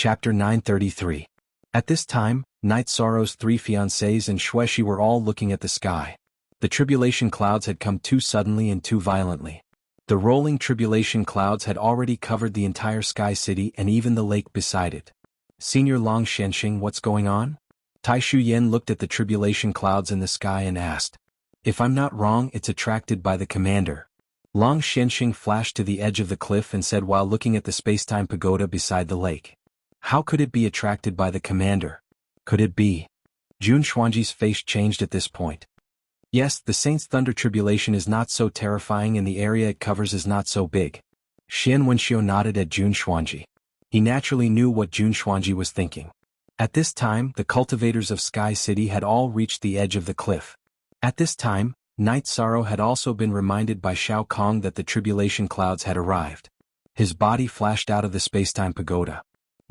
Chapter 933. At this time, Night Sorrow's 3 fiancés and Xueshi were all looking at the sky. The tribulation clouds had come too suddenly and too violently. The rolling tribulation clouds had already covered the entire Sky City and even the lake beside it. Senior Long Shenxing, what's going on? Tai Shuyan looked at the tribulation clouds in the sky and asked. If I'm not wrong, it's attracted by the commander. Long Shenxing flashed to the edge of the cliff and said while looking at the spacetime pagoda beside the lake. How could it be attracted by the commander? Could it be? Jun Xuanji's face changed at this point. Yes, the Saint's Thunder Tribulation is not so terrifying and the area it covers is not so big. Xian Wenxiu nodded at Jun Xuanji. He naturally knew what Jun Xuanji was thinking. At this time, the cultivators of Sky City had all reached the edge of the cliff. At this time, Night Sorrow had also been reminded by Shao Kong that the tribulation clouds had arrived. His body flashed out of the spacetime pagoda.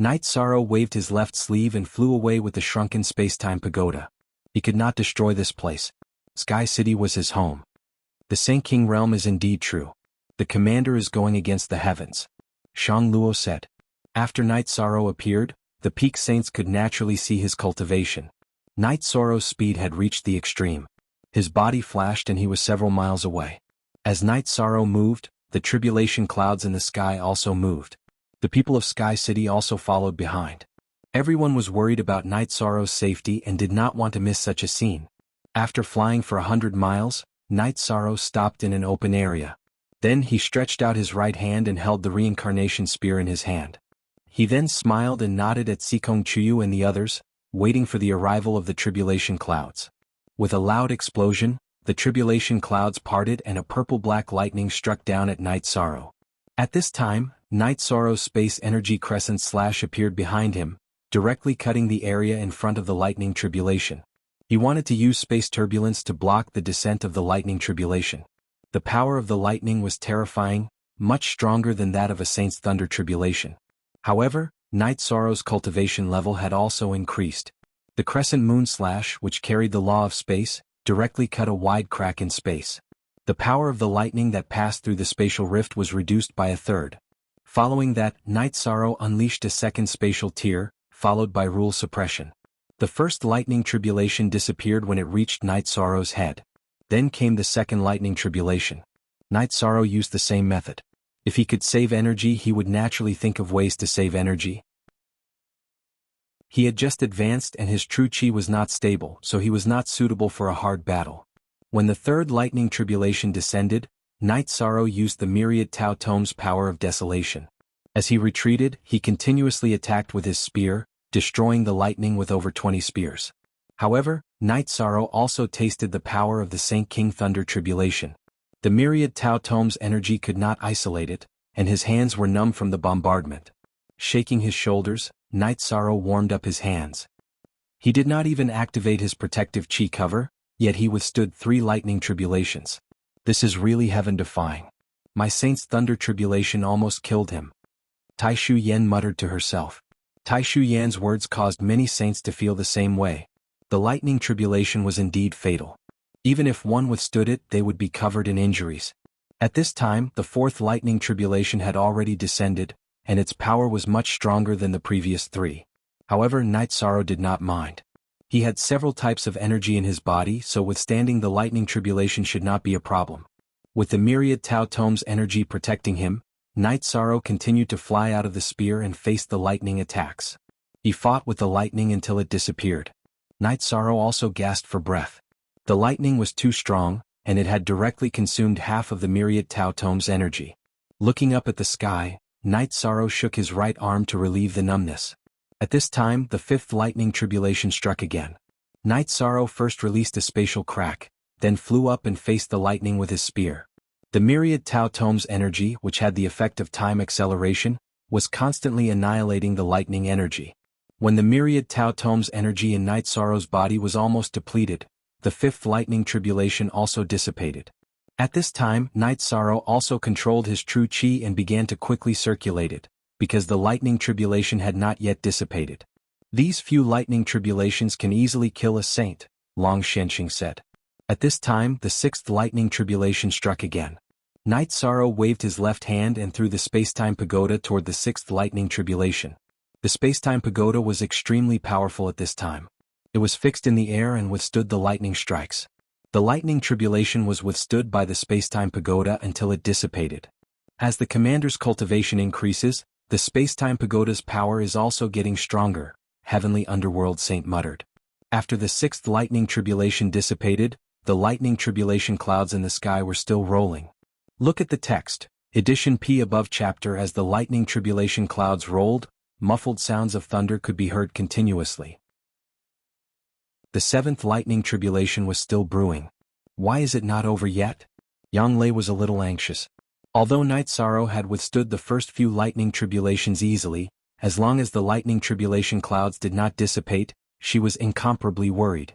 Night Sorrow waved his left sleeve and flew away with the shrunken spacetime pagoda. He could not destroy this place. Sky City was his home. The Saint King realm is indeed true. The commander is going against the heavens. Shang Luo said. After Night Sorrow appeared, the peak saints could naturally see his cultivation. Night Sorrow's speed had reached the extreme. His body flashed and he was several miles away. As Night Sorrow moved, the tribulation clouds in the sky also moved. The people of Sky City also followed behind. Everyone was worried about Night Sorrow's safety and did not want to miss such a scene. After flying for 100 miles, Night Sorrow stopped in an open area. Then he stretched out his right hand and held the reincarnation spear in his hand. He then smiled and nodded at Sikong Chuyu and the others, waiting for the arrival of the tribulation clouds. With a loud explosion, the tribulation clouds parted and a purple-black lightning struck down at Night Sorrow. At this time, Night Sorrow's space energy crescent slash appeared behind him, directly cutting the area in front of the lightning tribulation. He wanted to use space turbulence to block the descent of the lightning tribulation. The power of the lightning was terrifying, much stronger than that of a Saint's Thunder tribulation. However, Night Sorrow's cultivation level had also increased. The crescent moon slash, which carried the law of space, directly cut a wide crack in space. The power of the lightning that passed through the spatial rift was reduced by a third. Following that, Night Sorrow unleashed a second spatial tier, followed by rule suppression. The first lightning tribulation disappeared when it reached Night Sorrow's head. Then came the second lightning tribulation. Night Sorrow used the same method. If he could save energy, he would naturally think of ways to save energy. He had just advanced and his true chi was not stable, so he was not suitable for a hard battle. When the third lightning tribulation descended, Night Sorrow used the myriad Tao Tome's power of desolation. As he retreated, he continuously attacked with his spear, destroying the lightning with over 20 spears. However, Night Sorrow also tasted the power of the Saint King Thunder tribulation. The myriad Tao Tome's energy could not isolate it, and his hands were numb from the bombardment. Shaking his shoulders, Night Sorrow warmed up his hands. He did not even activate his protective chi cover, yet he withstood 3 lightning tribulations. This is really heaven-defying. My Saint's Thunder tribulation almost killed him. Tai Shuyan muttered to herself. Tai Shuyan's words caused many saints to feel the same way. The lightning tribulation was indeed fatal. Even if one withstood it, they would be covered in injuries. At this time, the fourth lightning tribulation had already descended, and its power was much stronger than the previous 3. However, Night Sorrow did not mind. He had several types of energy in his body, so withstanding the lightning tribulation should not be a problem. With the myriad Tao Tome's energy protecting him, Night Sorrow continued to fly out of the spear and face the lightning attacks. He fought with the lightning until it disappeared. Night Sorrow also gasped for breath. The lightning was too strong, and it had directly consumed half of the myriad Tao Tome's energy. Looking up at the sky, Night Sorrow shook his right arm to relieve the numbness. At this time, the fifth lightning tribulation struck again. Night Sorrow first released a spatial crack, then flew up and faced the lightning with his spear. The myriad Tao Tome's energy, which had the effect of time acceleration, was constantly annihilating the lightning energy. When the myriad Tao Tome's energy in Night Sorrow's body was almost depleted, the fifth lightning tribulation also dissipated. At this time, Night Sorrow also controlled his true chi and began to quickly circulate it, because the lightning tribulation had not yet dissipated. These few lightning tribulations can easily kill a saint, Long Shenxing said. At this time, the sixth lightning tribulation struck again. Night Sorrow waved his left hand and threw the spacetime pagoda toward the sixth lightning tribulation. The space-time pagoda was extremely powerful at this time. It was fixed in the air and withstood the lightning strikes. The lightning tribulation was withstood by the space-time pagoda until it dissipated. As the commander's cultivation increases, the space-time pagoda's power is also getting stronger, Heavenly Underworld Saint muttered. After the sixth lightning tribulation dissipated, the lightning tribulation clouds in the sky were still rolling. Look at the text, edition P above chapter. As the lightning tribulation clouds rolled, muffled sounds of thunder could be heard continuously. The seventh lightning tribulation was still brewing. Why is it not over yet? Yang Lei was a little anxious. Although Night Sorrow had withstood the first few lightning tribulations easily, as long as the lightning tribulation clouds did not dissipate, she was incomparably worried.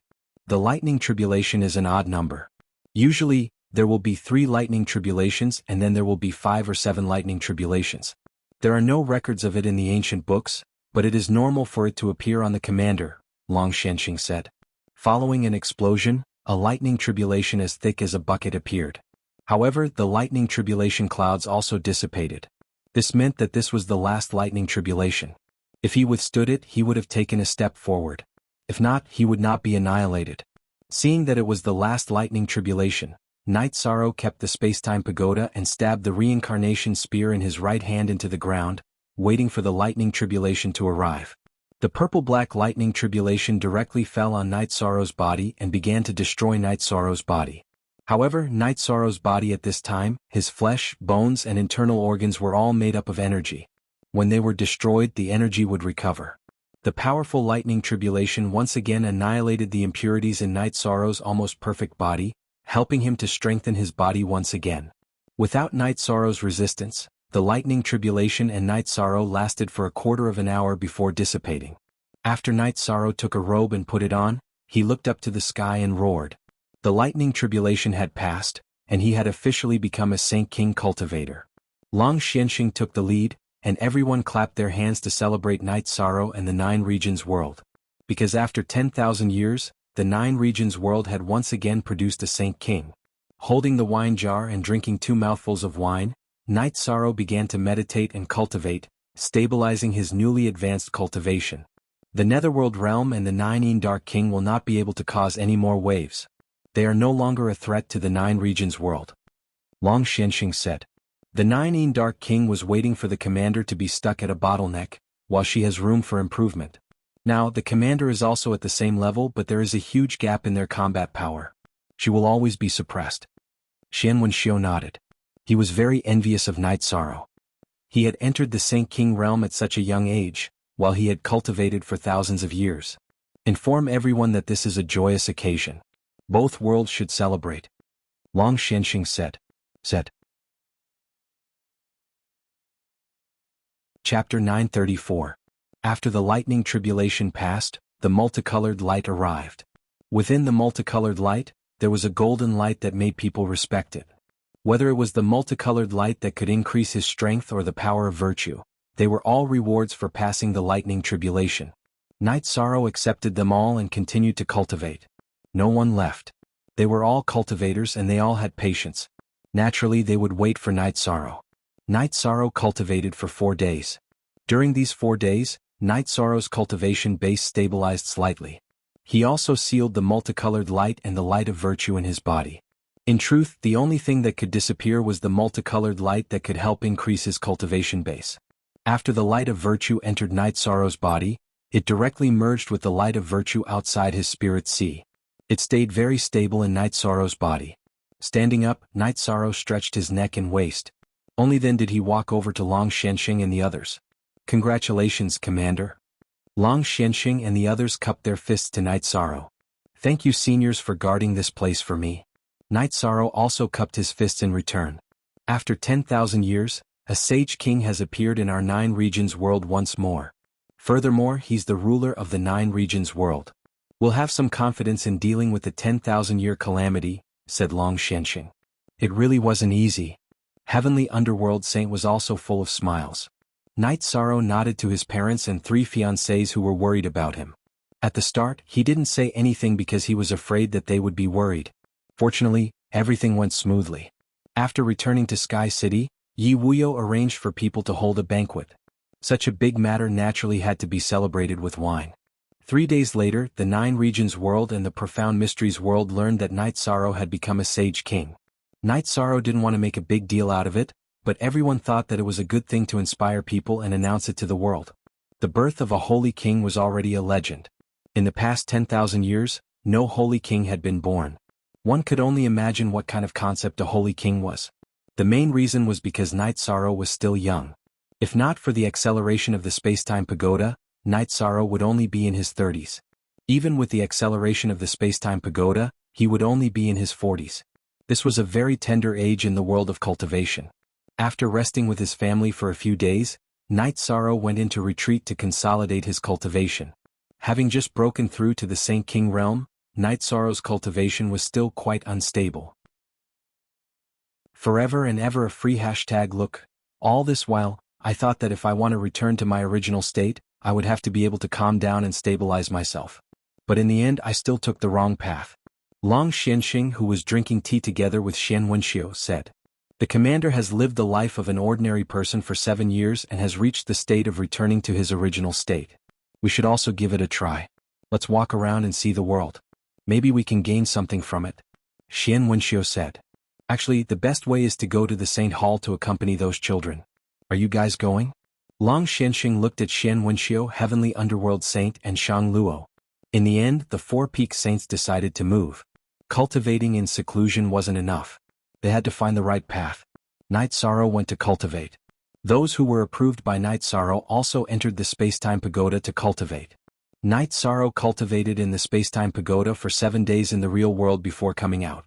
The lightning tribulation is an odd number. Usually, there will be 3 lightning tribulations and then there will be 5 or 7 lightning tribulations. There are no records of it in the ancient books, but it is normal for it to appear on the commander, Long Shenxing said. Following an explosion, a lightning tribulation as thick as a bucket appeared. However, the lightning tribulation clouds also dissipated. This meant that this was the last lightning tribulation. If he withstood it, he would have taken a step forward. If not, he would not be annihilated. Seeing that it was the last lightning tribulation, Night Sorrow kept the space-time pagoda and stabbed the reincarnation spear in his right hand into the ground, waiting for the lightning tribulation to arrive. The purple-black lightning tribulation directly fell on Night Sorrow's body and began to destroy Night Sorrow's body. However, Night Sorrow's body at this time, his flesh, bones and internal organs were all made up of energy. When they were destroyed, the energy would recover. The powerful lightning tribulation once again annihilated the impurities in Night Sorrow's almost perfect body, helping him to strengthen his body once again. Without Night Sorrow's resistance, the lightning tribulation and Night Sorrow lasted for a quarter of an hour before dissipating. After Night Sorrow took a robe and put it on, he looked up to the sky and roared. The lightning tribulation had passed, and he had officially become a Saint King cultivator. Long Xianxing took the lead, and everyone clapped their hands to celebrate Night Sorrow and the 9 Regions world. Because after 10,000 years, the 9 Regions world had once again produced a Saint King. Holding the wine jar and drinking 2 mouthfuls of wine, Night Sorrow began to meditate and cultivate, stabilizing his newly advanced cultivation. The Netherworld realm and the 9 Dark King will not be able to cause any more waves. They are no longer a threat to the 9 Regions world. Long Xianxing said. The 9 Dark King was waiting for the commander to be stuck at a bottleneck, while she has room for improvement. Now, the commander is also at the same level, but there is a huge gap in their combat power. She will always be suppressed. Xian Wenxiu nodded. He was very envious of Night Sorrow. He had entered the Saint King realm at such a young age, while he had cultivated for thousands of years. Inform everyone that this is a joyous occasion. Both worlds should celebrate. Long Xianxing said. Chapter 934. After the lightning tribulation passed, the multicolored light arrived. Within the multicolored light, there was a golden light that made people respect it. Whether it was the multicolored light that could increase his strength or the power of virtue, they were all rewards for passing the lightning tribulation. Night Sorrow accepted them all and continued to cultivate. No one left. They were all cultivators and they all had patience. Naturally, they would wait for Night Sorrow. Night Sorrow cultivated for 4 days. During these 4 days, Night Sorrow's cultivation base stabilized slightly. He also sealed the multicolored light and the light of virtue in his body. In truth, the only thing that could disappear was the multicolored light that could help increase his cultivation base. After the light of virtue entered Night Sorrow's body, it directly merged with the light of virtue outside his spirit sea. It stayed very stable in Night Sorrow's body. Standing up, Night Sorrow stretched his neck and waist. Only then did he walk over to Long Xianxing and the others. Congratulations, Commander. Long Xianxing and the others cupped their fists to Night Sorrow. Thank you, seniors, for guarding this place for me. Night Sorrow also cupped his fists in return. After 10,000 years, a Sage King has appeared in our 9 Regions world once more. Furthermore, he's the ruler of the 9 Regions world. We'll have some confidence in dealing with the 10,000-year calamity, said Long Xianxing. It really wasn't easy. Heavenly Underworld Saint was also full of smiles. Night Sorrow nodded to his parents and 3 fiancés who were worried about him. At the start, he didn't say anything because he was afraid that they would be worried. Fortunately, everything went smoothly. After returning to Sky City, Yi Wuyo arranged for people to hold a banquet. Such a big matter naturally had to be celebrated with wine. 3 days later, the Nine Regions world and the Profound Mysteries world learned that Night Sorrow had become a sage king. Night Sorrow didn't want to make a big deal out of it, but everyone thought that it was a good thing to inspire people and announce it to the world. The birth of a holy king was already a legend. In the past 10,000 years, no holy king had been born. One could only imagine what kind of concept a holy king was. The main reason was because Night Sorrow was still young. If not for the acceleration of the space-time pagoda, Night Sorrow would only be in his 30s. Even with the acceleration of the space-time pagoda, he would only be in his 40s. This was a very tender age in the world of cultivation. After resting with his family for a few days, Night Sorrow went into retreat to consolidate his cultivation. Having just broken through to the Saint King realm, Night Sorrow's cultivation was still quite unstable. Forever and ever a free #look. All this while, I thought that if I want to return to my original state, I would have to be able to calm down and stabilize myself. But in the end I still took the wrong path. Long Xianxing, who was drinking tea together with Xian Wenxiu, said, "The commander has lived the life of an ordinary person for 7 years and has reached the state of returning to his original state. We should also give it a try. Let's walk around and see the world. Maybe we can gain something from it." Xian Wenxiu said, "Actually, the best way is to go to the Saint Hall to accompany those children. Are you guys going?" Long Xianxing looked at Xian Wenxiu, Heavenly Underworld Saint, and Shang Luo. In the end, the 4 peak saints decided to move. Cultivating in seclusion wasn't enough. They had to find the right path. Night Sorrow went to cultivate. Those who were approved by Night Sorrow also entered the space-time pagoda to cultivate. Night Sorrow cultivated in the space-time pagoda for 7 days in the real world before coming out.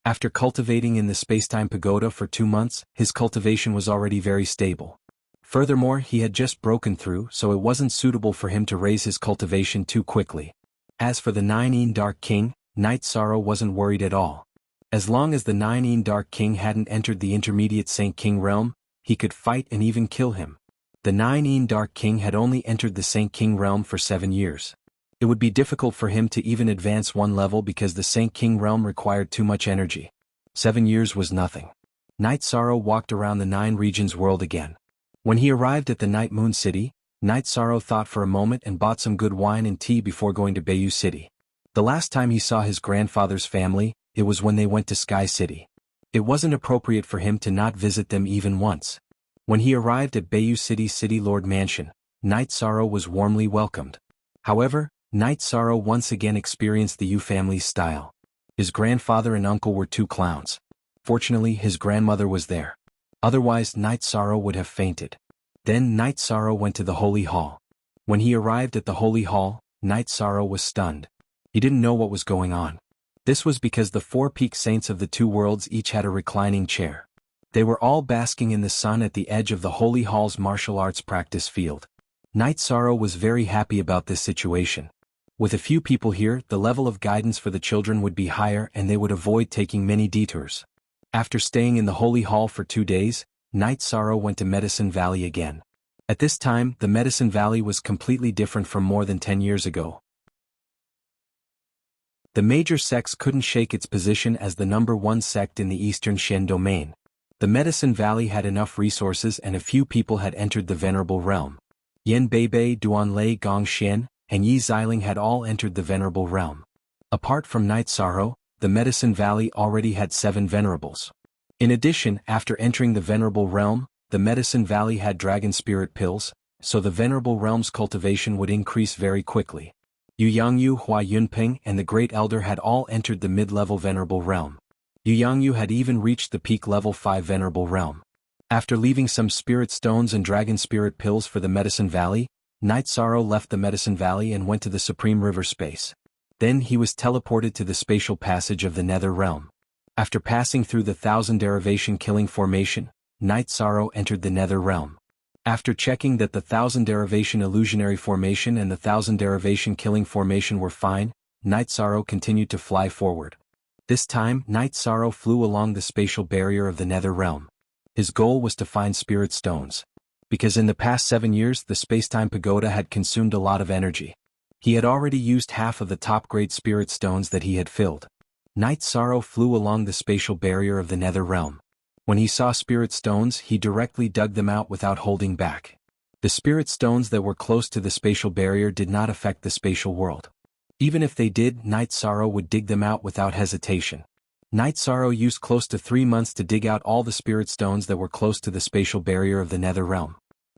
After cultivating in the space-time pagoda for 2 months, his cultivation was already very stable. Furthermore, he had just broken through, so it wasn't suitable for him to raise his cultivation too quickly. As for the Nine Dark King, Night Sorrow wasn't worried at all. As long as the Nine Dark King hadn't entered the intermediate Saint King realm, he could fight and even kill him. The Nine Dark King had only entered the Saint King realm for 7 years. It would be difficult for him to even advance 1 level because the Saint King realm required too much energy. 7 years was nothing. Night Sorrow walked around the 9 regions world again. When he arrived at the Night Moon City, Night Sorrow thought for a moment and bought some good wine and tea before going to Bayou City. The last time he saw his grandfather's family, it was when they went to Sky City. It wasn't appropriate for him to not visit them even once. When he arrived at Bayou City City Lord Mansion, Night Sorrow was warmly welcomed. However, Night Sorrow once again experienced the Yu family's style. His grandfather and uncle were 2 clowns. Fortunately, his grandmother was there. Otherwise, Night Sorrow would have fainted. Then Night Sorrow went to the Holy Hall. When he arrived at the Holy Hall, Night Sorrow was stunned. He didn't know what was going on. This was because the 4 peak saints of the 2 worlds each had a reclining chair. They were all basking in the sun at the edge of the Holy Hall's martial arts practice field. Night Sorrow was very happy about this situation. With a few people here, the level of guidance for the children would be higher and they would avoid taking many detours. After staying in the Holy Hall for 2 days, Night Sorrow went to Medicine Valley again. At this time, the Medicine Valley was completely different from more than 10 years ago. The major sects couldn't shake its position as the #1 sect in the Eastern Shen domain. The Medicine Valley had enough resources and a few people had entered the Venerable Realm. Yan Beibei, Duanlei Gongxian, and Yi Xiling had all entered the Venerable Realm. Apart from Night Sorrow, the Medicine Valley already had 7 venerables. In addition, after entering the Venerable Realm, the Medicine Valley had Dragon Spirit Pills, so the Venerable Realm's cultivation would increase very quickly. Yu Yangyu, Hua Yunping, and the Great Elder had all entered the mid-level Venerable Realm. Yu Yangyu had even reached the peak level 5 Venerable Realm. After leaving some Spirit Stones and Dragon Spirit Pills for the Medicine Valley, Night Sorrow left the Medicine Valley and went to the Supreme River Space. Then he was teleported to the spatial passage of the Nether Realm. After passing through the 1000 Derivation Killing Formation, Night Sorrow entered the Nether Realm. After checking that the 1000 Derivation Illusionary Formation and the 1000 Derivation Killing Formation were fine, Night Sorrow continued to fly forward. This time, Night Sorrow flew along the spatial barrier of the Nether Realm. His goal was to find Spirit Stones. Because in the past 7 years the Spacetime Pagoda had consumed a lot of energy. He had already used half of the top-grade Spirit Stones that he had filled. Night Sorrow flew along the spatial barrier of the Nether Realm. When he saw Spirit Stones, he directly dug them out without holding back. The spirit stones that were close to the spatial barrier did not affect the spatial world. Even if they did, Night Sorrow would dig them out without hesitation. Night Sorrow used close to 3 months to dig out all the spirit stones that were close to the spatial barrier of the Nether Realm.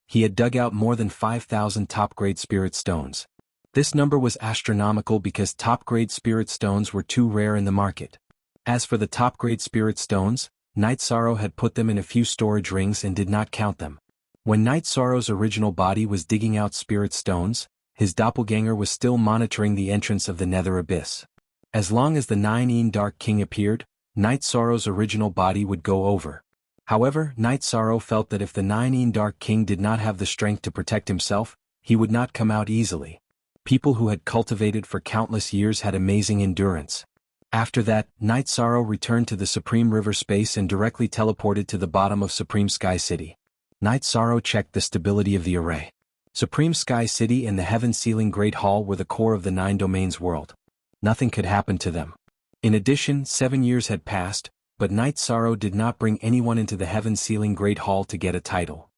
He had dug out more than 5,000 top-grade spirit stones. This number was astronomical because top-grade spirit stones were too rare in the market. As for the top-grade spirit stones, Night Sorrow had put them in a few storage rings and did not count them. When Night Sorrow's original body was digging out spirit stones, his doppelganger was still monitoring the entrance of the Nether Abyss. As long as the 9 Dark King appeared, Night Sorrow's original body would go over. However, Night Sorrow felt that if the 9 Dark King did not have the strength to protect himself, he would not come out easily. People who had cultivated for countless years had amazing endurance. After that, Night Sorrow returned to the Supreme River space and directly teleported to the bottom of Supreme Sky City. Night Sorrow checked the stability of the array. Supreme Sky City and the Heaven-Sealing Great Hall were the core of the 9 Domains world. Nothing could happen to them. In addition, 7 years had passed, but Night Sorrow did not bring anyone into the Heaven-Sealing Great Hall to get a title.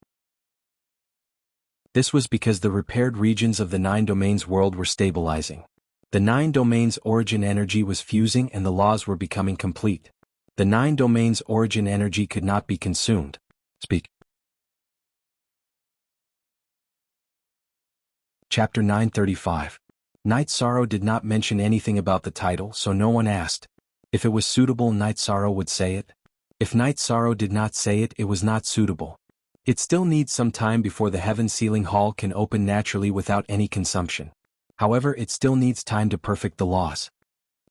This was because the repaired regions of the 9 Domains world were stabilizing. The 9 Domains origin energy was fusing and the laws were becoming complete. The 9 Domains origin energy could not be consumed. Speak. Chapter 935. Night Sorrow did not mention anything about the title, so no one asked. If it was suitable, Night Sorrow would say it. If Night Sorrow did not say it, it was not suitable. It still needs some time before the Heaven-Sealing Hall can open naturally without any consumption. However, it still needs time to perfect the laws.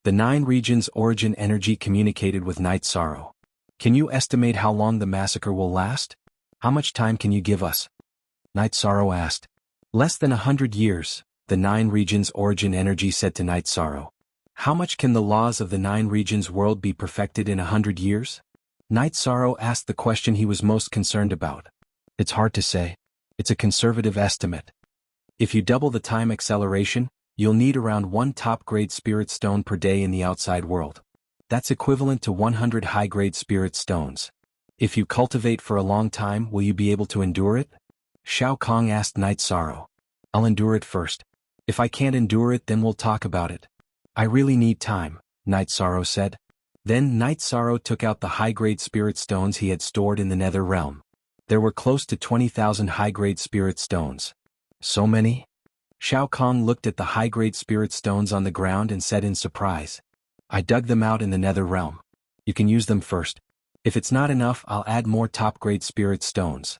The 9 regions' origin energy communicated with Night Sorrow. Can you estimate how long the massacre will last? How much time can you give us? Night Sorrow asked. Less than 100 years, the 9 regions' origin energy said to Night Sorrow. How much can the laws of the 9 regions world be perfected in 100 years? Night Sorrow asked the question he was most concerned about. It's hard to say. It's a conservative estimate. If you double the time acceleration, you'll need around 1 top-grade spirit stone per day in the outside world. That's equivalent to 100 high-grade spirit stones. If you cultivate for a long time, will you be able to endure it? Shao Kong asked Night Sorrow. I'll endure it first. If I can't endure it, then we'll talk about it. I really need time, Night Sorrow said. Then Night Sorrow took out the high-grade spirit stones he had stored in the Nether Realm. There were close to 20,000 high-grade spirit stones. So many? Shao Kong looked at the high-grade spirit stones on the ground and said in surprise. I dug them out in the Nether Realm. You can use them first. If it's not enough, I'll add more top-grade spirit stones.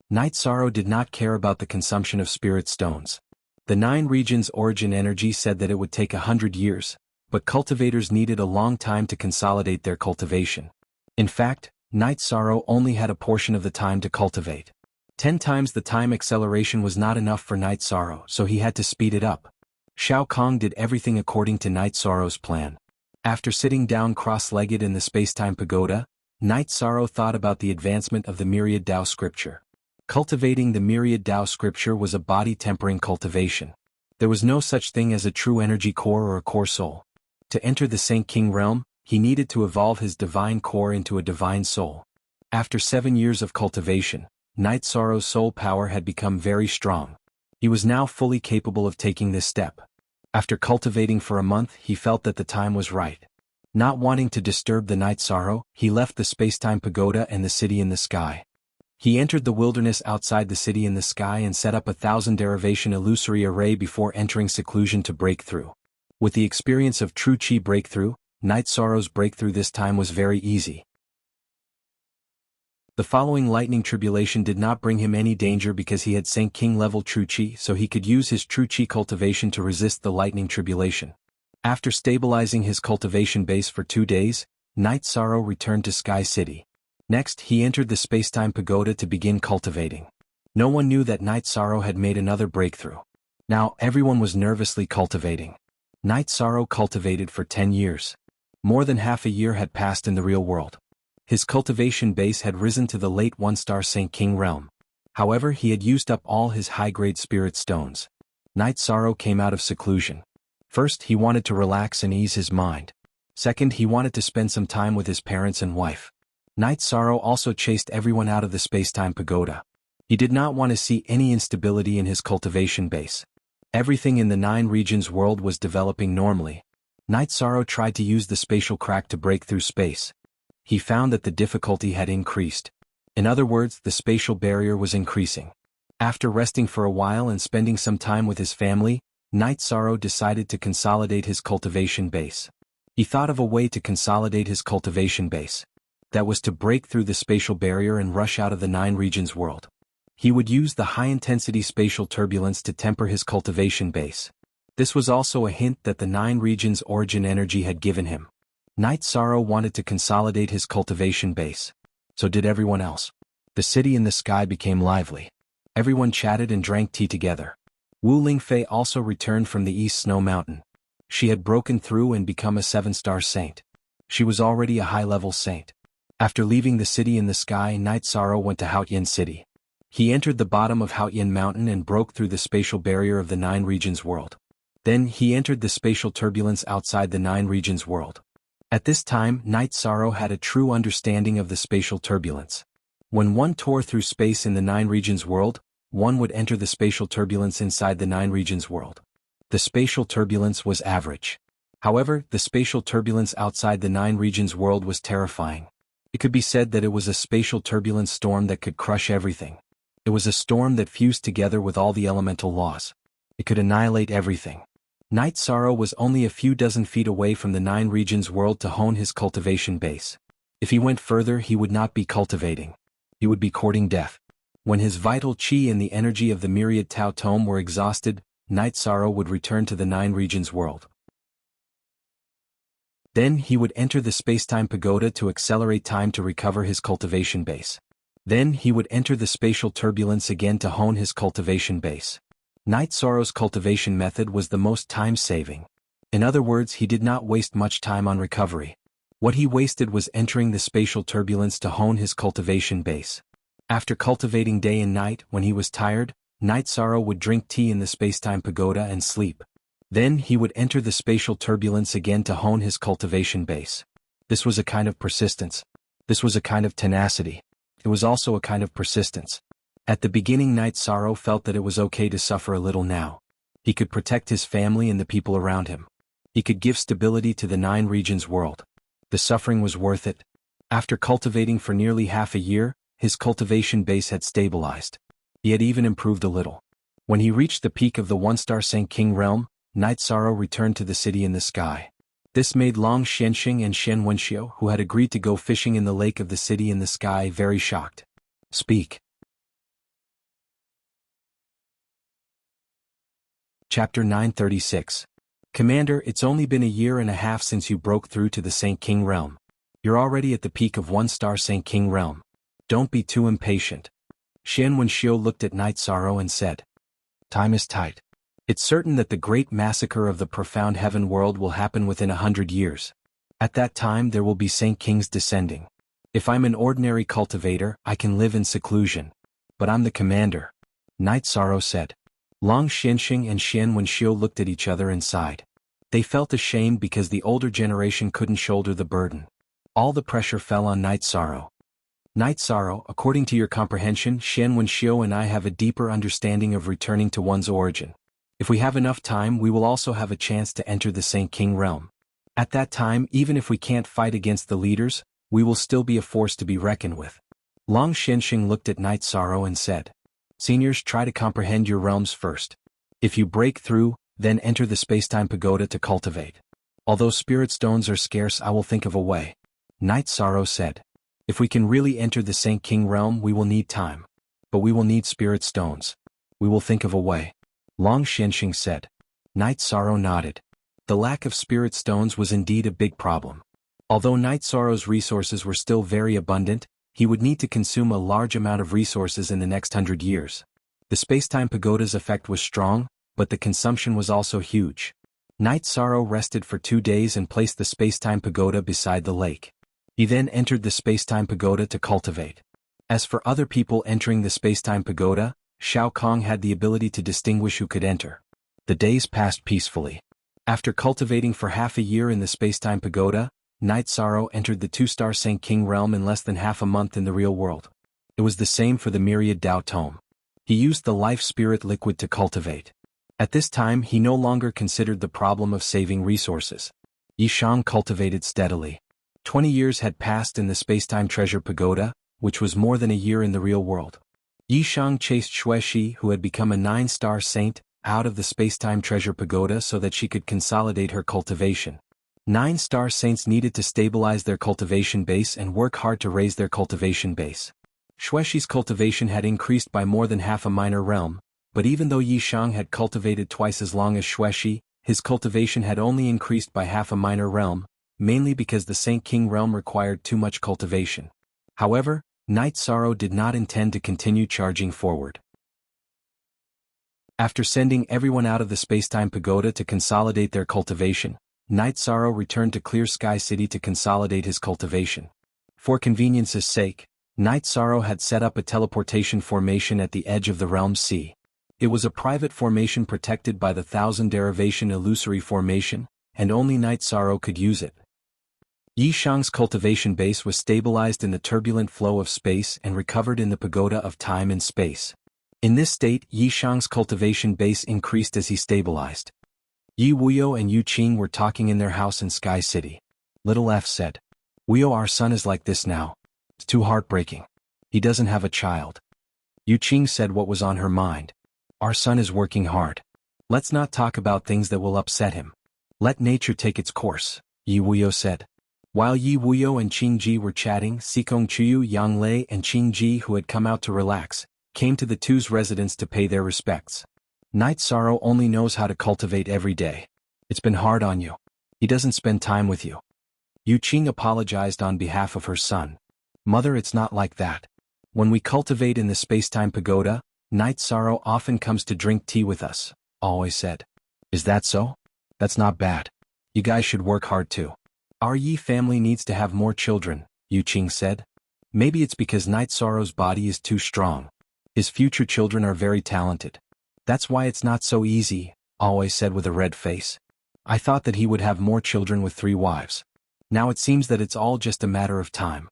Night Sorrow did not care about the consumption of spirit stones. The 9 regions' origin energy said that it would take 100 years, but cultivators needed a long time to consolidate their cultivation. In fact, Night Sorrow only had a portion of the time to cultivate. 10 times the time acceleration was not enough for Night Sorrow, so he had to speed it up. Shao Kong did everything according to Night Sorrow's plan. After sitting down cross-legged in the space-time pagoda, Night Sorrow thought about the advancement of the Myriad Tao scripture. Cultivating the Myriad Tao scripture was a body-tempering cultivation. There was no such thing as a true energy core or a core soul. To enter the Saint King realm, he needed to evolve his divine core into a divine soul. After 7 years of cultivation, Night Sorrow's soul power had become very strong. He was now fully capable of taking this step. After cultivating for a month, he felt that the time was right. Not wanting to disturb the Night Sorrow, he left the space-time pagoda and the city in the sky. He entered the wilderness outside the city in the sky and set up a 1,000 derivation illusory array before entering seclusion to break through. With the experience of true chi breakthrough, Night Sorrow's breakthrough this time was very easy. The following lightning tribulation did not bring him any danger because he had Saint King level true chi, so he could use his true chi cultivation to resist the lightning tribulation. After stabilizing his cultivation base for 2 days, Night Sorrow returned to Sky City. Next, he entered the space-time pagoda to begin cultivating. No one knew that Night Sorrow had made another breakthrough. Now, everyone was nervously cultivating. Night Sorrow cultivated for 10 years. More than half a year had passed in the real world. His cultivation base had risen to the late 1-star Saint King realm. However, he had used up all his high-grade spirit stones. Night Sorrow came out of seclusion. First, he wanted to relax and ease his mind. Second, he wanted to spend some time with his parents and wife. Night Sorrow also chased everyone out of the space-time pagoda. He did not want to see any instability in his cultivation base. Everything in the 9 regions world was developing normally. Night Sorrow tried to use the spatial crack to break through space. He found that the difficulty had increased. In other words, the spatial barrier was increasing. After resting for a while and spending some time with his family, Night Sorrow decided to consolidate his cultivation base. He thought of a way to consolidate his cultivation base. That was to break through the spatial barrier and rush out of the 9 regions world. He would use the high-intensity spatial turbulence to temper his cultivation base. This was also a hint that the 9 regions' origin energy had given him. Night Sorrow wanted to consolidate his cultivation base. So did everyone else. The city in the sky became lively. Everyone chatted and drank tea together. Wu Lingfei also returned from the East Snow Mountain. She had broken through and become a 7-star saint. She was already a high-level saint. After leaving the city in the sky, Night Sorrow went to Haotian City. He entered the bottom of Haotian Mountain and broke through the spatial barrier of the 9 regions world. Then he entered the spatial turbulence outside the 9 regions world. At this time, Night Sorrow had a true understanding of the spatial turbulence. When one tore through space in the 9 regions world, one would enter the spatial turbulence inside the 9 regions world. The spatial turbulence was average. However, the spatial turbulence outside the 9 regions world was terrifying. It could be said that it was a spatial turbulence storm that could crush everything. It was a storm that fused together with all the elemental laws. It could annihilate everything. Night Sorrow was only a few dozen feet away from the 9 regions world to hone his cultivation base. If he went further, he would not be cultivating. He would be courting death. When his vital chi and the energy of the myriad Tao Tome were exhausted, Night Sorrow would return to the 9 regions world. Then he would enter the space-time pagoda to accelerate time to recover his cultivation base. Then he would enter the spatial turbulence again to hone his cultivation base. Night Sorrow's cultivation method was the most time-saving. In other words, he did not waste much time on recovery. What he wasted was entering the spatial turbulence to hone his cultivation base. After cultivating day and night, when he was tired, Night Sorrow would drink tea in the space-time pagoda and sleep. Then he would enter the spatial turbulence again to hone his cultivation base. This was a kind of persistence. This was a kind of tenacity. It was also a kind of persistence. At the beginning, Night Sorrow felt that it was okay to suffer a little now. He could protect his family and the people around him. He could give stability to the 9 regions world. The suffering was worth it. After cultivating for nearly half a year, his cultivation base had stabilized. He had even improved a little. When he reached the peak of the 1-star Saint King realm, Night Sorrow returned to the city in the sky. This made Long Xianxing and Shen Wenxiu, who had agreed to go fishing in the lake of the city in the sky, very shocked. Speak. Chapter 936. Commander, it's only been a year and a half since you broke through to the Saint King realm. You're already at the peak of 1-star Saint King realm. Don't be too impatient. Shen Wenxiu looked at Night Sorrow and said, Time is tight. It's certain that the great massacre of the profound heaven world will happen within 100 years. At that time there will be Saint Kings descending. If I'm an ordinary cultivator, I can live in seclusion. But I'm the commander. Night Sorrow said. Long Xianxing and Shen Wenxiu looked at each other and sighed. They felt ashamed because the older generation couldn't shoulder the burden. All the pressure fell on Night Sorrow. Night Sorrow, according to your comprehension, Shen Wenxiu and I have a deeper understanding of returning to one's origin. If we have enough time, we will also have a chance to enter the Saint King realm. At that time, even if we can't fight against the leaders, we will still be a force to be reckoned with. Long Xianxing looked at Night Sorrow and said, Seniors, try to comprehend your realms first. If you break through, then enter the space-time pagoda to cultivate. Although spirit stones are scarce, I will think of a way. Night Sorrow said, If we can really enter the Saint King realm, we will need time. But we will need spirit stones. We will think of a way. Long Xianxing said. Night Sorrow nodded. The lack of spirit stones was indeed a big problem. Although Night Sorrow's resources were still very abundant, he would need to consume a large amount of resources in the next 100 years. The space-time pagoda's effect was strong, but the consumption was also huge. Night Sorrow rested for 2 days and placed the space-time pagoda beside the lake. He then entered the space-time pagoda to cultivate. As for other people entering the space-time pagoda, Shao Kong had the ability to distinguish who could enter. The days passed peacefully. After cultivating for half a year in the space-time pagoda, Night Sorrow entered the 2-star Saint King realm in less than half a month in the real world. It was the same for the myriad Dao tome. He used the life spirit liquid to cultivate. At this time he no longer considered the problem of saving resources. Yishang cultivated steadily. 20 years had passed in the Spacetime Treasure Pagoda, which was more than a year in the real world. Yishang chased Xuexi, who had become a 9-star saint, out of the Spacetime Treasure Pagoda so that she could consolidate her cultivation. 9-star saints needed to stabilize their cultivation base and work hard to raise their cultivation base. Xuexi's cultivation had increased by more than half a minor realm, but even though Yishang had cultivated twice as long as Xuexi, his cultivation had only increased by half a minor realm, mainly because the Saint King realm required too much cultivation. However, Night Sorrow did not intend to continue charging forward. After sending everyone out of the Spacetime Pagoda to consolidate their cultivation, Night Sorrow returned to Clear Sky City to consolidate his cultivation. For convenience's sake, Night Sorrow had set up a teleportation formation at the edge of the Realm Sea. It was a private formation protected by the 1000 Derivation Illusory Formation, and only Night Sorrow could use it. Yishang's cultivation base was stabilized in the turbulent flow of space and recovered in the pagoda of time and space. In this state, Yishang's cultivation base increased as he stabilized. Yi Wuyo and Yu Qing were talking in their house in Sky City. Little F said, "Wuyo, our son is like this now. It's too heartbreaking. He doesn't have a child." Yu Qing said what was on her mind. "Our son is working hard. Let's not talk about things that will upset him. Let nature take its course," Yi Wuyo said. While Yi Wuyo and Qing Ji were chatting, Sikong Chuyu, Yang Lei and Qing Ji, who had come out to relax, came to the two's residence to pay their respects. "Night Sorrow only knows how to cultivate every day. It's been hard on you. He doesn't spend time with you." Yu Qing apologized on behalf of her son. "Mother, it's not like that. When we cultivate in the Spacetime Pagoda, Night Sorrow often comes to drink tea with us," always said. "Is that so? That's not bad. You guys should work hard too. Our Yi family needs to have more children," Yu Qing said. "Maybe it's because Night Sorrow's body is too strong. His future children are very talented. That's why it's not so easy," always said with a red face. "I thought that he would have more children with 3 wives. Now it seems that it's all just a matter of time."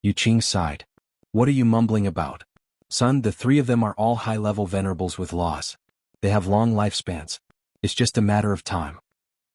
Yu Qing sighed. "What are you mumbling about? Son, the 3 of them are all high-level venerables with laws. They have long lifespans. It's just a matter of time."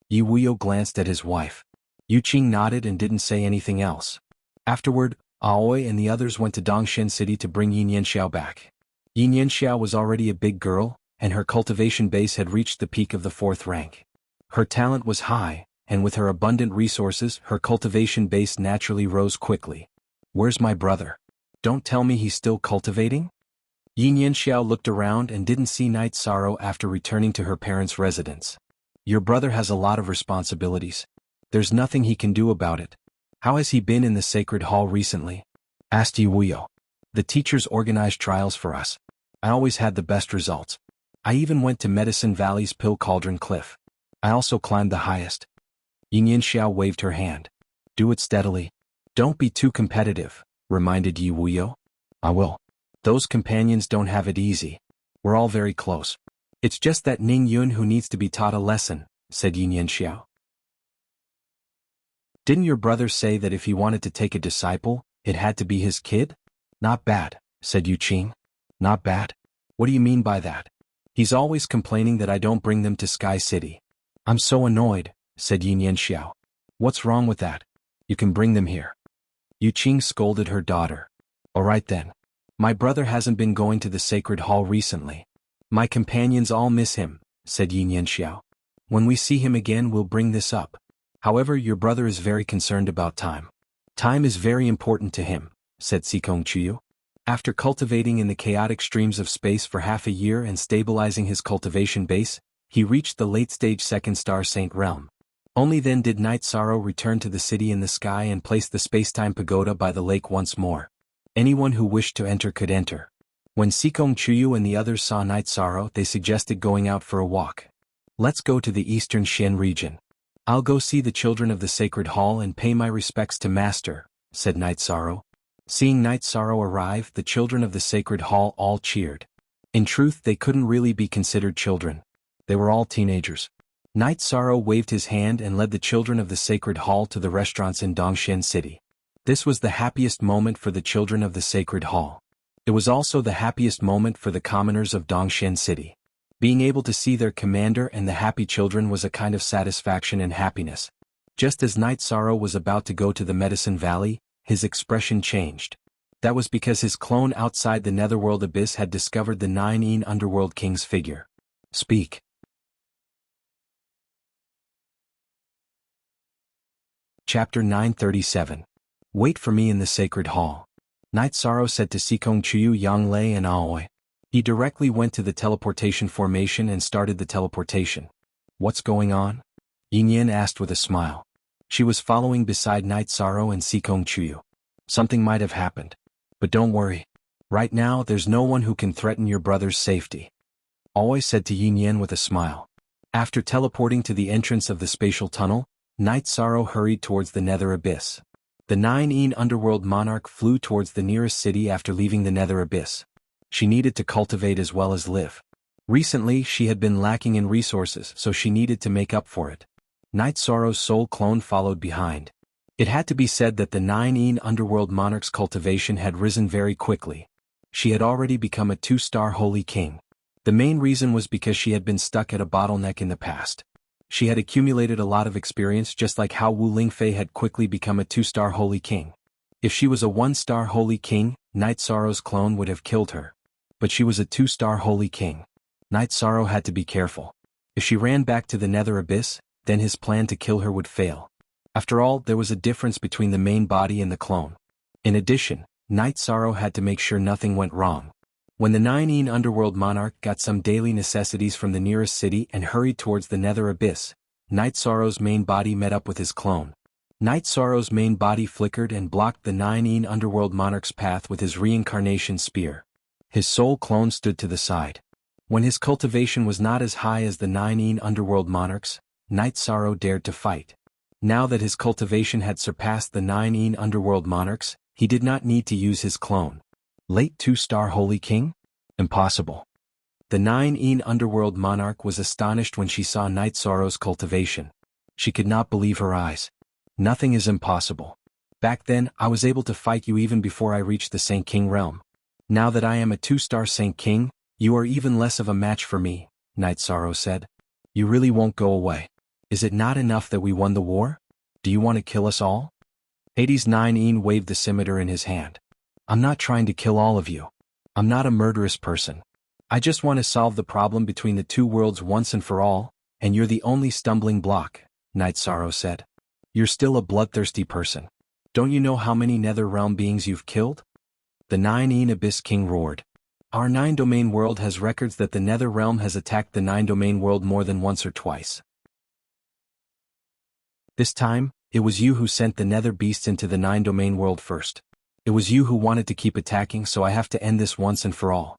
Yi Wuyo glanced at his wife. Yu Qing nodded and didn't say anything else. Afterward, Aoi and the others went to Dongshen City to bring Yin Yanxiao back. Yin Yanxiao was already a big girl, and her cultivation base had reached the peak of the 4th rank. Her talent was high, and with her abundant resources, her cultivation base naturally rose quickly. "Where's my brother? Don't tell me he's still cultivating?" Yin Yanxiao looked around and didn't see Night Sorrow after returning to her parents' residence. "Your brother has a lot of responsibilities. There's nothing he can do about it. How has he been in the Sacred Hall recently?" asked Yi Wuyo. "The teachers organized trials for us. I always had the best results. I even went to Medicine Valley's Pill Cauldron Cliff. I also climbed the highest." Yin Yanxiao waved her hand. "Do it steadily. Don't be too competitive," reminded Yi Wuyo. "I will. Those companions don't have it easy. We're all very close. It's just that Ning Yun who needs to be taught a lesson," said Yin Yanxiao. "Didn't your brother say that if he wanted to take a disciple, it had to be his kid?" "Not bad," said Yu Qing. "Not bad? What do you mean by that? He's always complaining that I don't bring them to Sky City. I'm so annoyed," said Yin Yanxiao. "What's wrong with that? You can bring them here." Yu Qing scolded her daughter. "All right then. My brother hasn't been going to the Sacred Hall recently. My companions all miss him," said Yin Yanxiao. "When we see him again we'll bring this up. However, your brother is very concerned about time. Time is very important to him," said Sikong Chuyu. After cultivating in the chaotic streams of space for half a year and stabilizing his cultivation base, he reached the late-stage 2nd Star Saint realm. Only then did Night Sorrow return to the city in the sky and place the Spacetime Pagoda by the lake once more. Anyone who wished to enter could enter. When Sikong Chuyu and the others saw Night Sorrow, they suggested going out for a walk. "Let's go to the eastern Xian region. I'll go see the children of the Sacred Hall and pay my respects to Master," said Night Sorrow. Seeing Night Sorrow arrive, the children of the Sacred Hall all cheered. In truth, they couldn't really be considered children. They were all teenagers. Night Sorrow waved his hand and led the children of the Sacred Hall to the restaurants in Dongshen City. This was the happiest moment for the children of the Sacred Hall. It was also the happiest moment for the commoners of Dongshan City. Being able to see their commander and the happy children was a kind of satisfaction and happiness. Just as Night Sorrow was about to go to the Medicine Valley, his expression changed. That was because his clone outside the Netherworld Abyss had discovered the 9 Underworld King's figure. Speak. Chapter 937. Wait for me in the Sacred Hall. Night Sorrow said to Sikong Chuyu, Yanglei and Aoi. He directly went to the teleportation formation and started the teleportation. What's going on? Yinyan asked with a smile. She was following beside Night Sorrow and Sikong Chuyu. Something might have happened. But don't worry. Right now there's no one who can threaten your brother's safety. Aoi said to Yinyan with a smile. After teleporting to the entrance of the spatial tunnel, Night Sorrow hurried towards the Nether Abyss. The 9 Underworld Monarch flew towards the nearest city after leaving the Nether Abyss. She needed to cultivate as well as live. Recently she had been lacking in resources, so she needed to make up for it. Night Sorrow's soul clone followed behind. It had to be said that the 9 Underworld Monarch's cultivation had risen very quickly. She had already become a 2-star Holy King. The main reason was because she had been stuck at a bottleneck in the past. She had accumulated a lot of experience, just like how Wu Lingfei had quickly become a 2-star Holy King. If she was a 1-star Holy King, Night Sorrow's clone would have killed her. But she was a 2-star Holy King. Night Sorrow had to be careful. If she ran back to the Nether Abyss, then his plan to kill her would fail. After all, there was a difference between the main body and the clone. In addition, Night Sorrow had to make sure nothing went wrong. When the 9 Underworld Monarch got some daily necessities from the nearest city and hurried towards the Nether Abyss, Night Sorrow's main body met up with his clone. Night Sorrow's main body flickered and blocked the 9 Underworld Monarch's path with his reincarnation spear. His soul clone stood to the side. When his cultivation was not as high as the 9 Underworld Monarch's, Night Sorrow dared to fight. Now that his cultivation had surpassed the 9 Underworld Monarch's, he did not need to use his clone. Late 2-star Holy King? Impossible. The 9 Underworld Monarch was astonished when she saw Night Sorrow's cultivation. She could not believe her eyes. Nothing is impossible. Back then, I was able to fight you even before I reached the Saint King realm. Now that I am a 2-star Saint King, you are even less of a match for me, Night Sorrow said. You really won't go away. Is it not enough that we won the war? Do you want to kill us all? Hades 9 waved the scimitar in his hand. I'm not trying to kill all of you. I'm not a murderous person. I just want to solve the problem between the two worlds once and for all, and you're the only stumbling block, Night Sorrow said. You're still a bloodthirsty person. Don't you know how many Nether Realm beings you've killed? The 9 Abyss King roared. Our 9-domain world has records that the Nether Realm has attacked the 9-domain world more than once or twice. This time, it was you who sent the Nether beasts into the 9-domain world first. It was you who wanted to keep attacking, so I have to end this once and for all.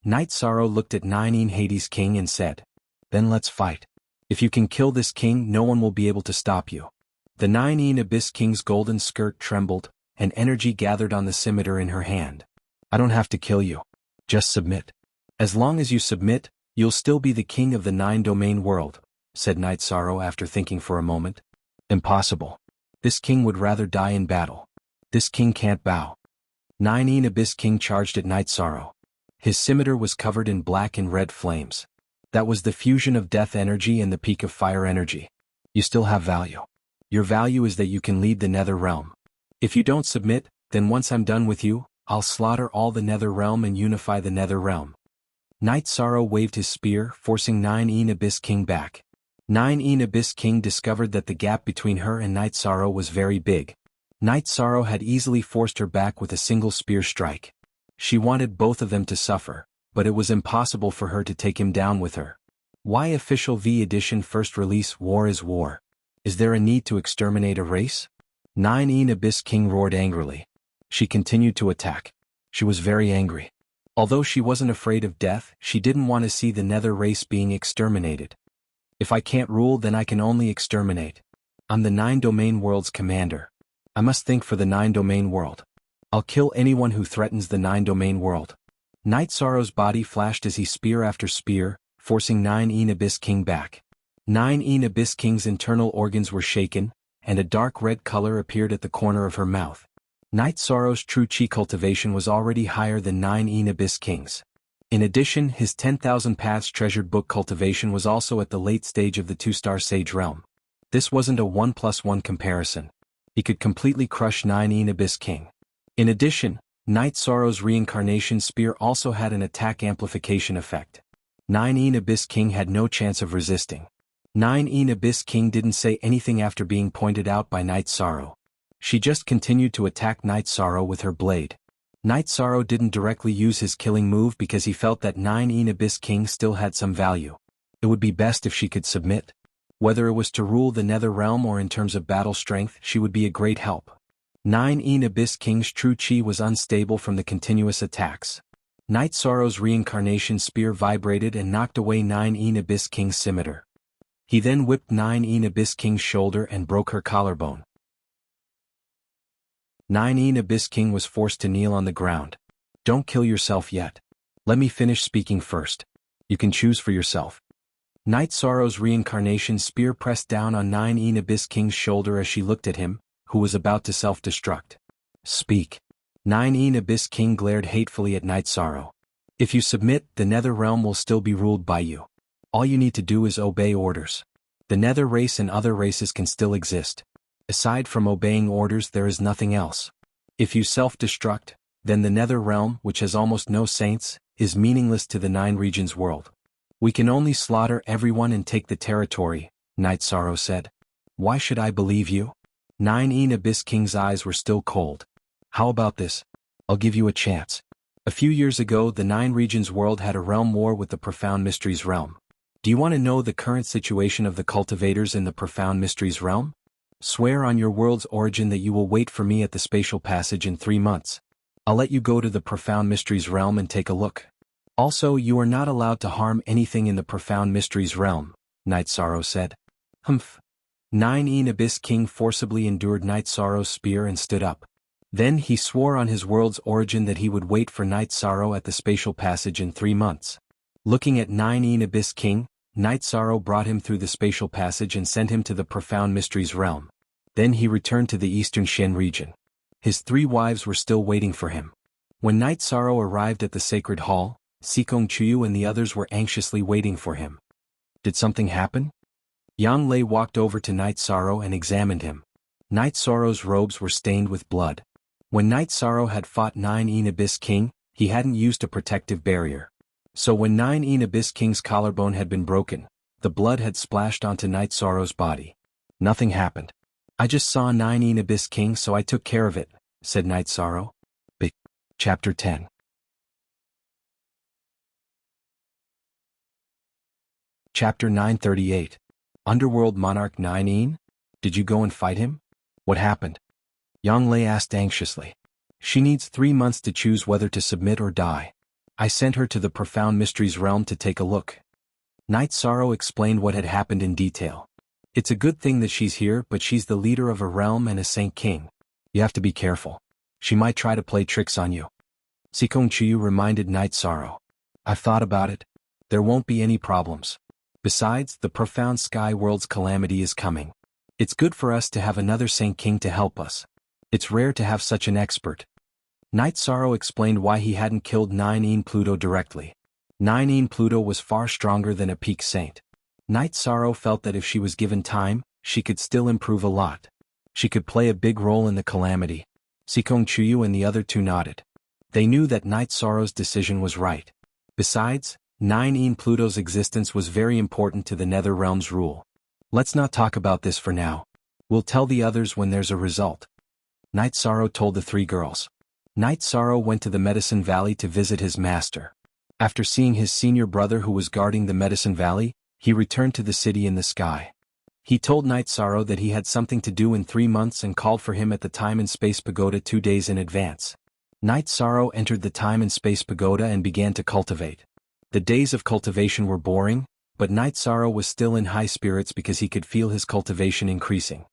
Night Sorrow looked at 9 Hades King and said, Then let's fight. If you can kill this king, no one will be able to stop you. The 9 Abyss King's golden skirt trembled, and energy gathered on the scimitar in her hand. I don't have to kill you. Just submit. As long as you submit, you'll still be the king of the 9-domain world, said Night Sorrow after thinking for a moment. Impossible. This king would rather die in battle. This king can't bow. 9 Abyss King charged at Night Sorrow. His scimitar was covered in black and red flames. That was the fusion of death energy and the peak of fire energy. You still have value. Your value is that you can lead the Nether Realm. If you don't submit, then once I'm done with you, I'll slaughter all the Nether Realm and unify the Nether Realm. Night Sorrow waved his spear, forcing 9 Abyss King back. 9 Abyss King discovered that the gap between her and Night Sorrow was very big. Night Sorrow had easily forced her back with a single spear strike. She wanted both of them to suffer, but it was impossible for her to take him down with her. Why Official V Edition First Release War is War? Is there a need to exterminate a race? 9 Abyss King roared angrily. She continued to attack. She was very angry. Although she wasn't afraid of death, she didn't want to see the Nether race being exterminated. If I can't rule, then I can only exterminate. I'm the 9-domain world's commander. I must think for the 9-domain world. I'll kill anyone who threatens the 9-domain world. Night Sorrow's body flashed as he spear after spear, forcing 9 Abyss King back. 9 Abyss King's internal organs were shaken, and a dark red color appeared at the corner of her mouth. Night Sorrow's true chi cultivation was already higher than 9 Abyss Kings. In addition, his 10,000 Paths treasured book cultivation was also at the late stage of the 2-star Sage realm. This wasn't a 1+1 comparison. He could completely crush 9 Abyss King. In addition, Night Sorrow's reincarnation spear also had an attack amplification effect. 9 Abyss King had no chance of resisting. 9 Abyss King didn't say anything after being pointed out by Night Sorrow. She just continued to attack Night Sorrow with her blade. Night Sorrow didn't directly use his killing move because he felt that 9 Abyss King still had some value. It would be best if she could submit. Whether it was to rule the Nether Realm or in terms of battle strength, she would be a great help. 9 Abyss King's true chi was unstable from the continuous attacks. Night Sorrow's reincarnation spear vibrated and knocked away 9 Abyss King's scimitar. He then whipped 9 Abyss King's shoulder and broke her collarbone. 9 Abyss King was forced to kneel on the ground. Don't kill yourself yet. Let me finish speaking first. You can choose for yourself. Night Sorrow's reincarnation spear pressed down on 9 Abyss King's shoulder as she looked at him, who was about to self-destruct. Speak. 9 Abyss King glared hatefully at Night Sorrow. If you submit, the Nether Realm will still be ruled by you. All you need to do is obey orders. The Nether race and other races can still exist. Aside from obeying orders, there is nothing else. If you self-destruct, then the Nether Realm, which has almost no saints, is meaningless to the 9 regions world. We can only slaughter everyone and take the territory, Night Sorrow said. Why should I believe you? 9 Abyss King's eyes were still cold. How about this? I'll give you a chance. A few years ago, the 9 regions world had a realm war with the Profound Mysteries realm. Do you want to know the current situation of the cultivators in the Profound Mysteries realm? Swear on your world's origin that you will wait for me at the spatial passage in 3 months. I'll let you go to the Profound Mysteries realm and take a look. Also, you are not allowed to harm anything in the Profound Mysteries realm, Night Sorrow said. Humph. 9 Abyss King forcibly endured Night Sorrow's spear and stood up. Then he swore on his world's origin that he would wait for Night Sorrow at the spatial passage in 3 months. Looking at 9 Abyss King, Night Sorrow brought him through the spatial passage and sent him to the Profound Mysteries realm. Then he returned to the Eastern Shen region. His 3 wives were still waiting for him. When Night Sorrow arrived at the Sacred Hall, Sikong Chuyu and the others were anxiously waiting for him. Did something happen? Yang Lei walked over to Night Sorrow and examined him. Night Sorrow's robes were stained with blood. When Night Sorrow had fought 9 Abyss King, he hadn't used a protective barrier. So when 9 Abyss King's collarbone had been broken, the blood had splashed onto Night Sorrow's body. Nothing happened. I just saw 9 Abyss King, so I took care of it, said Night Sorrow. Chapter 10. Chapter 938. Underworld Monarch 9. Did you go and fight him? What happened? Yang Lei asked anxiously. She needs 3 months to choose whether to submit or die. I sent her to the Profound Mysteries realm to take a look. Night Sorrow explained what had happened in detail. It's a good thing that she's here, but she's the leader of a realm and a Saint King. You have to be careful. She might try to play tricks on you. Sikong Chuyu reminded Night Sorrow. I've thought about it. There won't be any problems. Besides, the Profound Sky World's calamity is coming. It's good for us to have another Saint King to help us. It's rare to have such an expert. Night Sorrow explained why he hadn't killed 9 Pluto directly. 9 Pluto was far stronger than a peak saint. Night Sorrow felt that if she was given time, she could still improve a lot. She could play a big role in the calamity. Sikong Chuyu and the other 2 nodded. They knew that Night Sorrow's decision was right. Besides, 9 Pluto's existence was very important to the Nether Realm's rule. Let's not talk about this for now. We'll tell the others when there's a result. Night Sorrow told the 3 girls. Night Sorrow went to the Medicine Valley to visit his master. After seeing his senior brother who was guarding the Medicine Valley, he returned to the city in the sky. He told Night Sorrow that he had something to do in 3 months and called for him at the Time and Space Pagoda 2 days in advance. Night Sorrow entered the Time and Space Pagoda and began to cultivate. The days of cultivation were boring, but Night Sorrow was still in high spirits because he could feel his cultivation increasing.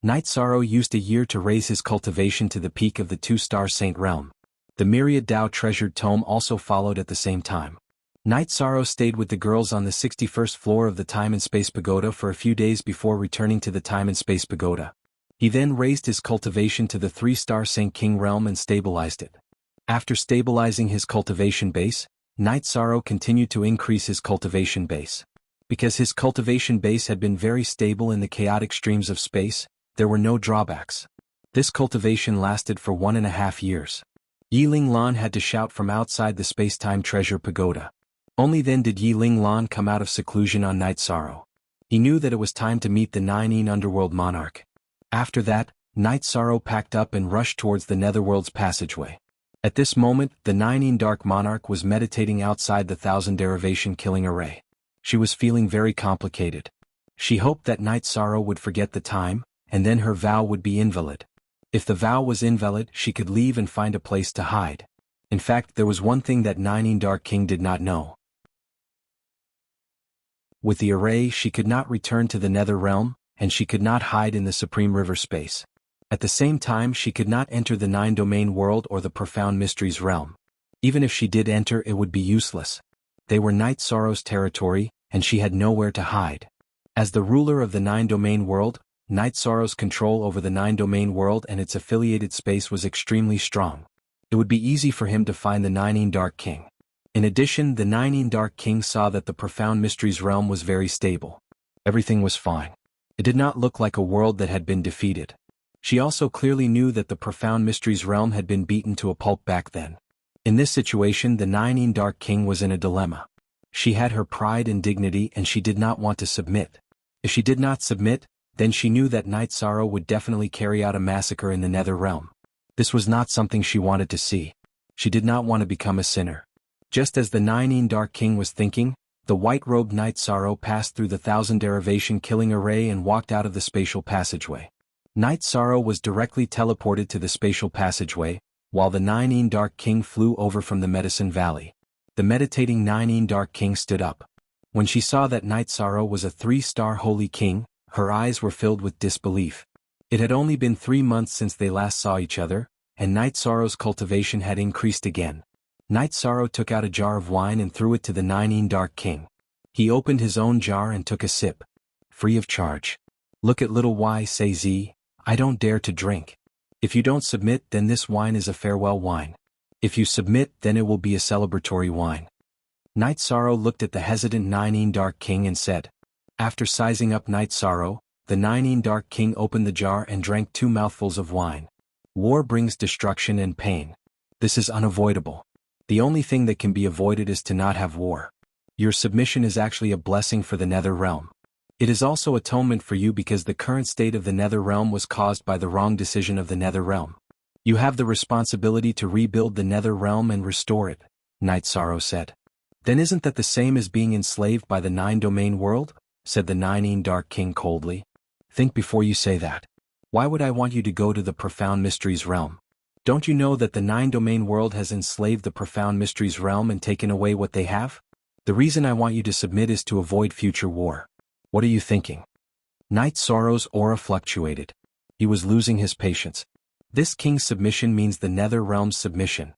Night Sorrow used a year to raise his cultivation to the peak of the 2-star Saint realm. The Myriad Dao treasured tome also followed at the same time. Night Sorrow stayed with the girls on the 61st floor of the Time and Space Pagoda for a few days before returning to the Time and Space Pagoda. He then raised his cultivation to the 3-star Saint King realm and stabilized it. After stabilizing his cultivation base, Night Sorrow continued to increase his cultivation base. Because his cultivation base had been very stable in the chaotic streams of space, there were no drawbacks. This cultivation lasted for 1.5 years. Yiling Lan had to shout from outside the space-time treasure pagoda. Only then did Yiling Lan come out of seclusion on Night Sorrow. He knew that it was time to meet the Nine Underworld monarch. After that, Night Sorrow packed up and rushed towards the Netherworld's passageway. At this moment, the Nine Dark Monarch was meditating outside the 1000 derivation killing array. She was feeling very complicated. She hoped that Night Sorrow would forget the time, and then her vow would be invalid. If the vow was invalid, she could leave and find a place to hide. In fact, there was one thing that Nine Dark King did not know. With the array, she could not return to the Nether Realm, and she could not hide in the Supreme River space. At the same time, she could not enter the 9-domain world or the Profound Mysteries realm. Even if she did enter, it would be useless. They were Night Sorrow's territory, and she had nowhere to hide. As the ruler of the 9-domain world, Night Sorrow's control over the 9-domain world and its affiliated space was extremely strong. It would be easy for him to find the Nine Dark King. In addition, the Nine Dark King saw that the Profound Mysteries realm was very stable. Everything was fine. It did not look like a world that had been defeated. She also clearly knew that the Profound Mysteries realm had been beaten to a pulp back then. In this situation, the Nine Dark King was in a dilemma. She had her pride and dignity and she did not want to submit. If she did not submit, then she knew that Night Sorrow would definitely carry out a massacre in the Nether Realm. This was not something she wanted to see. She did not want to become a sinner. Just as the Nine Dark King was thinking, the white-robed Night Sorrow passed through the 1000 derivation killing array and walked out of the spatial passageway. Night Sorrow was directly teleported to the spatial passageway, while the Nine Dark King flew over from the Medicine Valley. The meditating Nine Dark King stood up. When she saw that Night Sorrow was a 3-star holy king, her eyes were filled with disbelief. It had only been 3 months since they last saw each other, and Night Sorrow's cultivation had increased again. Night Sorrow took out a jar of wine and threw it to the Nine Dark King. He opened his own jar and took a sip. Free of charge. Look at little Y say Z, I don't dare to drink. If you don't submit, then this wine is a farewell wine. If you submit, then it will be a celebratory wine. Night Sorrow looked at the hesitant Nine Dark King and said. After sizing up Night Sorrow, the Nine Dark King opened the jar and drank 2 mouthfuls of wine. War brings destruction and pain. This is unavoidable. The only thing that can be avoided is to not have war. Your submission is actually a blessing for the Nether Realm. It is also atonement for you because the current state of the Nether Realm was caused by the wrong decision of the Nether Realm. You have the responsibility to rebuild the Nether Realm and restore it, Night Sorrow said. Then isn't that the same as being enslaved by the 9-domain world? Said the Nine Dark King coldly. Think before you say that. Why would I want you to go to the Profound Mysteries realm? Don't you know that the 9-domain world has enslaved the Profound Mysteries realm and taken away what they have? The reason I want you to submit is to avoid future war. What are you thinking? Night Sorrow's aura fluctuated. He was losing his patience. This king's submission means the Nether Realm's submission.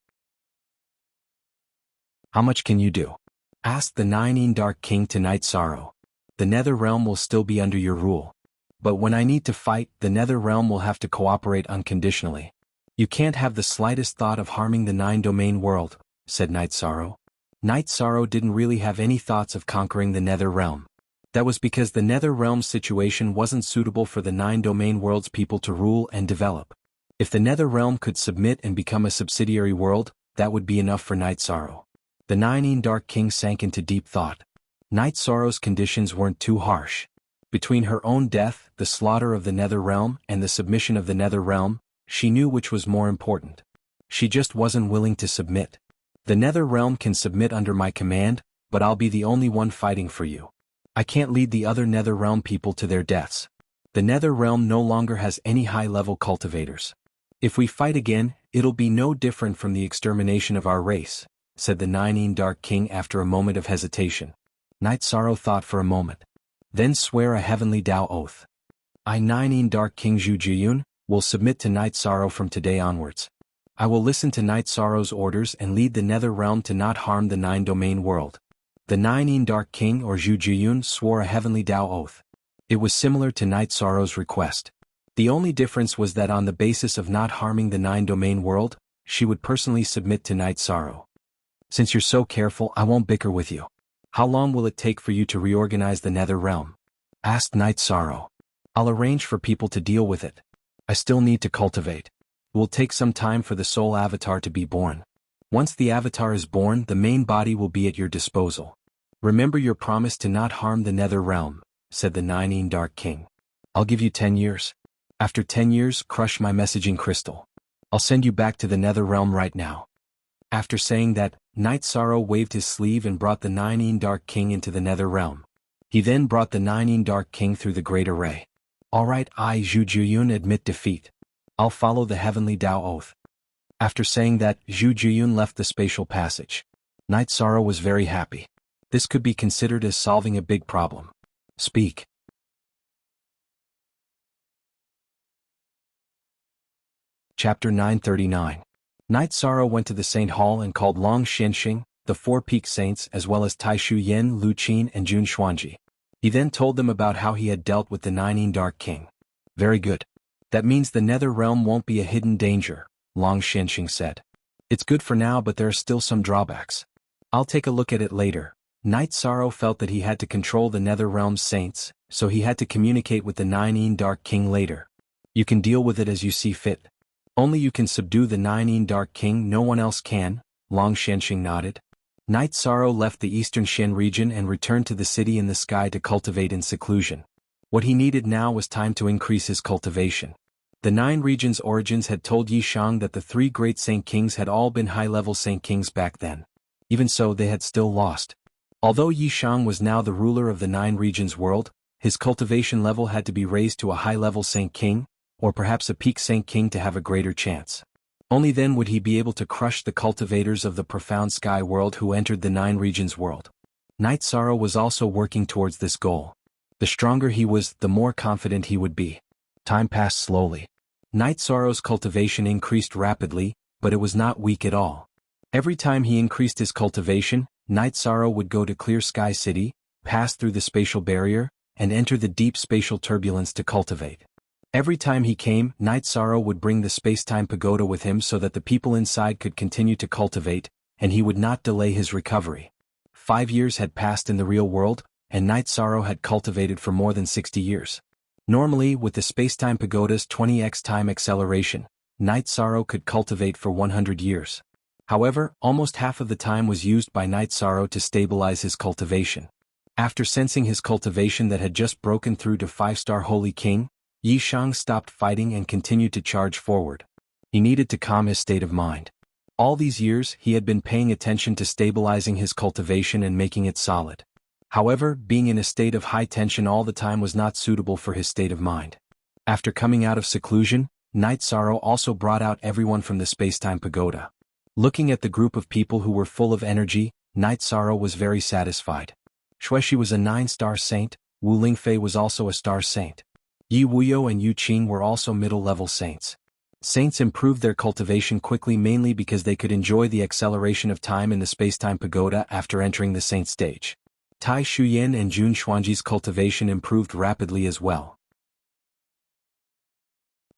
How much can you do? Asked the Nine Dark King to Night Sorrow. The Nether Realm will still be under your rule. But when I need to fight, the Nether Realm will have to cooperate unconditionally. You can't have the slightest thought of harming the 9-domain world, said Night Sorrow. Night Sorrow didn't really have any thoughts of conquering the Nether Realm. That was because the Nether Realm's situation wasn't suitable for the 9-domain world's people to rule and develop. If the Nether Realm could submit and become a subsidiary world, that would be enough for Night Sorrow. The Nine Dark King sank into deep thought. Night Sorrow's conditions weren't too harsh. Between her own death, the slaughter of the Nether Realm, and the submission of the Nether Realm, she knew which was more important. She just wasn't willing to submit. The Nether Realm can submit under my command, but I'll be the only one fighting for you. I can't lead the other Nether Realm people to their deaths. The Nether Realm no longer has any high-level cultivators. If we fight again, it'll be no different from the extermination of our race, said the Nine Dark King after a moment of hesitation. Night Sorrow thought for a moment. Then swear a heavenly Tao oath. I Nine Dark King Zhu Jiyun will submit to Night Sorrow from today onwards. I will listen to Night Sorrow's orders and lead the Nether Realm to not harm the 9-domain world. The Nine Dark King or Zhu Jiyun swore a heavenly Tao oath. It was similar to Night Sorrow's request. The only difference was that on the basis of not harming the 9-domain world, she would personally submit to Night Sorrow. Since you're so careful, I won't bicker with you. How long will it take for you to reorganize the Nether Realm? Asked Night Sorrow. I'll arrange for people to deal with it. I still need to cultivate. It will take some time for the soul avatar to be born. Once the avatar is born, the main body will be at your disposal. Remember your promise to not harm the Nether Realm, said the 9 Dark King. I'll give you 10 years. After 10 years, crush my messaging crystal. I'll send you back to the Nether Realm right now. After saying that, Night Sorrow waved his sleeve and brought the 9 Dark King into the Nether Realm. He then brought the 9 Dark King through the Great Array. Alright, I Zhu Juyun admit defeat. I'll follow the Heavenly Tao Oath. After saying that, Zhu Juyun left the spatial passage. Night Sorrow was very happy. This could be considered as solving a big problem. Speak. Chapter 939. Night Sorrow went to the Saint Hall and called Long Xianxing, the 4 Peak Saints as well as Tai Shu Yen, Lu Qin and Jun Xuanji. He then told them about how he had dealt with the 9 Dark King. Very good. That means the Nether Realm won't be a hidden danger, Long Xianxing said. It's good for now, but there are still some drawbacks. I'll take a look at it later. Night Sorrow felt that he had to control the Nether Realm's saints, so he had to communicate with the 9 Dark King later. You can deal with it as you see fit. Only you can subdue the 9 Dark King, no one else can, Long Xianxing nodded. Night Sorrow left the eastern Shen region and returned to the city in the sky to cultivate in seclusion. What he needed now was time to increase his cultivation. The 9 regions' origins had told Yishang that the 3 great Saint Kings had all been high-level Saint Kings back then. Even so, they had still lost. Although Yishang was now the ruler of the 9 regions world, his cultivation level had to be raised to a high-level Saint King, or perhaps a peak Saint King to have a greater chance. Only then would he be able to crush the cultivators of the profound sky world who entered the 9 regions world. Night Sorrow was also working towards this goal. The stronger he was, the more confident he would be. Time passed slowly. Night Sorrow's cultivation increased rapidly, but it was not weak at all. Every time he increased his cultivation, Night Sorrow would go to Clear Sky City, pass through the spatial barrier, and enter the deep spatial turbulence to cultivate. Every time he came, Night Sorrow would bring the space-time pagoda with him so that the people inside could continue to cultivate, and he would not delay his recovery. 5 years had passed in the real world, and Night Sorrow had cultivated for more than 60 years. Normally, with the space-time pagoda's 20x time acceleration, Night Sorrow could cultivate for 100 years. However, almost half of the time was used by Night Sorrow to stabilize his cultivation. After sensing his cultivation that had just broken through to 5-star Holy King, Yishang stopped fighting and continued to charge forward. He needed to calm his state of mind. All these years, he had been paying attention to stabilizing his cultivation and making it solid. However, being in a state of high tension all the time was not suitable for his state of mind. After coming out of seclusion, Night Sorrow also brought out everyone from the space-time pagoda. Looking at the group of people who were full of energy, Night Sorrow was very satisfied. Xuexi was a 9-star saint, Wu Lingfei was also a star saint. Yi Wuyo and Yu Qin were also middle-level saints. Saints improved their cultivation quickly mainly because they could enjoy the acceleration of time in the space-time pagoda after entering the saint stage. Tai Shuyan and Jun Xuanji's cultivation improved rapidly as well.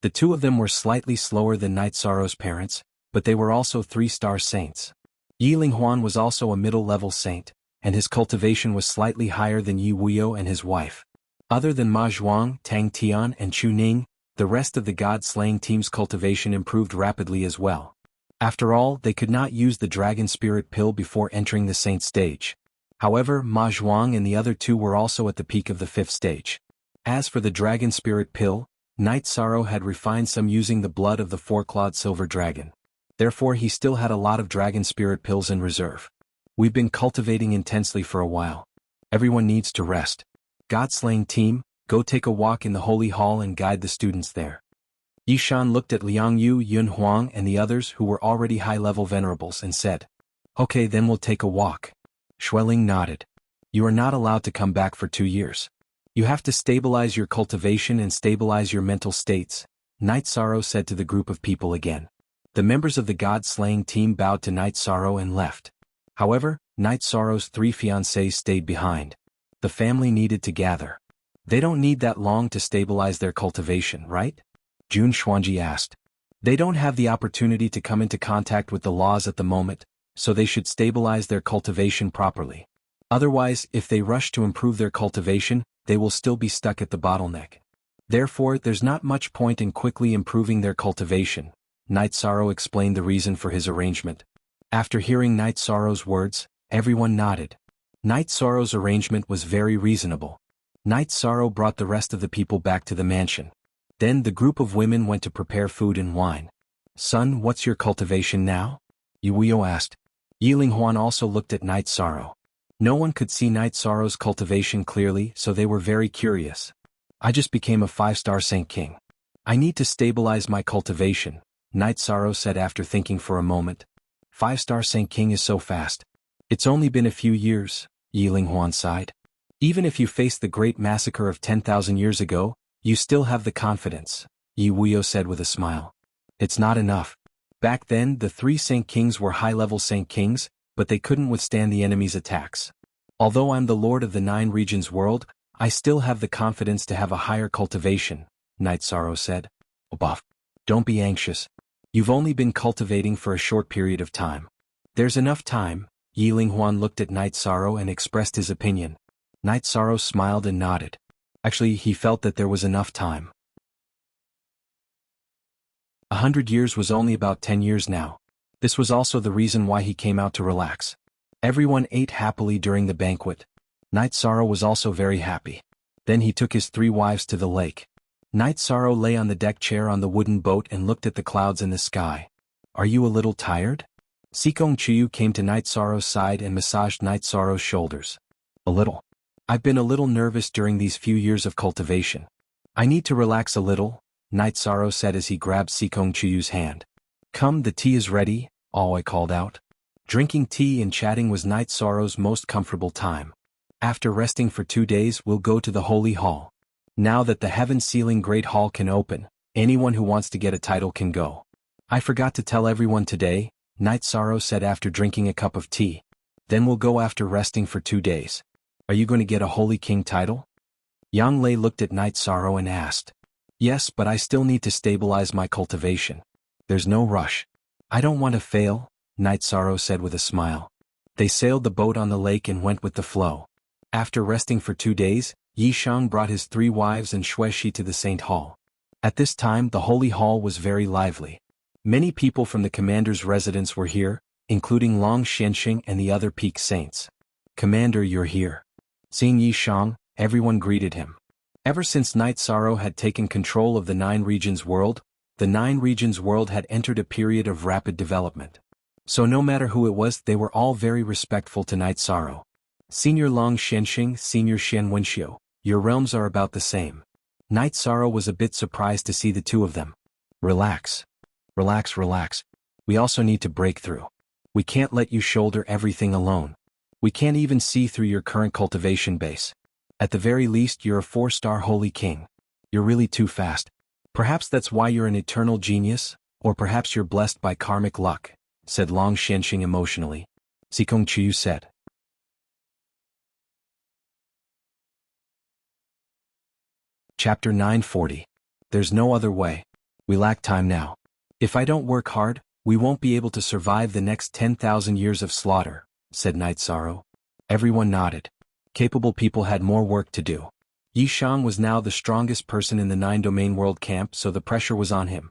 The two of them were slightly slower than Night Sorrow's parents, but they were also 3-star saints. Yi Linghuan was also a middle-level saint, and his cultivation was slightly higher than Yi Wuyo and his wife. Other than Ma Zhuang, Tang Tian and Chu Ning, the rest of the god-slaying team's cultivation improved rapidly as well. After all, they could not use the dragon spirit pill before entering the saint stage. However, Ma Zhuang and the other two were also at the peak of the 5th stage. As for the dragon spirit pill, Night Sorrow had refined some using the blood of the 4-clawed silver dragon. Therefore he still had a lot of dragon spirit pills in reserve. We've been cultivating intensely for a while. Everyone needs to rest. God-slaying team, go take a walk in the Holy Hall and guide the students there. Yishan looked at Liang Yu, Yun Huang and the others who were already high-level venerables and said, "Okay, then we'll take a walk." Xueling nodded. "You are not allowed to come back for 2 years. You have to stabilize your cultivation and stabilize your mental states," Night Sorrow said to the group of people again. The members of the god-slaying team bowed to Night Sorrow and left. However, Night Sorrow's 3 fiancés stayed behind. The family needed to gather. They don't need that long to stabilize their cultivation, right? Jun Xuanji asked. They don't have the opportunity to come into contact with the laws at the moment, so they should stabilize their cultivation properly. Otherwise, if they rush to improve their cultivation, they will still be stuck at the bottleneck. Therefore, there's not much point in quickly improving their cultivation. Night Sorrow explained the reason for his arrangement. After hearing Night Sorrow's words, everyone nodded. Night Sorrow's arrangement was very reasonable. Night Sorrow brought the rest of the people back to the mansion. Then the group of women went to prepare food and wine. Son, what's your cultivation now? Yuyo asked. Yiling Huan also looked at Night Sorrow. No one could see Night Sorrow's cultivation clearly, so they were very curious. I just became a 5-star Saint King. I need to stabilize my cultivation, Night Sorrow said after thinking for a moment. 5-star Saint King is so fast. It's only been a few years, Yiling Huan sighed. Even if you face the great massacre of 10,000 years ago, you still have the confidence, Yi Wuyo said with a smile. It's not enough. Back then, the 3 Saint Kings were high-level Saint Kings, but they couldn't withstand the enemy's attacks. Although I'm the Lord of the 9 regions world, I still have the confidence to have a higher cultivation, Night Sorrow said. Buff. Don't be anxious. You've only been cultivating for a short period of time. There's enough time. Yiling Huan looked at Night Sorrow and expressed his opinion. Night Sorrow smiled and nodded. Actually, he felt that there was enough time. 100 years was only about 10 years now. This was also the reason why he came out to relax. Everyone ate happily during the banquet. Night Sorrow was also very happy. Then he took his 3 wives to the lake. Night Sorrow lay on the deck chair on the wooden boat and looked at the clouds in the sky. Are you a little tired? Sikong Chiyu came to Night Sorrow's side and massaged Night Sorrow's shoulders. A little. I've been a little nervous during these few years of cultivation. I need to relax a little, Night Sorrow said as he grabbed Sikong Chiyu's hand. Come, the tea is ready, Aoi called out. Drinking tea and chatting was Night Sorrow's most comfortable time. After resting for 2 days, we'll go to the Holy Hall. Now that the Heaven-Sealing Great Hall can open, anyone who wants to get a title can go. I forgot to tell everyone today, Night Sorrow said after drinking a cup of tea. Then we'll go after resting for 2 days. Are you going to get a Holy King title? Yang Lei looked at Night Sorrow and asked. Yes, but I still need to stabilize my cultivation. There's no rush. I don't want to fail, Night Sorrow said with a smile. They sailed the boat on the lake and went with the flow. After resting for 2 days, Yi Shang brought his 3 wives and Xue Shi to the Saint Hall. At this time the Holy Hall was very lively. Many people from the commander's residence were here, including Long Xianxing and the other peak saints. Commander, you're here. Seeing Yi Shang, everyone greeted him. Ever since Night Sorrow had taken control of the 9 regions world, the 9 regions world had entered a period of rapid development. So no matter who it was, they were all very respectful to Night Sorrow. Senior Long Xianxing, Senior Xian Wenxiu, your realms are about the same. Night Sorrow was a bit surprised to see the 2 of them. Relax. Relax, relax. We also need to break through. We can't let you shoulder everything alone. We can't even see through your current cultivation base. At the very least, you're a 4-star Holy King. You're really too fast. Perhaps that's why you're an eternal genius, or perhaps you're blessed by karmic luck, said Long Xianxing emotionally. Sikong Chiyu said. Chapter 940. There's no other way. We lack time now. If I don't work hard, we won't be able to survive the next 10,000 years of slaughter, said Night Sorrow. Everyone nodded. Capable people had more work to do. Yi Shang was now the strongest person in the 9-domain world camp, so the pressure was on him.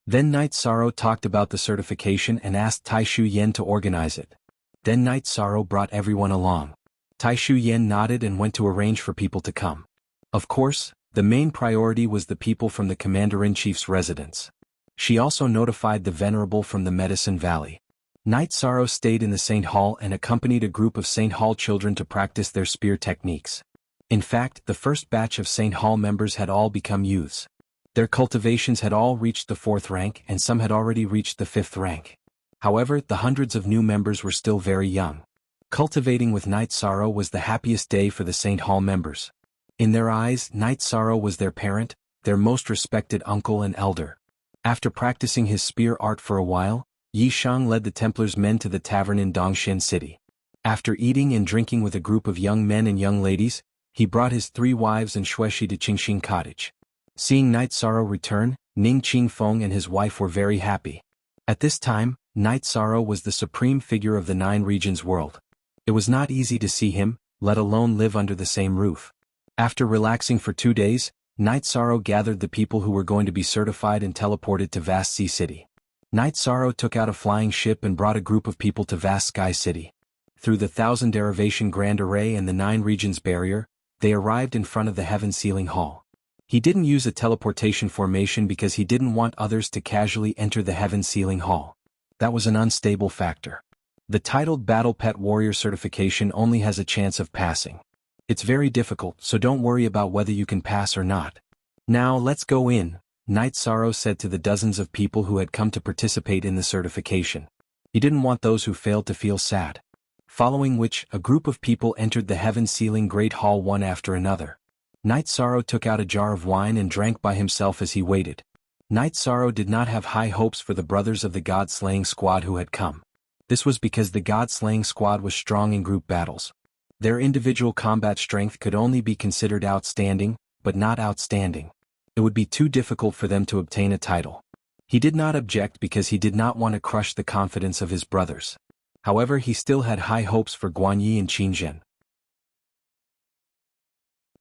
Then Night Sorrow talked about the certification and asked Tai Shu Yen to organize it. Then Night Sorrow brought everyone along. Tai Shu Yen nodded and went to arrange for people to come. Of course, the main priority was the people from the Commander-in-Chief's residence. She also notified the Venerable from the Medicine Valley. Night Sorrow stayed in the Saint Hall and accompanied a group of Saint Hall children to practice their spear techniques. In fact, the first batch of Saint Hall members had all become youths. Their cultivations had all reached the 4th rank and some had already reached the 5th rank. However, the hundreds of new members were still very young. Cultivating with Night Sorrow was the happiest day for the Saint Hall members. In their eyes, Night Sorrow was their parent, their most respected uncle and elder. After practicing his spear art for a while, Yi Shang led the Templar's men to the tavern in Dongshan City. After eating and drinking with a group of young men and young ladies, he brought his 3 wives and Xue Shi to Qingxin Cottage. Seeing Night Sorrow return, Ning Qingfeng and his wife were very happy. At this time, Night Sorrow was the supreme figure of the Nine Regions world. It was not easy to see him, let alone live under the same roof. After relaxing for 2 days, Night Sorrow gathered the people who were going to be certified and teleported to Vast Sea City. Night Sorrow took out a flying ship and brought a group of people to Vast Sky City. Through the 1000 Derivation Grand Array and the 9 Regions Barrier, they arrived in front of the Heaven Sealing Hall. He didn't use a teleportation formation because he didn't want others to casually enter the Heaven Sealing Hall. That was an unstable factor. The titled Battle Pet Warrior certification only has a chance of passing. It's very difficult, so don't worry about whether you can pass or not. Now let's go in, Night Sorrow said to the dozens of people who had come to participate in the certification. He didn't want those who failed to feel sad. Following which, a group of people entered the Heaven Sealing Great Hall one after another. Night Sorrow took out a jar of wine and drank by himself as he waited. Night Sorrow did not have high hopes for the brothers of the God-slaying squad who had come. This was because the God-slaying squad was strong in group battles. Their individual combat strength could only be considered outstanding, but not outstanding. It would be too difficult for them to obtain a title. He did not object because he did not want to crush the confidence of his brothers. However, he still had high hopes for Guanyi and Qingzhen.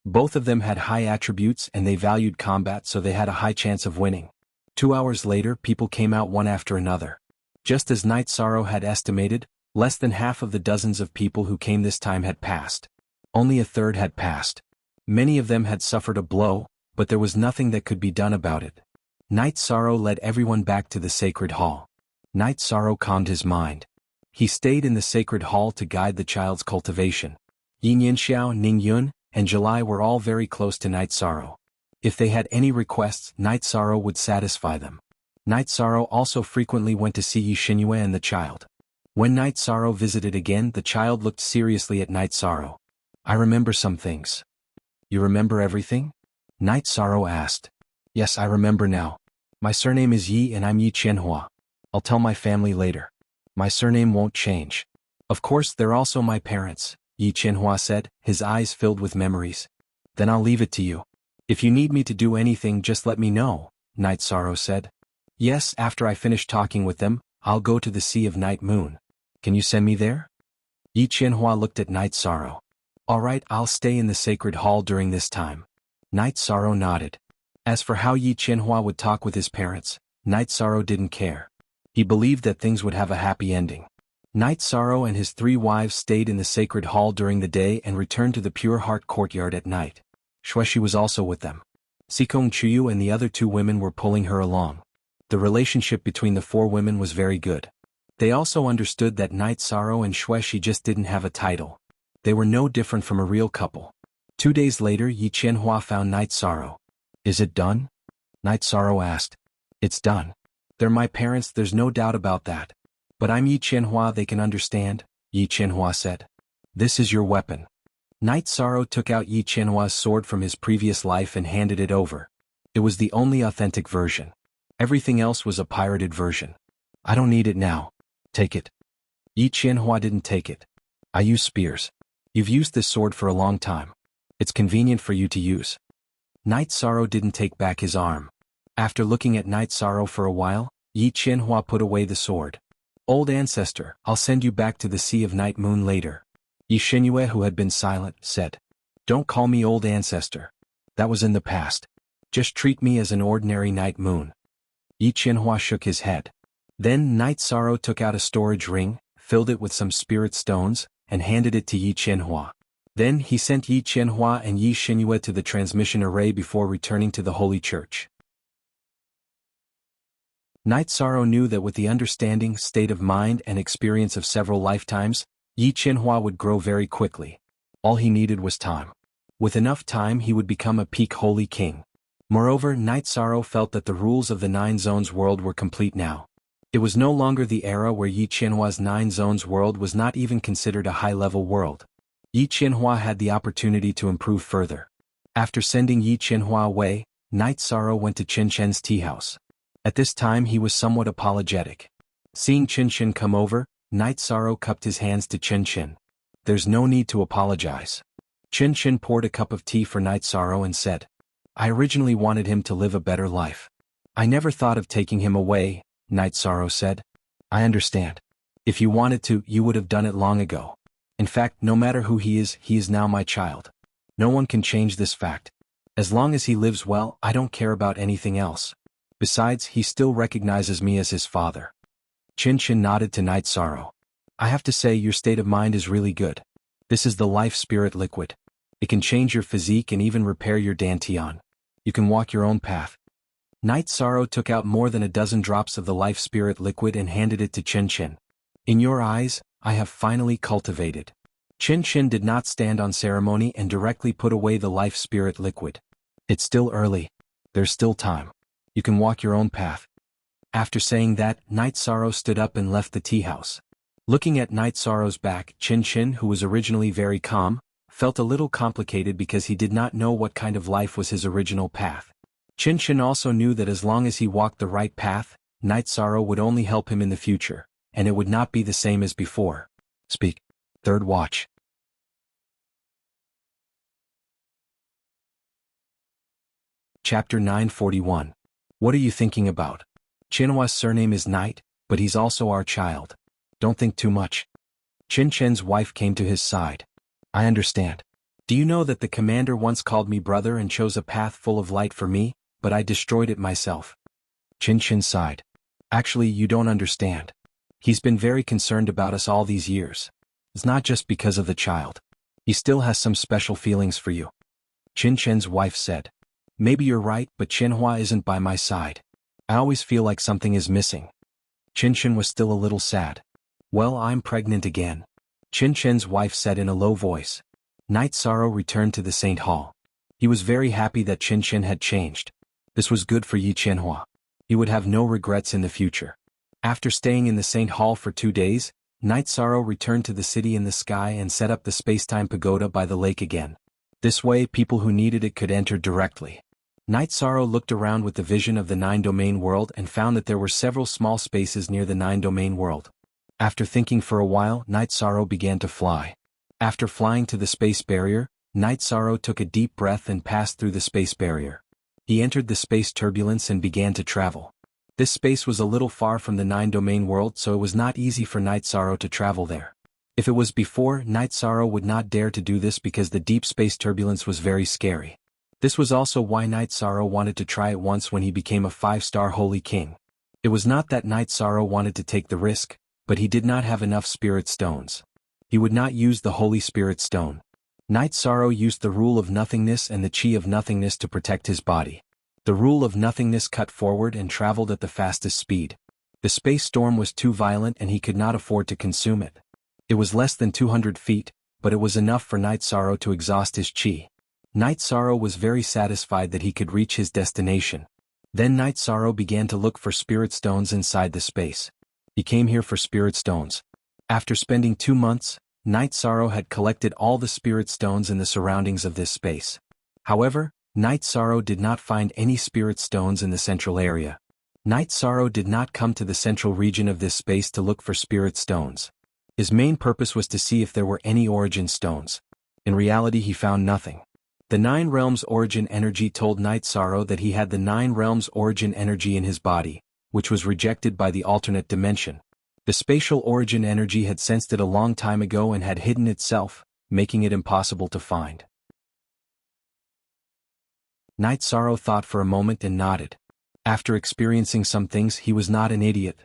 Both of them had high attributes and they valued combat, so they had a high chance of winning. 2 hours later, people came out one after another. Just as Night Sorrow had estimated, less than half of the dozens of people who came this time had passed. Only a third had passed. Many of them had suffered a blow, but there was nothing that could be done about it. Night Sorrow led everyone back to the Sacred Hall. Night Sorrow calmed his mind. He stayed in the Sacred Hall to guide the child's cultivation. Yin Yanxiao, Ning Yun, and July were all very close to Night Sorrow. If they had any requests, Night Sorrow would satisfy them. Night Sorrow also frequently went to see Yi Xinyue and the child. When Night Sorrow visited again, the child looked seriously at Night Sorrow. I remember some things. You remember everything? Night Sorrow asked. Yes, I remember now. My surname is Yi and I'm Yi Qianhua. I'll tell my family later. My surname won't change. Of course, they're also my parents, Yi Qianhua said, his eyes filled with memories. Then I'll leave it to you. If you need me to do anything, just let me know, Night Sorrow said. Yes, after I finish talking with them, I'll go to the Sea of Night Moon. Can you send me there? Yi Qianhua looked at Night Sorrow. All right, I'll stay in the Sacred Hall during this time. Night Sorrow nodded. As for how Yi Qianhua would talk with his parents, Night Sorrow didn't care. He believed that things would have a happy ending. Night Sorrow and his 3 wives stayed in the Sacred Hall during the day and returned to the Pure Heart Courtyard at night. Xuexi was also with them. Xikong Chuyu and the other 2 women were pulling her along. The relationship between the 4 women was very good. They also understood that Night Sorrow and Xuexi just didn't have a title. They were no different from a real couple. 2 days later, Yi Qianhua found Night Sorrow. Is it done? Night Sorrow asked. It's done. They're my parents, there's no doubt about that. But I'm Yi Qianhua, they can understand, Yi Qianhua said. This is your weapon. Night Sorrow took out Yi Qianhua's sword from his previous life and handed it over. It was the only authentic version. Everything else was a pirated version. I don't need it now. Take it. Yi Qianhua didn't take it. I use spears. You've used this sword for a long time. It's convenient for you to use. Night Sorrow didn't take back his arm. After looking at Night Sorrow for a while, Yi Qianhua put away the sword. Old ancestor, I'll send you back to the Sea of Night Moon later. Yi Xinyue, who had been silent, said. Don't call me old ancestor. That was in the past. Just treat me as an ordinary Night Moon. Yi Qianhua shook his head. Then Night Sorrow took out a storage ring, filled it with some spirit stones, and handed it to Yi Qianhua. Then he sent Yi Qianhua and Yi Xinyue to the transmission array before returning to the Holy Church. Night Sorrow knew that with the understanding, state of mind and experience of several lifetimes, Yi Qianhua would grow very quickly. All he needed was time. With enough time he would become a peak holy king. Moreover, Night Sorrow felt that the rules of the 9 Zones world were complete now. It was no longer the era where Yi Qianhua's 9 Zones world was not even considered a high-level world. Yi Qianhua had the opportunity to improve further. After sending Yi Qianhua away, Night Sorrow went to Chen Chen's tea house. At this time he was somewhat apologetic. Seeing Chen Chen come over, Night Sorrow cupped his hands to Chen Chen. There's no need to apologize. Chen Chen poured a cup of tea for Night Sorrow and said, I originally wanted him to live a better life. I never thought of taking him away, Night Sorrow said. I understand. If you wanted to, you would have done it long ago. In fact, no matter who he is now my child. No one can change this fact. As long as he lives well, I don't care about anything else. Besides, he still recognizes me as his father. Chin Chin nodded to Night Sorrow. I have to say your state of mind is really good. This is the life spirit liquid. It can change your physique and even repair your dantian. You can walk your own path. Night Sorrow took out more than a dozen drops of the life spirit liquid and handed it to Chin Chin. In your eyes, I have finally cultivated. Chin Chin did not stand on ceremony and directly put away the life spirit liquid. It's still early. There's still time. You can walk your own path. After saying that, Night Sorrow stood up and left the tea house. Looking at Night Sorrow's back, Chin Chin, who was originally very calm, felt a little complicated because he did not know what kind of life was his original path. Chin Chin also knew that as long as he walked the right path, Night Sorrow would only help him in the future, and it would not be the same as before. Speak. Third watch. Chapter 941. What are you thinking about? Chinhua's surname is Night, but he's also our child. Don't think too much. Chin Chin's wife came to his side. I understand. Do you know that the commander once called me brother and chose a path full of light for me, but I destroyed it myself? Chin Chin sighed. Actually, you don't understand. He's been very concerned about us all these years. It's not just because of the child. He still has some special feelings for you. Chin Chin's wife said. Maybe you're right, but Chinhua isn't by my side. I always feel like something is missing. Chin Chin was still a little sad. Well, I'm pregnant again. Chin Chin's wife said in a low voice. Night Sorrow returned to the Saint Hall. He was very happy that Chin Chin had changed. This was good for Yi Chinhua. He would have no regrets in the future. After staying in the Saint Hall for 2 days, Night Sorrow returned to the city in the sky and set up the space-time pagoda by the lake again. This way, people who needed it could enter directly. Night Sorrow looked around with the vision of the 9-domain world and found that there were several small spaces near the 9-domain world. After thinking for a while, Night Sorrow began to fly. After flying to the space barrier, Night Sorrow took a deep breath and passed through the space barrier. He entered the space turbulence and began to travel. This space was a little far from the 9-domain world, so it was not easy for Night Sorrow to travel there. If it was before, Night Sorrow would not dare to do this because the deep space turbulence was very scary. This was also why Night Sorrow wanted to try it once when he became a 5-star Holy King. It was not that Night Sorrow wanted to take the risk, but he did not have enough Spirit Stones. He would not use the Holy Spirit Stone. Night Sorrow used the Rule of Nothingness and the Chi of Nothingness to protect his body. The Rule of Nothingness cut forward and traveled at the fastest speed. The space storm was too violent and he could not afford to consume it. It was less than 200 feet, but it was enough for Night Sorrow to exhaust his Chi. Night Sorrow was very satisfied that he could reach his destination. Then Night Sorrow began to look for Spirit Stones inside the space. He came here for Spirit Stones. After spending 2 months, Night Sorrow had collected all the Spirit Stones in the surroundings of this space. However, Night Sorrow did not find any Spirit Stones in the central area. Night Sorrow did not come to the central region of this space to look for Spirit Stones. His main purpose was to see if there were any Origin Stones. In reality, he found nothing. The 9 Realms Origin Energy told Night Sorrow that he had the 9 Realms Origin Energy in his body, which was rejected by the alternate dimension. The spatial origin energy had sensed it a long time ago and had hidden itself, making it impossible to find. Night Sorrow thought for a moment and nodded. After experiencing some things, he was not an idiot.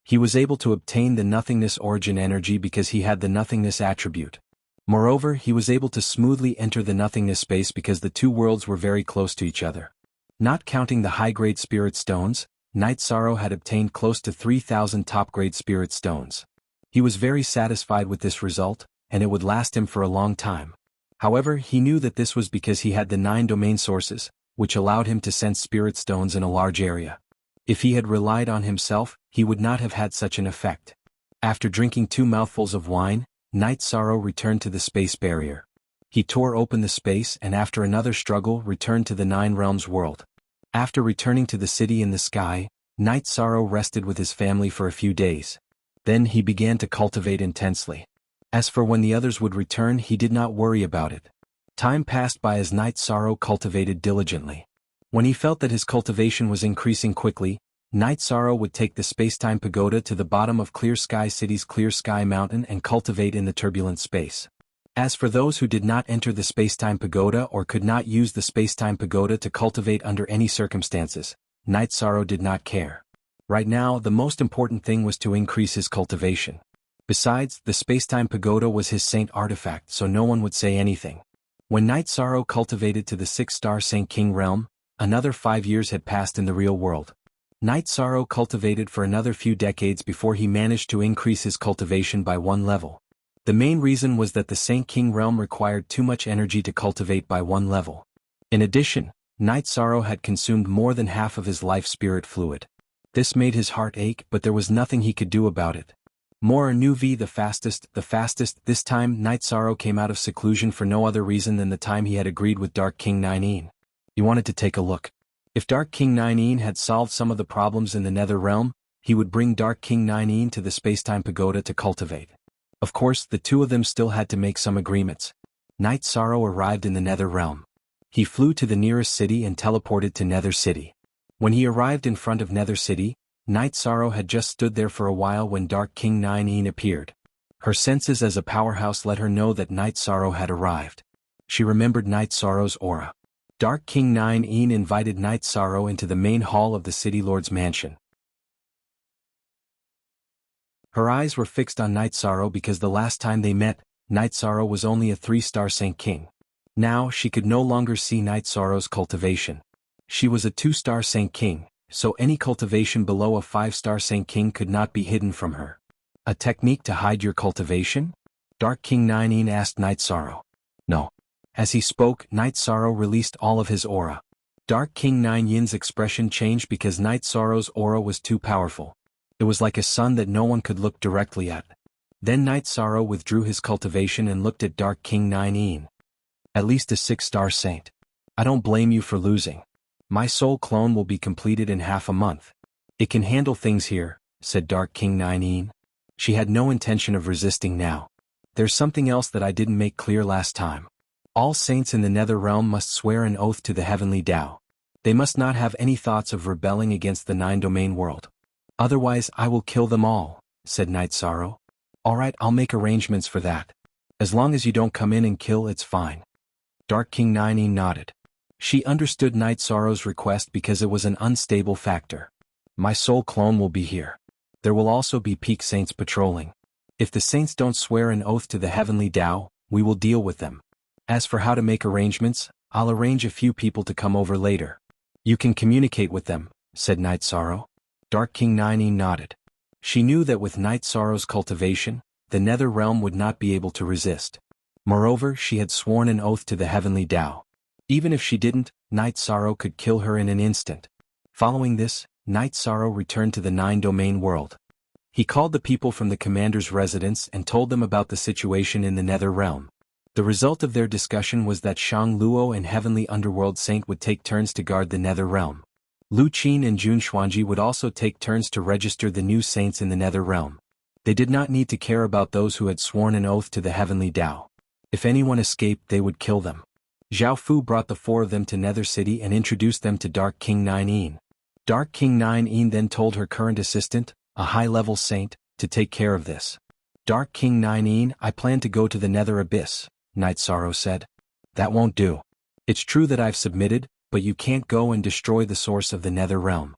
He was able to obtain the nothingness origin energy because he had the nothingness attribute. Moreover, he was able to smoothly enter the nothingness space because the 2 worlds were very close to each other. Not counting the high-grade Spirit Stones, Night Sorrow had obtained close to 3,000 top-grade Spirit Stones. He was very satisfied with this result, and it would last him for a long time. However, he knew that this was because he had the 9 domain sources, which allowed him to sense Spirit Stones in a large area. If he had relied on himself, he would not have had such an effect. After drinking 2 mouthfuls of wine, Night Sorrow returned to the space barrier. He tore open the space and after another struggle returned to the 9 Realms world. After returning to the city in the sky, Night Sorrow rested with his family for a few days. Then he began to cultivate intensely. As for when the others would return, he did not worry about it. Time passed by as Night Sorrow cultivated diligently. When he felt that his cultivation was increasing quickly, Night Sorrow would take the Spacetime Pagoda to the bottom of Clear Sky City's Clear Sky Mountain and cultivate in the turbulent space. As for those who did not enter the Spacetime Pagoda or could not use the Spacetime Pagoda to cultivate under any circumstances, Night Sorrow did not care. Right now, the most important thing was to increase his cultivation. Besides, the Spacetime Pagoda was his saint artifact, so no one would say anything. When Night Sorrow cultivated to the 6-star Saint King realm, another 5 years had passed in the real world. Night Sorrow cultivated for another few decades before he managed to increase his cultivation by 1 level. The main reason was that the Saint King realm required too much energy to cultivate by 1 level. In addition, Night Sorrow had consumed more than half of his life spirit fluid. This made his heart ache, but there was nothing he could do about it. More Nuvi the fastest, this time Night Sorrow came out of seclusion for no other reason than the time he had agreed with Dark King Nine. He wanted to take a look. If Dark King Nine had solved some of the problems in the Nether Realm, he would bring Dark King Nine to the Spacetime Pagoda to cultivate. Of course, the two of them still had to make some agreements. Night Sorrow arrived in the Nether Realm. He flew to the nearest city and teleported to Nether City. When he arrived in front of Nether City, Night Sorrow had just stood there for a while when Dark King Nine appeared. Her senses as a powerhouse let her know that Night Sorrow had arrived. She remembered Night Sorrow's aura. Dark King Nine invited Night Sorrow into the main hall of the City Lord's mansion. Her eyes were fixed on Night Sorrow because the last time they met, Night Sorrow was only a 3-star Saint King. Now she could no longer see Night Sorrow's cultivation. She was a 2-star Saint King, so any cultivation below a 5-star Saint King could not be hidden from her. A technique to hide your cultivation? Dark King Nine asked Night Sorrow. No. As he spoke, Night Sorrow released all of his aura. Dark King Nine's expression changed because Night Sorrow's aura was too powerful. It was like a sun that no one could look directly at. Then Night Sorrow withdrew his cultivation and looked at Dark King Nine. At least a 6-star saint. I don't blame you for losing. My soul clone will be completed in half a month. It can handle things here, said Dark King Nine. She had no intention of resisting now. There's something else that I didn't make clear last time. All saints in the Nether Realm must swear an oath to the Heavenly Tao. They must not have any thoughts of rebelling against the 9-domain world. Otherwise I will kill them all, said Night Sorrow. Alright, I'll make arrangements for that. As long as you don't come in and kill, it's fine. Dark King Nine nodded. She understood Night Sorrow's request because it was an unstable factor. My soul clone will be here. There will also be peak saints patrolling. If the saints don't swear an oath to the Heavenly Tao, we will deal with them. As for how to make arrangements, I'll arrange a few people to come over later. You can communicate with them, said Night Sorrow. Dark King Nine nodded. She knew that with Night Sorrow's cultivation, the Nether Realm would not be able to resist. Moreover, she had sworn an oath to the Heavenly Tao. Even if she didn't, Night Sorrow could kill her in an instant. Following this, Night Sorrow returned to the 9-domain world. He called the people from the commander's residence and told them about the situation in the Nether Realm. The result of their discussion was that Shang Luo and Heavenly Underworld Saint would take turns to guard the Nether Realm. Lu Qin and Jun Xuanji would also take turns to register the new saints in the Nether Realm. They did not need to care about those who had sworn an oath to the Heavenly Tao. If anyone escaped, they would kill them. Zhao Fu brought the 4 of them to Nether City and introduced them to Dark King Nine. Dark King Nine then told her current assistant, a high-level saint, to take care of this. Dark King Nine, I plan to go to the Nether Abyss, Night Sorrow said. That won't do. It's true that I've submitted, but you can't go and destroy the source of the Nether Realm.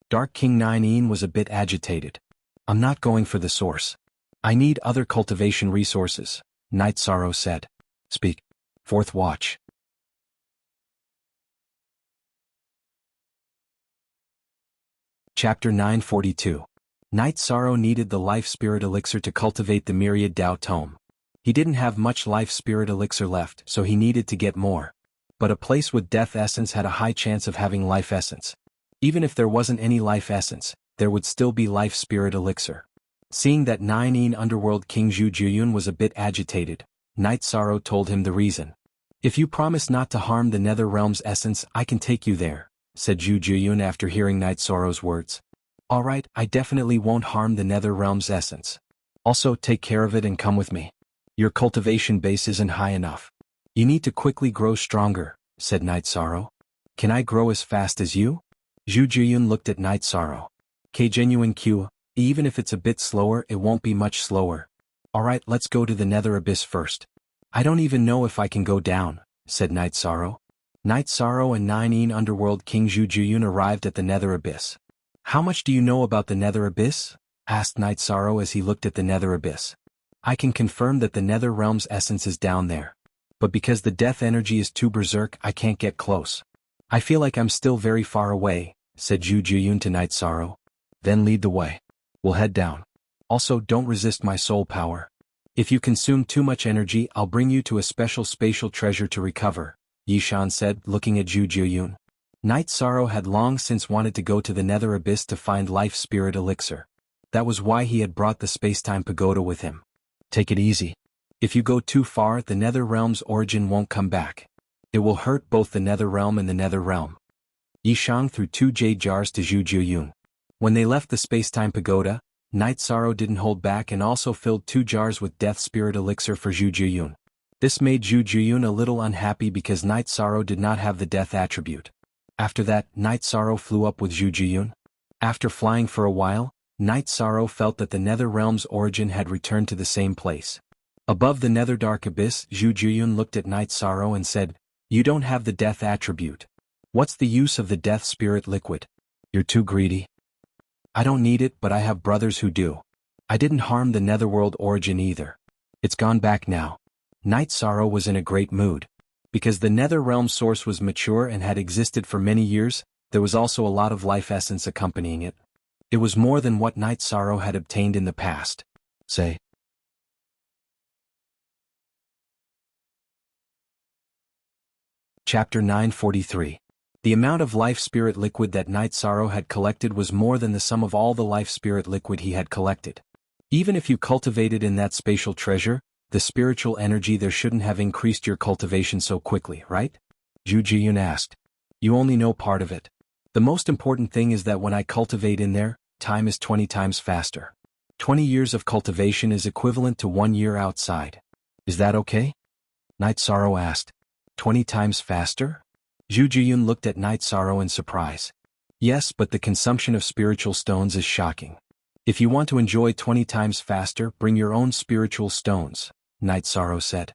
Dark King Nine was a bit agitated. I'm not going for the source. I need other cultivation resources, Night Sorrow said. Speak. Fourth Watch. Chapter 942. Night Sorrow needed the Life Spirit Elixir to cultivate the Myriad Tao Tome. He didn't have much Life Spirit Elixir left, so he needed to get more. But a place with Death Essence had a high chance of having Life Essence. Even if there wasn't any Life Essence, there would still be Life Spirit Elixir. Seeing that Nine Underworld King Zhu Juyun was a bit agitated, Night Sorrow told him the reason. If you promise not to harm the Nether Realm's essence, I can take you there, said Zhu Juyun after hearing Night Sorrow's words. Alright, I definitely won't harm the Nether Realm's essence. Also, take care of it and come with me. Your cultivation base isn't high enough. You need to quickly grow stronger, said Night Sorrow. Can I grow as fast as you? Zhu Jiyun looked at Night Sorrow. Genuine Q, even if it's a bit slower it won't be much slower. Alright, let's go to the Nether Abyss first. I don't even know if I can go down, said Night Sorrow. Night Sorrow and Nine Underworld King Zhu Jiyun arrived at the Nether Abyss. How much do you know about the Nether Abyss? Asked Night Sorrow as he looked at the Nether Abyss. I can confirm that the Nether Realm's essence is down there. But because the death energy is too berserk I can't get close. I feel like I'm still very far away, said Zhu Jiyun to Night Sorrow. Then lead the way. We'll head down. Also don't resist my soul power. If you consume too much energy I'll bring you to a special spatial treasure to recover, Yishan said, looking at Zhu Jiyun. Night Sorrow had long since wanted to go to the Nether Abyss to find Life Spirit Elixir. That was why he had brought the Spacetime Pagoda with him. Take it easy. If you go too far the Nether Realm's origin won't come back. It will hurt both the Nether Realm and the Nether Realm. Yishang threw 2 jade jars to Zhu Jiyun. When they left the Spacetime Pagoda, Night Sorrow didn't hold back and also filled 2 jars with Death Spirit Elixir for Zhu Jiyun. This made Zhu Jiyun a little unhappy because Night Sorrow did not have the death attribute. After that, Night Sorrow flew up with Zhu Jiyun. After flying for a while, Night Sorrow felt that the Nether Realm's origin had returned to the same place. Above the Nether Dark Abyss, Zhu Jiyun looked at Night Sorrow and said, "You don't have the death attribute. What's the use of the Death Spirit liquid? You're too greedy." "I don't need it but I have brothers who do. I didn't harm the Netherworld origin either. It's gone back now." Night Sorrow was in a great mood. Because the Nether Realm source was mature and had existed for many years, there was also a lot of life essence accompanying it. It was more than what Night Sorrow had obtained in the past. Say. Chapter 943. The amount of life spirit liquid that Night Sorrow had collected was more than the sum of all the life spirit liquid he had collected. Even if you cultivated in that spatial treasure, the spiritual energy there shouldn't have increased your cultivation so quickly, right? Zhu Jiyun asked. You only know part of it. The most important thing is that when I cultivate in there, time is 20 times faster. 20 years of cultivation is equivalent to 1 year outside. Is that okay? Night Sorrow asked. 20 times faster? Zhu Jiyun looked at Night Sorrow in surprise. Yes, but the consumption of spiritual stones is shocking. If you want to enjoy 20 times faster, bring your own spiritual stones, Night Sorrow said.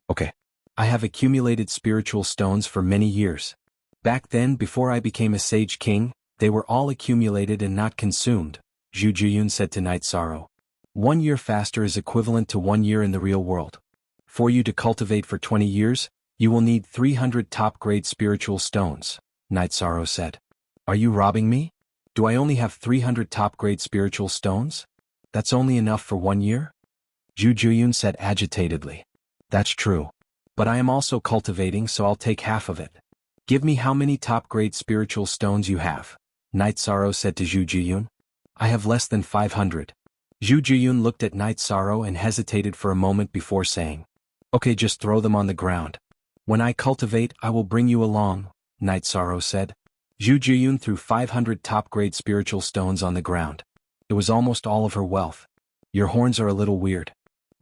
Okay. I have accumulated spiritual stones for many years. Back then, before I became a Sage King, they were all accumulated and not consumed, Zhu Jiyun said to Night Sorrow. 1 year faster is equivalent to 1 year in the real world. For you to cultivate for 20 years, you will need 300 top-grade spiritual stones, Night Sorrow said. Are you robbing me? Do I only have 300 top-grade spiritual stones? That's only enough for 1 year? Zhu Jiyun said agitatedly. That's true. But I am also cultivating so I'll take half of it. Give me how many top-grade spiritual stones you have, Night Sorrow said to Zhu Jiyun. I have less than 500. Zhu Jiyun looked at Night Sorrow and hesitated for a moment before saying, Okay, just throw them on the ground. When I cultivate, I will bring you along, Night Sorrow said. Zhu Jiyun threw 500 top-grade spiritual stones on the ground. It was almost all of her wealth. Your horns are a little weird.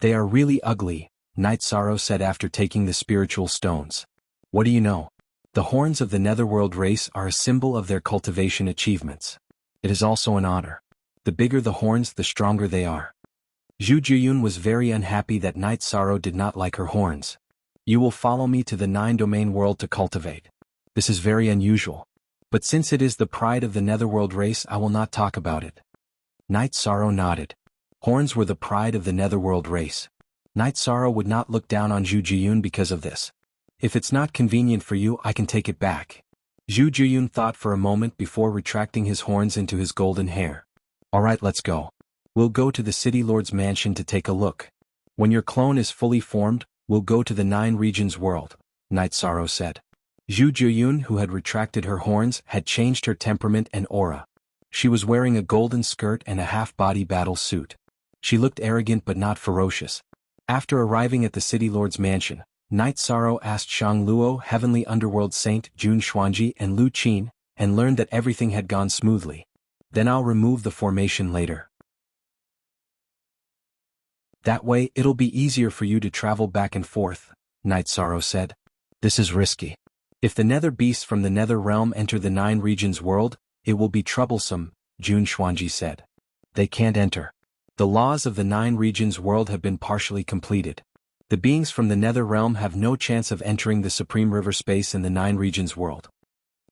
They are really ugly, Night Sorrow said after taking the spiritual stones. What do you know? The horns of the Netherworld race are a symbol of their cultivation achievements. It is also an honor. The bigger the horns, the stronger they are. Zhu Jiyun was very unhappy that Night Sorrow did not like her horns. You will follow me to the 9-domain world to cultivate. This is very unusual. But since it is the pride of the Netherworld race, I will not talk about it. Night Sorrow nodded. Horns were the pride of the Netherworld race. Night Sorrow would not look down on Zhu Jiyun because of this. If it's not convenient for you, I can take it back. Zhu Jiyun thought for a moment before retracting his horns into his golden hair. Alright, let's go. We'll go to the City Lord's mansion to take a look. When your clone is fully formed, we'll go to the 9 regions world, Night Sorrow said. Zhu Jiyun, who had retracted her horns, had changed her temperament and aura. She was wearing a golden skirt and a half-body battle suit. She looked arrogant but not ferocious. After arriving at the City Lord's mansion, Night Sorrow asked Shang Luo, Heavenly Underworld Saint, Jun Xuanji and Lu Qin, and learned that everything had gone smoothly. Then I'll remove the formation later. That way, it'll be easier for you to travel back and forth, Night Sorrow said. This is risky. If the nether beasts from the nether realm enter the 9 regions world, it will be troublesome, Jun Xuanji said. They can't enter. The laws of the 9 regions world have been partially completed. The beings from the nether realm have no chance of entering the supreme river space in the 9 regions world.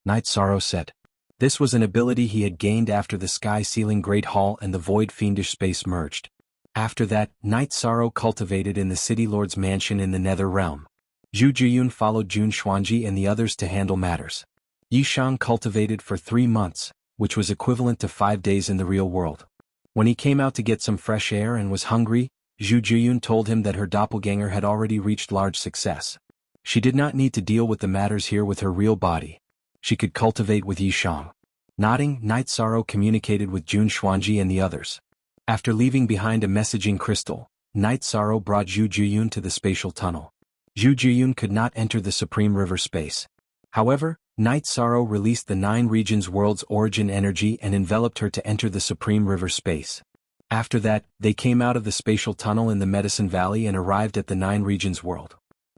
Night Sorrow said. This was an ability he had gained after the sky-sealing Great Hall and the void fiendish space merged. After that, Night Sorrow cultivated in the City Lord's mansion in the nether realm. Zhu Jiyun followed Jun Xuanji and the others to handle matters. Yishang cultivated for 3 months, which was equivalent to 5 days in the real world. When he came out to get some fresh air and was hungry, Zhu Jiyun told him that her doppelganger had already reached large success. She did not need to deal with the matters here with her real body. She could cultivate with Yishang. Nodding, Night Sorrow communicated with Jun Xuanji and the others. After leaving behind a messaging crystal, Night Sorrow brought Zhu Jiyun to the spatial tunnel. Zhu Jiyun could not enter the supreme river space. However, Night Sorrow released the 9 regions world's origin energy and enveloped her to enter the supreme river space. After that, they came out of the spatial tunnel in the Medicine Valley and arrived at the 9 regions world.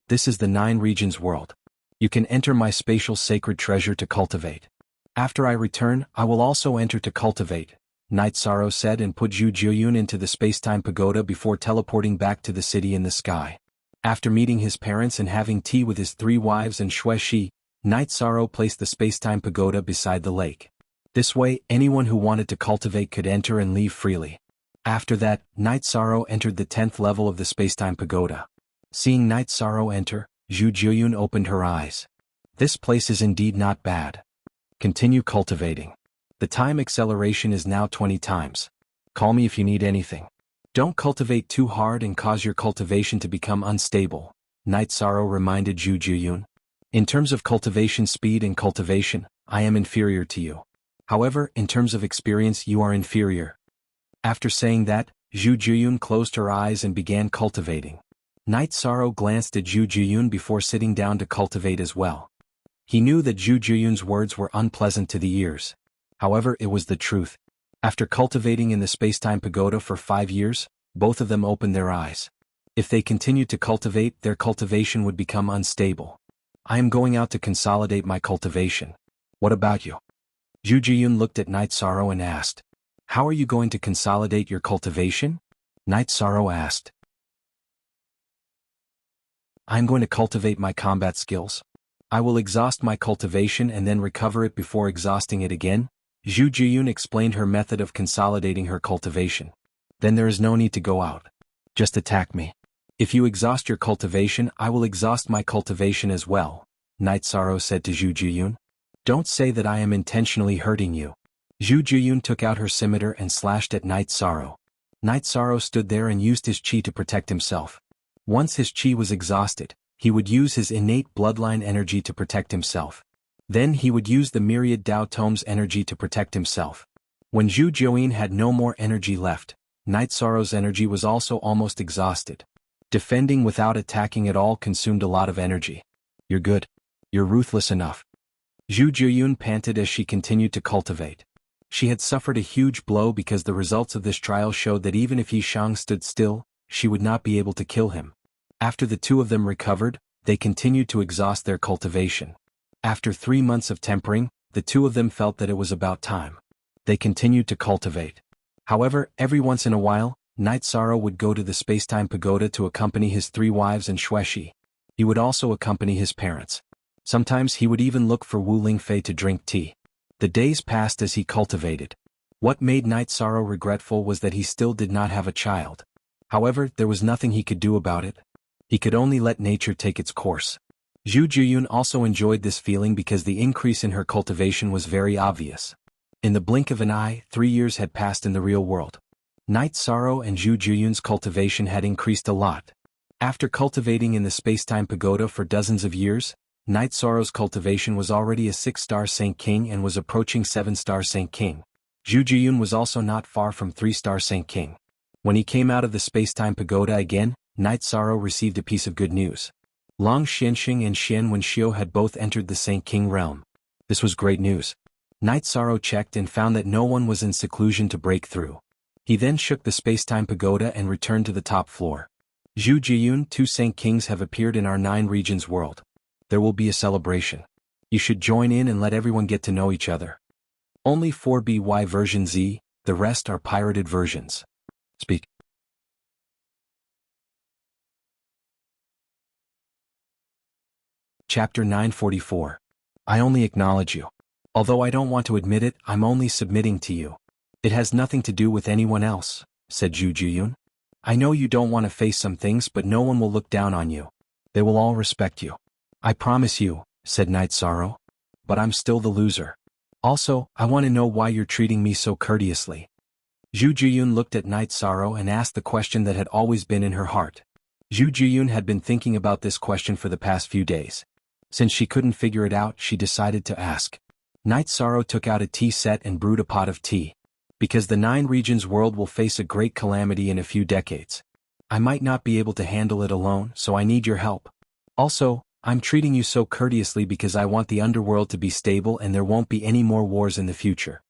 This is the 9 regions world. You can enter my spatial sacred treasure to cultivate. After I return, I will also enter to cultivate, Night Sorrow said and put Zhu Jiyun into the space-time pagoda before teleporting back to the city in the sky. After meeting his parents and having tea with his 3 wives and Xue Shi, Night Sorrow placed the space-time pagoda beside the lake. This way, anyone who wanted to cultivate could enter and leave freely. After that, Night Sorrow entered the 10th level of the space-time pagoda. Seeing Night Sorrow enter, Zhu Jiyun opened her eyes. This place is indeed not bad. Continue cultivating. The time acceleration is now 20 times. Call me if you need anything. Don't cultivate too hard and cause your cultivation to become unstable, Night Sorrow reminded Zhu Jiyun. In terms of cultivation speed and cultivation, I am inferior to you. However, in terms of experience you are inferior. After saying that, Zhu Jiyun closed her eyes and began cultivating. Night Sorrow glanced at Zhu Jiyun before sitting down to cultivate as well. He knew that Zhu Jiyun's words were unpleasant to the ears. However, it was the truth. After cultivating in the space-time pagoda for 5 years, both of them opened their eyes. If they continued to cultivate, their cultivation would become unstable. I am going out to consolidate my cultivation. What about you? Zhu Jiyun looked at Night Sorrow and asked. How are you going to consolidate your cultivation? Night Sorrow asked. I am going to cultivate my combat skills. I will exhaust my cultivation and then recover it before exhausting it again. Zhu Jiyun explained her method of consolidating her cultivation. Then there is no need to go out. Just attack me. If you exhaust your cultivation, I will exhaust my cultivation as well, Night Sorrow said to Zhu Jiyun. Don't say that I am intentionally hurting you. Zhu Jiyun took out her scimitar and slashed at Night Sorrow. Night Sorrow stood there and used his chi to protect himself. Once his chi was exhausted, he would use his innate bloodline energy to protect himself. Then he would use the myriad Dao Tomes energy to protect himself. When Zhu Jiyun had no more energy left, Night Sorrow's energy was also almost exhausted. Defending without attacking at all consumed a lot of energy. You're good. You're ruthless enough. Zhu Jiyun panted as she continued to cultivate. She had suffered a huge blow because the results of this trial showed that even if Yishang stood still, she would not be able to kill him. After the 2 of them recovered, they continued to exhaust their cultivation. After 3 months of tempering, the 2 of them felt that it was about time. They continued to cultivate. However, every once in a while, Night Sorrow would go to the space-time pagoda to accompany his 3 wives and Xue Shi. He would also accompany his parents. Sometimes he would even look for Wu Lingfei to drink tea. The days passed as he cultivated. What made Night Sorrow regretful was that he still did not have a child. However, there was nothing he could do about it. He could only let nature take its course. Zhu Jiyun also enjoyed this feeling because the increase in her cultivation was very obvious. In the blink of an eye, 3 years had passed in the real world. Night Sorrow and Zhu Jiyun's cultivation had increased a lot. After cultivating in the space-time pagoda for dozens of years, Night Sorrow's cultivation was already a 6-star Saint King and was approaching 7-star Saint King. Zhu Jiyun was also not far from 3-star Saint King. When he came out of the space-time pagoda again, Night Sorrow received a piece of good news. Long Xianxing and Xian Wenxiu had both entered the Saint King realm. This was great news. Night Sorrow checked and found that no one was in seclusion to break through. He then shook the space-time pagoda and returned to the top floor. Zhu Jiyun, 2 Saint Kings have appeared in our 9 regions world. There will be a celebration. You should join in and let everyone get to know each other. Only 4BY version Z, the rest are pirated versions. Speak. Chapter 944. I only acknowledge you. Although I don't want to admit it, I'm only submitting to you. It has nothing to do with anyone else, said Zhu Jiyun. I know you don't want to face some things, but no one will look down on you. They will all respect you. I promise you, said Night Sorrow. But I'm still the loser. Also, I want to know why you're treating me so courteously. Zhu Jiyun looked at Night Sorrow and asked the question that had always been in her heart. Zhu Jiyun had been thinking about this question for the past few days. Since she couldn't figure it out, she decided to ask. Night Sorrow took out a tea set and brewed a pot of tea. Because the 9 regions world will face a great calamity in a few decades. I might not be able to handle it alone, so I need your help. Also, I'm treating you so courteously because I want the underworld to be stable and there won't be any more wars in the future.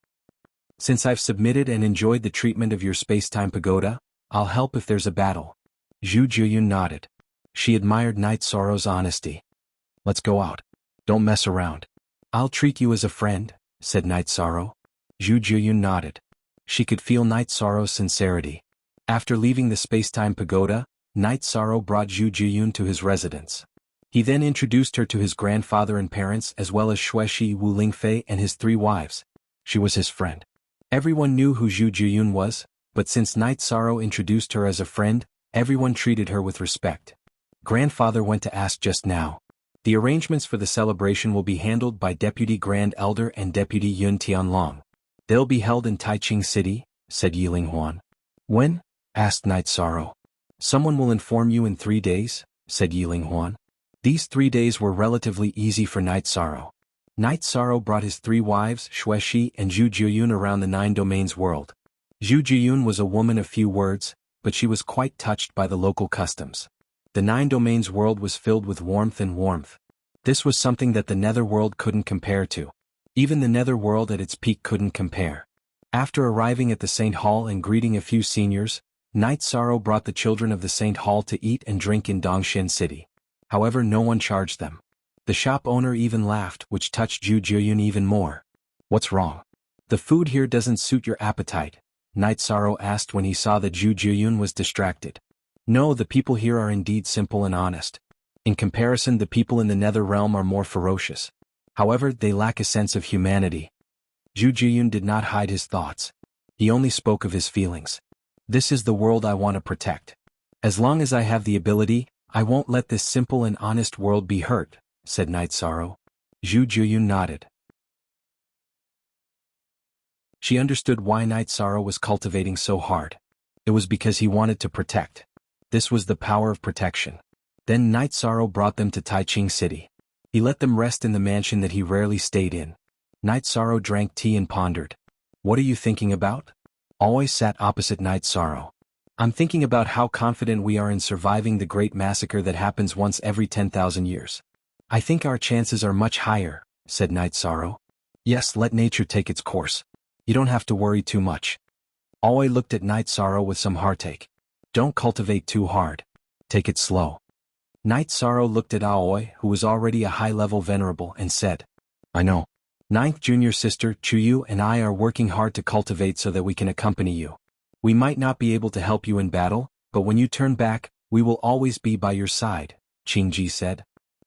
Since I've submitted and enjoyed the treatment of your space-time pagoda, I'll help if there's a battle. Zhu Jiyun nodded. She admired Night Sorrow's honesty. Let's go out. Don't mess around. I'll treat you as a friend, said Night Sorrow. Zhu Jiyun nodded. She could feel Night Sorrow's sincerity. After leaving the space-time pagoda, Night Sorrow brought Zhu Jiyun to his residence. He then introduced her to his grandfather and parents as well as Xueshi Wu Lingfei and his 3 wives. She was his friend. Everyone knew who Zhu Jiyun was, but since Night Sorrow introduced her as a friend, everyone treated her with respect. Grandfather went to ask just now. The arrangements for the celebration will be handled by Deputy Grand Elder and Deputy Yun Tianlong. They'll be held in Taiching City, said Yiling Huan. When? Asked Night Sorrow. Someone will inform you in 3 days, said Yiling Huan. These 3 days were relatively easy for Night Sorrow. Night Sorrow brought his 3 wives, Xueshi and Zhu Jiyun, around the 9 domains world. Zhu Jiyun was a woman of few words, but she was quite touched by the local customs. The 9 domains world was filled with warmth and warmth. This was something that the nether world couldn't compare to. Even the nether world at its peak couldn't compare. After arriving at the Saint Hall and greeting a few seniors, Night Sorrow brought the children of the Saint Hall to eat and drink in Dongshan City. However, no one charged them. The shop owner even laughed, which touched Zhu Jiyun even more. What's wrong? The food here doesn't suit your appetite, Night Sorrow asked when he saw that Zhu Jiyun was distracted. No, the people here are indeed simple and honest. In comparison, the people in the nether realm are more ferocious. However, they lack a sense of humanity. Zhu Jiyun did not hide his thoughts. He only spoke of his feelings. This is the world I want to protect. As long as I have the ability, I won't let this simple and honest world be hurt, said Night Sorrow. Zhu Jiyun nodded. She understood why Night Sorrow was cultivating so hard. It was because he wanted to protect. This was the power of protection. Then Night Sorrow brought them to Taiching City. He let them rest in the mansion that he rarely stayed in. Night Sorrow drank tea and pondered. What are you thinking about? Always sat opposite Night Sorrow. I'm thinking about how confident we are in surviving the great massacre that happens once every 10,000 years. I think our chances are much higher, said Night Sorrow. Yes, let nature take its course. You don't have to worry too much. Aoi looked at Night Sorrow with some heartache. Don't cultivate too hard. Take it slow. Night Sorrow looked at Aoi, who was already a high-level venerable, and said, I know. 9th junior sister Chuyu and I are working hard to cultivate so that we can accompany you. We might not be able to help you in battle, but when you turn back, we will always be by your side, Qingji said.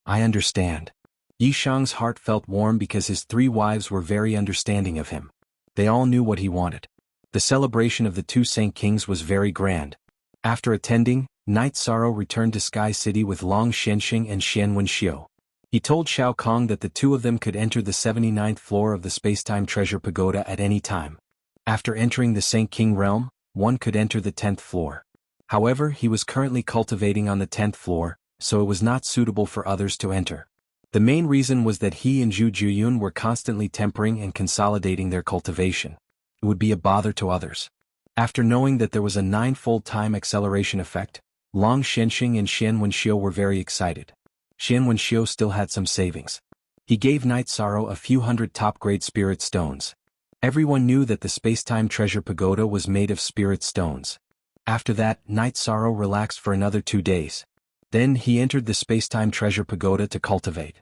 I understand. Yishang's heart felt warm because his 3 wives were very understanding of him. They all knew what he wanted. The celebration of the 2 Saint Kings was very grand. After attending, Night Sorrow returned to Sky City with Long Shenxing and Xian Wenxiu. He told Xiao Kong that the 2 of them could enter the 79th floor of the Spacetime Treasure Pagoda at any time. After entering the Saint King realm, one could enter the 10th floor. However, he was currently cultivating on the 10th floor, so it was not suitable for others to enter. The main reason was that he and Zhu Jiyun were constantly tempering and consolidating their cultivation. It would be a bother to others. After knowing that there was a 9-fold time acceleration effect, Long Shenxing and Xian Wenxiu were very excited. Xian Wenxiu still had some savings. He gave Night Sorrow a few hundred top-grade spirit stones. Everyone knew that the Spacetime Treasure Pagoda was made of spirit stones. After that, Night Sorrow relaxed for another 2 days. Then he entered the Spacetime Treasure Pagoda to cultivate.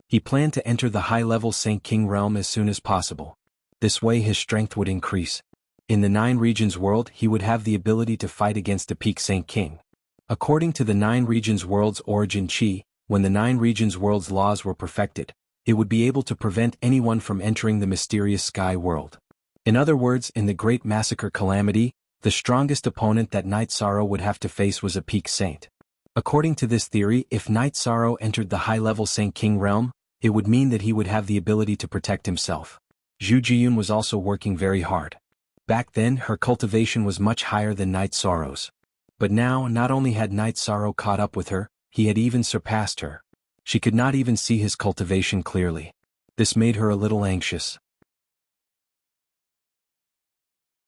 He planned to enter the high-level Saint King realm as soon as possible. This way his strength would increase. In the Nine Regions world he would have the ability to fight against a peak Saint King. According to the Nine Regions world's origin chi, when the Nine Regions world's laws were perfected, it would be able to prevent anyone from entering the mysterious sky world. In other words, in the Great Massacre Calamity, the strongest opponent that Night Sorrow would have to face was a peak saint. According to this theory, if Night Sorrow entered the high-level Saint King realm, it would mean that he would have the ability to protect himself. Zhu Jiyun was also working very hard. Back then, her cultivation was much higher than Night Sorrow's. But now, not only had Night Sorrow caught up with her, he had even surpassed her. She could not even see his cultivation clearly. This made her a little anxious.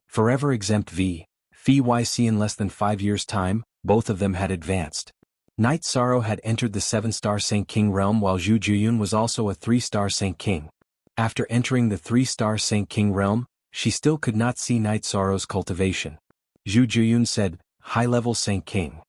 Forever exempt V. FYC in less than 5 years' time, both of them had advanced. Night Sorrow had entered the 7-star Saint King realm while Zhu Jiyun was also a 3-star Saint King. After entering the 3-star Saint King realm, she still could not see Night Sorrow's cultivation. Zhu Jiyun said, "High-level Saint King.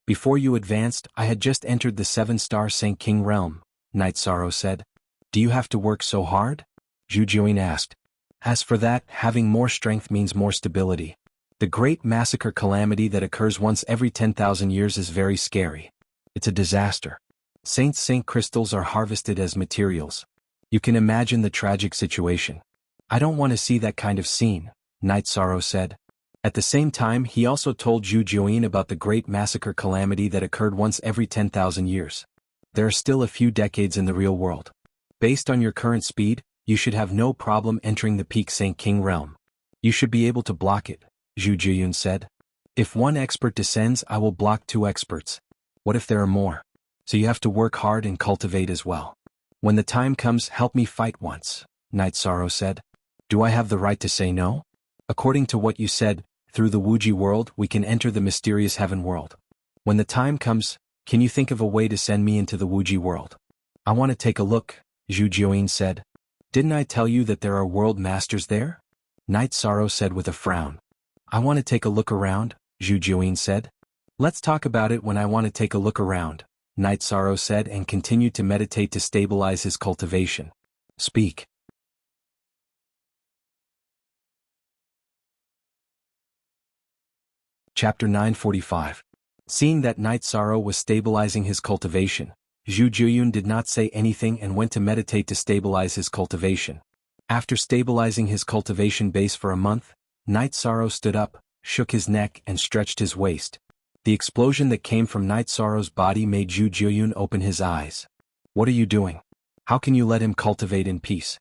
Before you advanced, I had just entered the 7-star Saint King realm," Night Sorrow said. "Do you have to work so hard?" Zhu Jiyun asked. "As for that, having more strength means more stability. The Great Massacre Calamity that occurs once every 10,000 years is very scary. It's a disaster. Saint crystals are harvested as materials. You can imagine the tragic situation. I don't want to see that kind of scene," Night Sorrow said. At the same time, he also told Zhu Jiyun about the Great Massacre Calamity that occurred once every 10,000 years. There are still a few decades in the real world. Based on your current speed, you should have no problem entering the peak Saint King realm. You should be able to block it, Zhu Jiyun said. "If one expert descends, I will block 2 experts. What if there are more? So you have to work hard and cultivate as well. When the time comes, help me fight once," Night Sorrow said. "Do I have the right to say no? According to what you said, through the Wuji world we can enter the mysterious heaven world. When the time comes, can you think of a way to send me into the Wuji world?" "I want to take a look," Zhu Jiyun said. "Didn't I tell you that there are world masters there?" Night Sorrow said with a frown. "I want to take a look around," Zhu Jiyun said. "Let's talk about it when I want to take a look around," Night Sorrow said and continued to meditate to stabilize his cultivation. Speak. Chapter 945. Seeing that Night Sorrow was stabilizing his cultivation, Zhu Jiyun did not say anything and went to meditate to stabilize his cultivation. After stabilizing his cultivation base for a month, Night Sorrow stood up, shook his neck and stretched his waist. The explosion that came from Night Sorrow's body made Zhu Jiyun open his eyes. "What are you doing? How can you let him cultivate in peace?"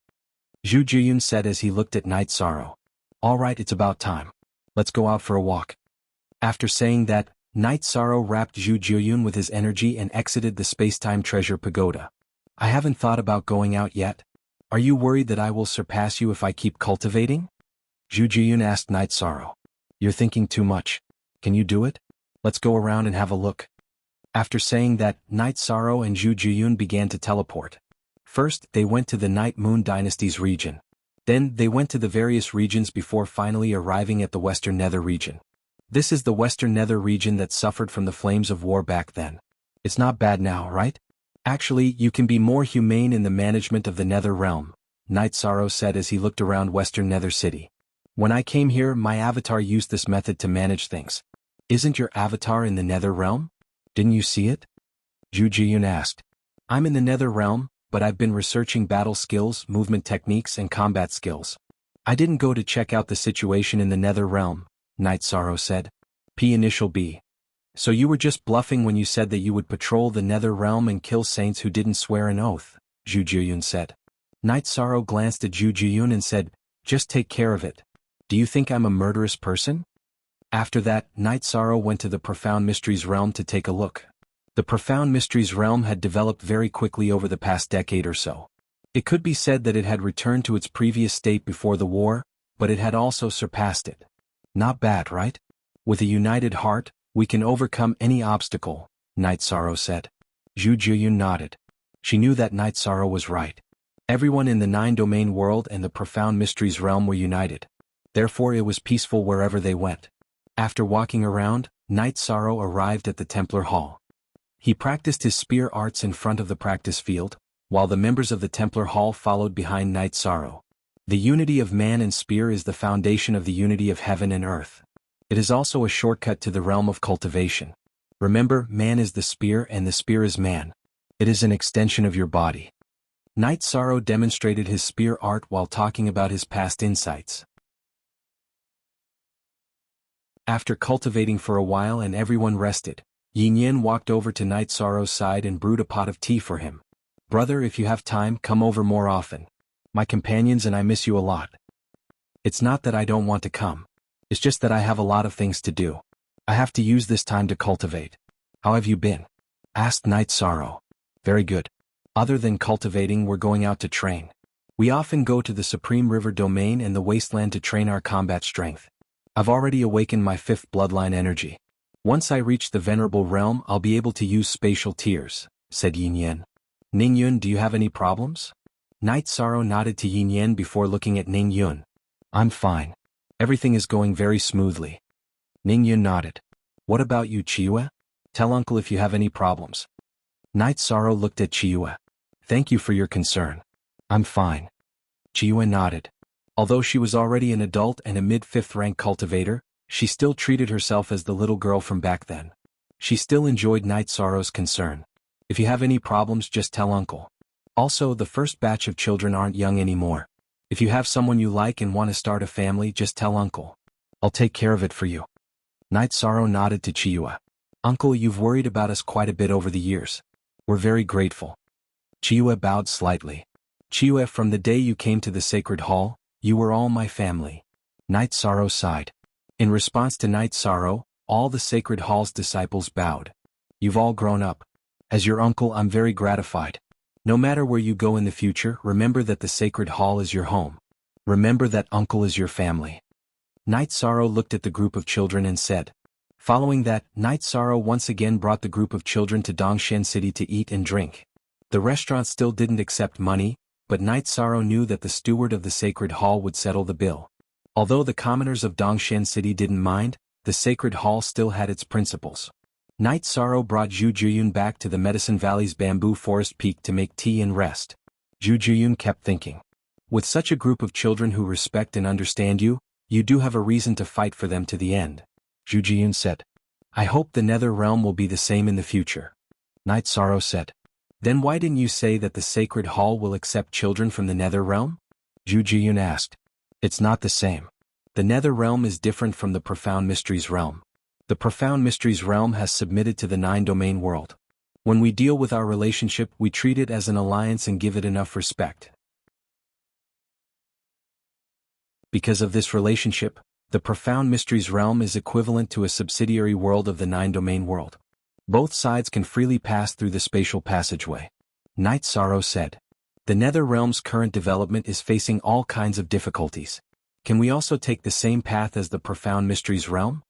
Zhu Jiyun said as he looked at Night Sorrow. "All right, it's about time. Let's go out for a walk." After saying that, Night Sorrow wrapped Zhu Jiyun with his energy and exited the Spacetime Treasure Pagoda. "I haven't thought about going out yet. Are you worried that I will surpass you if I keep cultivating?" Zhu Jiyun asked Night Sorrow. "You're thinking too much. Can you do it? Let's go around and have a look." After saying that, Night Sorrow and Zhu Jiyun began to teleport. First, they went to the Night Moon Dynasty's region. Then, they went to the various regions before finally arriving at the Western Nether region. This is the Western Nether region that suffered from the flames of war back then. It's not bad now, right? Actually, you can be more humane in the management of the Nether realm, Night Sorrow said as he looked around Western Nether City. "When I came here, my avatar used this method to manage things. Isn't your avatar in the Nether realm? Didn't you see it?" Zhu Jiyun asked. "I'm in the Nether realm, but I've been researching battle skills, movement techniques and combat skills. I didn't go to check out the situation in the Nether realm," Night Sorrow said. P initial B. "So you were just bluffing when you said that you would patrol the Nether realm and kill saints who didn't swear an oath," Zhu Jiyun said. Night Sorrow glanced at Zhu Jiyun and said, "Just take care of it. Do you think I'm a murderous person?" After that, Night Sorrow went to the Profound Mysteries realm to take a look. The Profound Mysteries realm had developed very quickly over the past decade or so. It could be said that it had returned to its previous state before the war, but it had also surpassed it. Not bad, right? With a united heart, we can overcome any obstacle, Night Sorrow said. Zhu Jiyun nodded. She knew that Night Sorrow was right. Everyone in the 9-domain world and the Profound Mysteries realm were united. Therefore it was peaceful wherever they went. After walking around, Night Sorrow arrived at the Templar Hall. He practiced his spear arts in front of the practice field, while the members of the Templar Hall followed behind Night Sorrow. The unity of man and spear is the foundation of the unity of heaven and earth. It is also a shortcut to the realm of cultivation. Remember, man is the spear and the spear is man. It is an extension of your body. Night Sorrow demonstrated his spear art while talking about his past insights. After cultivating for a while and everyone rested, Yin Yin walked over to Night Sorrow's side and brewed a pot of tea for him. "Brother, if you have time, come over more often. My companions and I miss you a lot." "It's not that I don't want to come. It's just that I have a lot of things to do. I have to use this time to cultivate." "How have you been?" asked Night Sorrow. "Very good. Other than cultivating, we're going out to train. We often go to the Supreme River Domain and the Wasteland to train our combat strength. I've already awakened my 5th bloodline energy. Once I reach the Venerable Realm, I'll be able to use spatial tears," said Yin Yin. "Ning Yun, do you have any problems?" Night Sorrow nodded to Yin Yin before looking at Ning Yun. "I'm fine. Everything is going very smoothly." Ning Yun nodded. "What about you, Chiyue? Tell uncle if you have any problems." Night Sorrow looked at Chiyue. "Thank you for your concern. I'm fine." Chiyue nodded. Although she was already an adult and a mid-5th rank cultivator, she still treated herself as the little girl from back then. She still enjoyed Night Sorrow's concern. "If you have any problems, just tell uncle. Also, the first batch of children aren't young anymore. If you have someone you like and want to start a family, just tell uncle. I'll take care of it for you." Night Sorrow nodded to Chiyue. "Uncle, you've worried about us quite a bit over the years. We're very grateful." Chiyue bowed slightly. "Chiyue, from the day you came to the Sacred Hall, you were all my family." Night Sorrow sighed. In response to Night Sorrow, all the Sacred Hall's disciples bowed. "You've all grown up. As your uncle, I'm very gratified. No matter where you go in the future, remember that the Sacred Hall is your home. Remember that uncle is your family." Night Sorrow looked at the group of children and said. Following that, Night Sorrow once again brought the group of children to Dongshan City to eat and drink. The restaurant still didn't accept money, but Night Sorrow knew that the steward of the Sacred Hall would settle the bill. Although the commoners of Dongshan City didn't mind, the Sacred Hall still had its principles. Night Sorrow brought Zhu Juyun back to the Medicine Valley's bamboo forest peak to make tea and rest. Zhu Juyun kept thinking. With such a group of children who respect and understand you, you do have a reason to fight for them to the end. Zhu Juyun said. "I hope the Nether Realm will be the same in the future." Night Sorrow said. "Then why didn't you say that the Sacred Hall will accept children from the Nether Realm?" Zhu Juyun asked. "It's not the same. The Nether Realm is different from the Profound Mysteries Realm. The Profound Mysteries Realm has submitted to the 9-domain world. When we deal with our relationship, we treat it as an alliance and give it enough respect. Because of this relationship, the Profound Mysteries Realm is equivalent to a subsidiary world of the 9-domain world. Both sides can freely pass through the spatial passageway." Night Sorrow said. "The Nether Realm's current development is facing all kinds of difficulties. Can we also take the same path as the Profound Mysteries Realm?"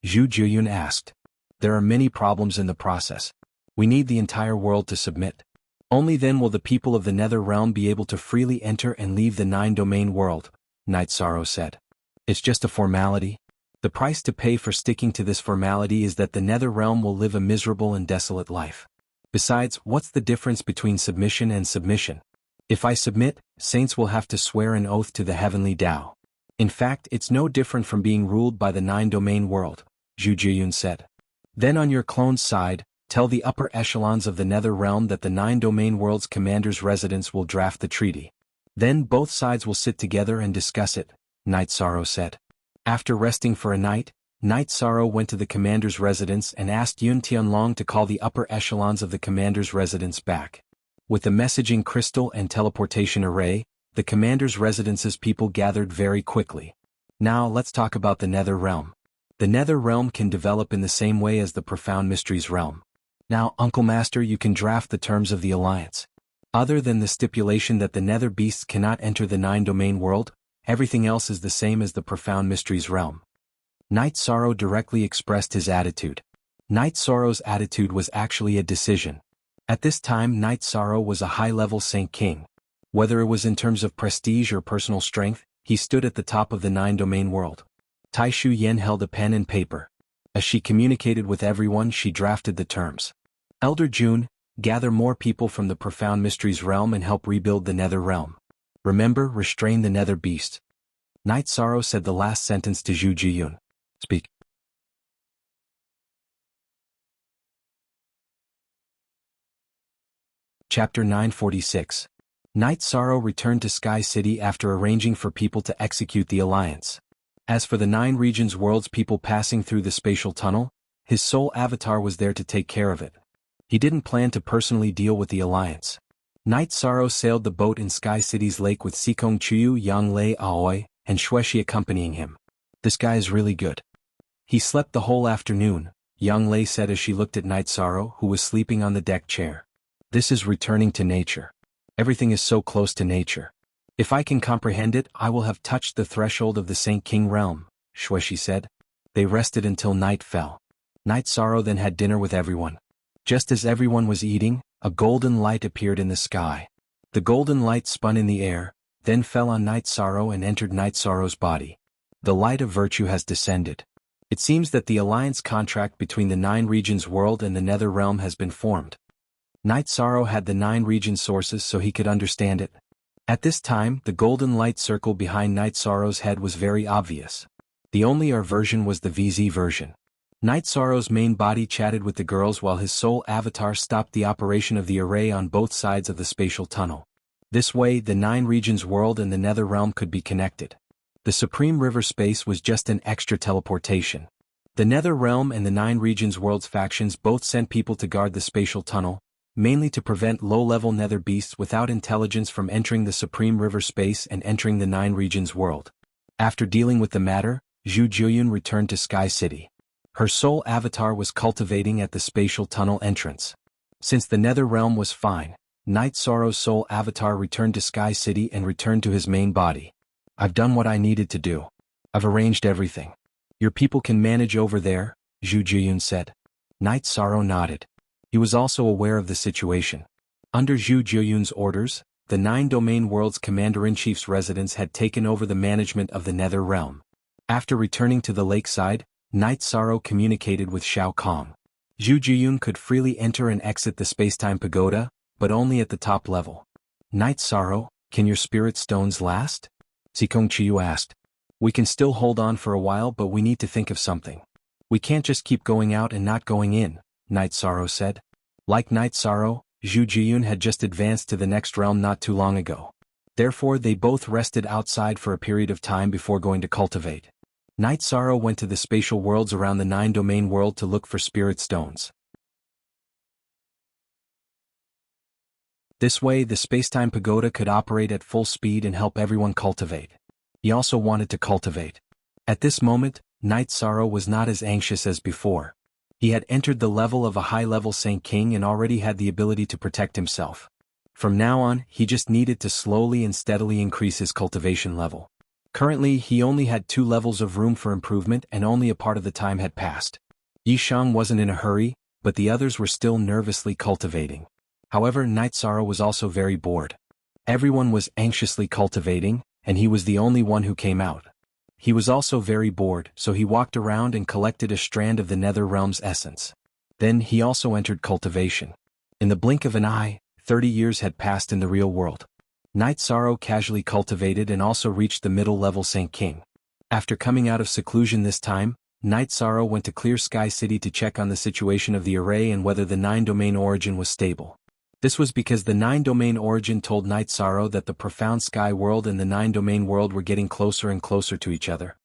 Zhu Juyun asked. "There are many problems in the process. We need the entire world to submit. Only then will the people of the Nether Realm be able to freely enter and leave the 9-domain world," Night Sorrow said. "It's just a formality. The price to pay for sticking to this formality is that the Nether Realm will live a miserable and desolate life. Besides, what's the difference between submission and submission? If I submit, saints will have to swear an oath to the heavenly Tao. In fact, it's no different from being ruled by the 9-domain world," Zhu Jiyun said. "Then on your clone's side, tell the upper echelons of the Nether Realm that the 9-domain world's commander's residence will draft the treaty. Then both sides will sit together and discuss it," Night Sorrow said. After resting for a night, Night Sorrow went to the commander's residence and asked Yun Tianlong to call the upper echelons of the commander's residence back. With the messaging crystal and teleportation array, the commander's residence's people gathered very quickly. Now let's talk about the Nether Realm. The Nether Realm can develop in the same way as the Profound Mysteries Realm. Now, Uncle Master, you can draft the terms of the alliance. Other than the stipulation that the Nether Beasts cannot enter the 9-domain world, everything else is the same as the Profound Mysteries Realm." Night Sorrow directly expressed his attitude. Night Sorrow's attitude was actually a decision. At this time, Night Sorrow was a high-level Saint King. Whether it was in terms of prestige or personal strength, he stood at the top of the 9-domain world. Tai Shu Yen held a pen and paper. As she communicated with everyone, she drafted the terms. Elder June, gather more people from the Profound Mysteries realm and help rebuild the Nether realm. Remember, restrain the Nether beast. Night Sorrow said the last sentence to Zhu Jiyun. Speak. Chapter 946. Night Sorrow returned to Sky City after arranging for people to execute the alliance. As for the 9 regions world's people passing through the spatial tunnel, his soul avatar was there to take care of it. He didn't plan to personally deal with the alliance. Night Sorrow sailed the boat in Sky City's lake with Sikong Chuyu, Yang Lei Aoi, and Xuexi accompanying him. This guy is really good. He slept the whole afternoon, Yang Lei said as she looked at Night Sorrow, who was sleeping on the deck chair. This is returning to nature. Everything is so close to nature. If I can comprehend it, I will have touched the threshold of the Saint King realm, Xuexi said. They rested until night fell. Night Sorrow then had dinner with everyone. Just as everyone was eating, a golden light appeared in the sky. The golden light spun in the air, then fell on Night Sorrow and entered Night Sorrow's body. The light of virtue has descended. It seems that the alliance contract between the 9 regions world and the Nether realm has been formed. Night Sorrow had the 9 region sources so he could understand it. At this time, the golden light circle behind Night Sorrow's head was very obvious. The only R version was the VZ version. Night Sorrow's main body chatted with the girls while his soul avatar stopped the operation of the array on both sides of the spatial tunnel. This way, the 9 regions world and the Nether realm could be connected. The Supreme River space was just an extra teleportation. The Nether realm and the 9 regions world's factions both sent people to guard the spatial tunnel, mainly to prevent low-level Nether beasts without intelligence from entering the Supreme River space and entering the 9 regions world. After dealing with the matter, Zhu Jiyun returned to Sky City. Her soul avatar was cultivating at the spatial tunnel entrance. Since the Nether realm was fine, Night Sorrow's soul avatar returned to Sky City and returned to his main body. I've done what I needed to do. I've arranged everything. Your people can manage over there, Zhu Jiyun said. Night Sorrow nodded. He was also aware of the situation. Under Zhu Jiyun's orders, the 9 domain world's commander-in-chief's residence had taken over the management of the Nether realm. After returning to the lakeside, Night Sorrow communicated with Shao Kong. Zhu Jiyun could freely enter and exit the spacetime pagoda, but only at the top level. Night Sorrow, can your spirit stones last? Sikong Chiyu asked. We can still hold on for a while, but we need to think of something. We can't just keep going out and not going in, Night Sorrow said. Like Night Sorrow, Zhu Jiyun had just advanced to the next realm not too long ago. Therefore they both rested outside for a period of time before going to cultivate. Night Sorrow went to the spatial worlds around the 9 domain world to look for spirit stones. This way the spacetime pagoda could operate at full speed and help everyone cultivate. He also wanted to cultivate. At this moment, Night Sorrow was not as anxious as before. He had entered the level of a high-level Saint King and already had the ability to protect himself. From now on, he just needed to slowly and steadily increase his cultivation level. Currently, he only had 2 levels of room for improvement and only a part of the time had passed. Yishang wasn't in a hurry, but the others were still nervously cultivating. However, Night Sorrow was also very bored. Everyone was anxiously cultivating, and he was the only one who came out. He was also very bored, so he walked around and collected a strand of the Nether realm's essence. Then he also entered cultivation. In the blink of an eye, 30 years had passed in the real world. Night Sorrow casually cultivated and also reached the middle-level Saint King. After coming out of seclusion this time, Night Sorrow went to Clear Sky City to check on the situation of the array and whether the 9-domain origin was stable. This was because the 9-domain origin told Night Sorrow that the Profound Sky world and the 9-domain world were getting closer and closer to each other.